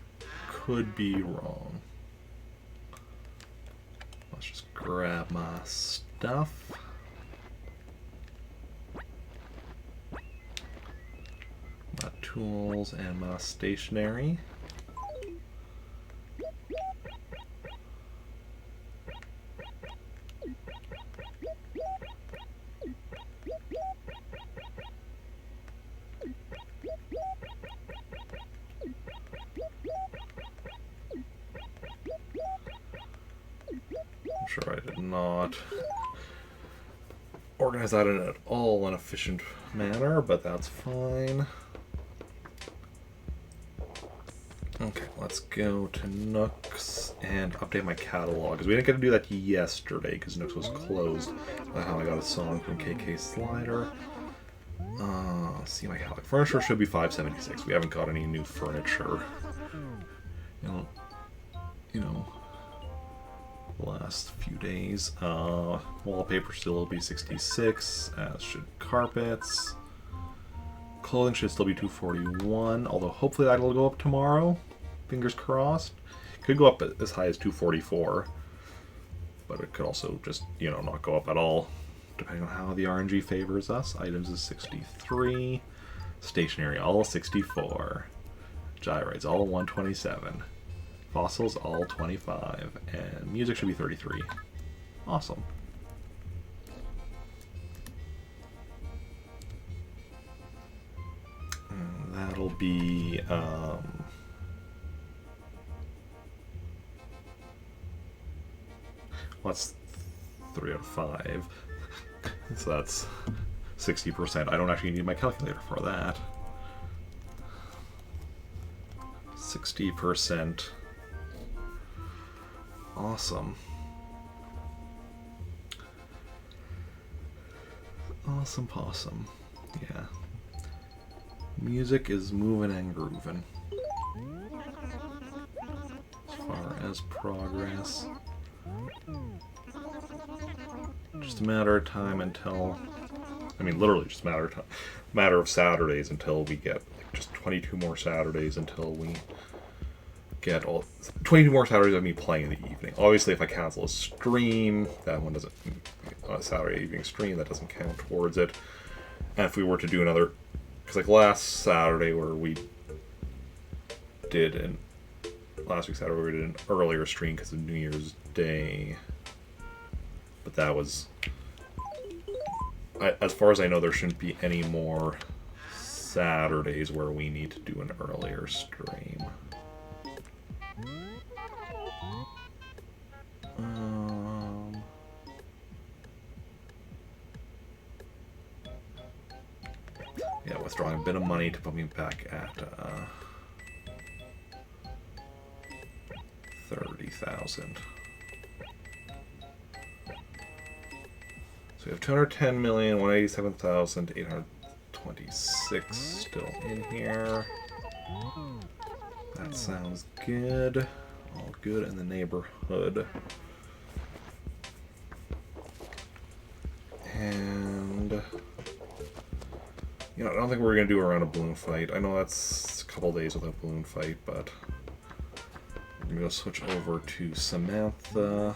could be wrong. Let's just grab my stuff. My tools and my stationery. I'm sure I did not organize that in at all an efficient manner, but that's fine. Okay, let's go to Nooks and update my catalog, because we didn't get to do that yesterday because Nooks was closed. That's how I got a song from KK Slider. See my catalog. Furniture should be 576. We haven't got any new furniture. You know, the last few days. Wallpaper still will be 66, as should carpets. Clothing should still be 241, although hopefully that'll go up tomorrow. Fingers crossed. Could go up as high as 244, but it could also just, you know, not go up at all, depending on how the RNG favors us. Items is 63. Stationery all 64. Gyroids all 127. Fossils all 25. And music should be 33. Awesome. And that'll be what's 3 out of 5? So that's 60%. I don't actually need my calculator for that. 60%. Awesome. Awesome possum. Yeah. Music is moving and grooving. As far as progress. just a matter of time until, I mean, literally just a matter of Saturdays until we get like, just 22 more Saturdays until we get 22 more Saturdays of me playing in the evening. Obviously, if I cancel a stream, that one doesn't, a Saturday evening stream, that doesn't count towards it. And if we were to do another, because like last Saturday where we did an, last week Saturday we did an earlier stream because of New Year's Day. But that was, as far as I know, there shouldn't be any more Saturdays where we need to do an earlier stream. Yeah, withdrawing a bit of money to put me back at 30,000. So we have 210,187,826 still in here. That sounds good. All good in the neighborhood. And you know, I don't think we're gonna do a round of balloon fight. I know that's a couple days without balloon fight, but I'm gonna switch over to Samantha.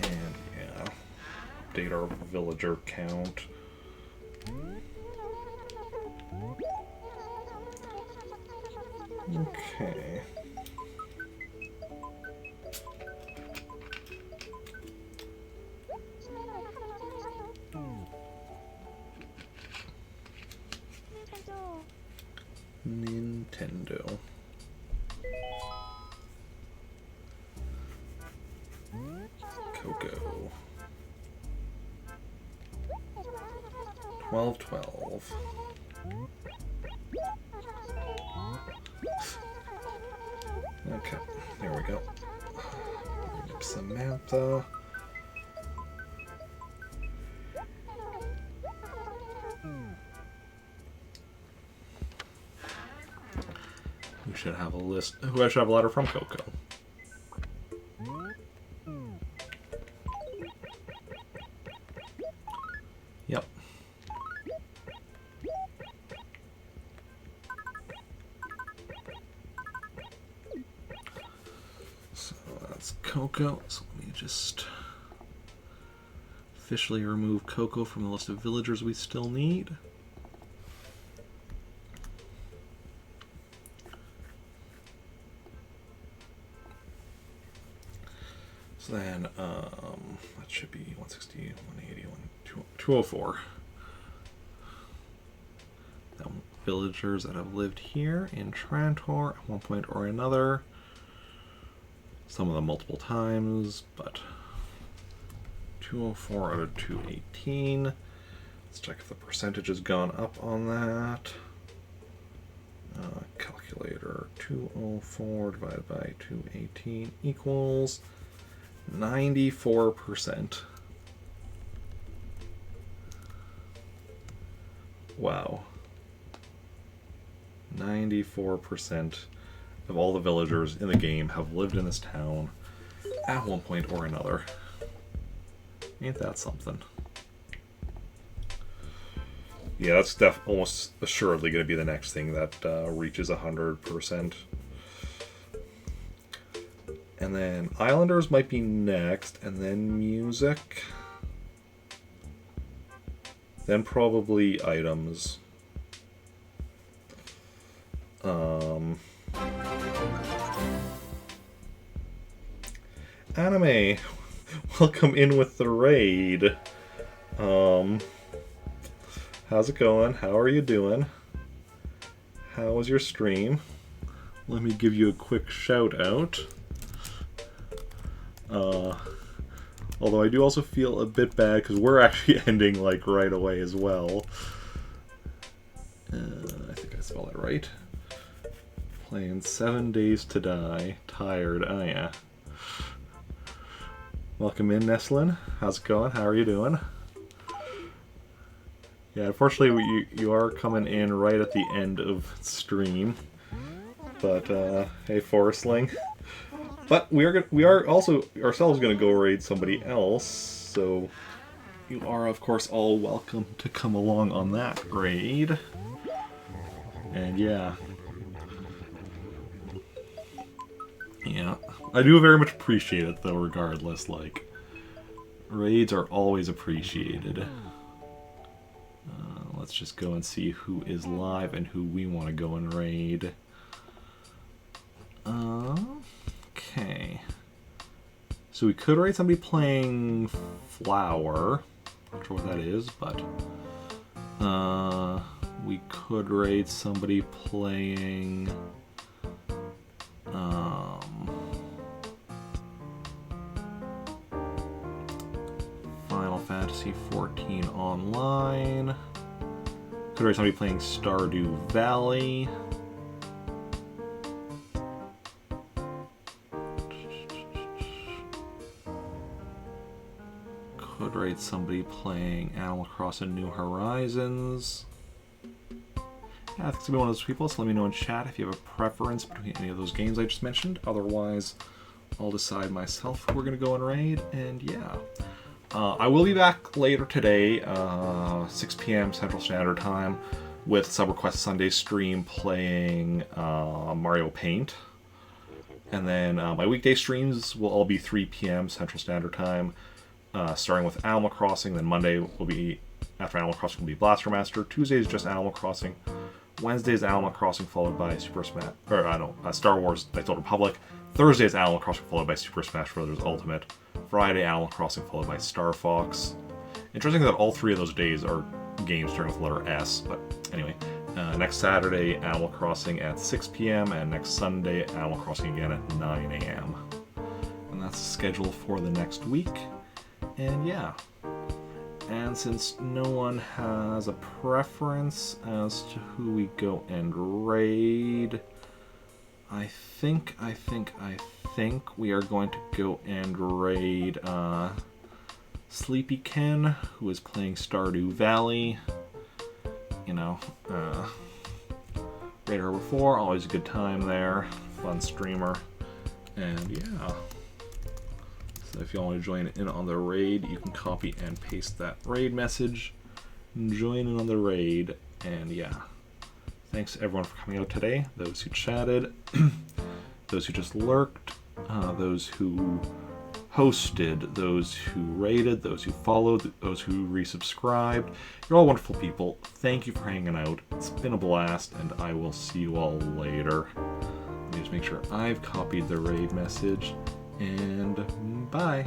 And yeah, update our villager count. Okay. Nintendo. Coco. 12. Okay, here we go. Bring up Samantha. We should have a list. Who I should have a letter from Coco. Yep. So that's Coco. So let me just officially remove Coco from the list of villagers we still need. So then, that should be 160, 180, 204. Now, villagers that have lived here in Trantor at one point or another. Some of them multiple times, but 204 out of 218. Let's check if the percentage has gone up on that. Calculator, 204 divided by 218 equals 94%. Wow. 94% of all the villagers in the game have lived in this town at one point or another. Ain't that something? Yeah, that's almost assuredly going to be the next thing that reaches 100%. And then Islanders might be next, and then music. Then probably items. Anime, welcome in with the raid. How's it going? How are you doing? How was your stream? Let me give you a quick shout out. Although I do also feel a bit bad because we're actually ending like right away as well. I think I spelled it right. Playing 7 Days to Die. Tired. Oh yeah. Welcome in, Neslin. How's it going? How are you doing? Yeah, unfortunately you are coming in right at the end of stream. But hey, Forestling. But we are also ourselves going to go raid somebody else, so you are of course all welcome to come along on that raid. And yeah, I do very much appreciate it though. Regardless, like raids are always appreciated. Let's just go and see who is live and who we want to go and raid. Okay. So we could raid somebody playing Flower. Not sure what that is, but we could raid somebody playing Final Fantasy XIV Online. Could raid somebody playing Stardew Valley. Could raid somebody playing Animal Crossing New Horizons. Yeah, I think it's gonna be one of those people, so let me know in chat if you have a preference between any of those games I just mentioned. Otherwise, I'll decide myself who we're gonna go and raid, and yeah. I will be back later today, 6 p.m. Central Standard Time, with Sub Request Sunday stream playing Mario Paint. And then my weekday streams will all be 3 p.m. Central Standard Time, starting with Animal Crossing. Then Monday will be, after Animal Crossing, will be Blaster Master. Tuesday is just Animal Crossing. Wednesday is Animal Crossing, followed by Star Wars Knights of the Republic. Thursday is Animal Crossing, followed by Super Smash Bros. Ultimate. Friday, Animal Crossing, followed by Star Fox. Interesting that all 3 of those days are games starting with the letter S, but anyway. Next Saturday, Animal Crossing at 6 p.m., and next Sunday, Animal Crossing again at 9 a.m. And that's the schedule for the next week. And yeah. And since no one has a preference as to who we go and raid, I think we are going to go and raid Sleepy Ken, who is playing Stardew Valley. You know, raided her before, always a good time there, fun streamer, and yeah. So if you want to join in on the raid, you can copy and paste that raid message, join in on the raid, and yeah. Thanks to everyone for coming out today, those who chatted, those who just lurked, those who hosted, those who rated, those who followed, those who resubscribed. You're all wonderful people. Thank you for hanging out. It's been a blast, and I will see you all later. Let me just make sure I've copied the raid message, and bye.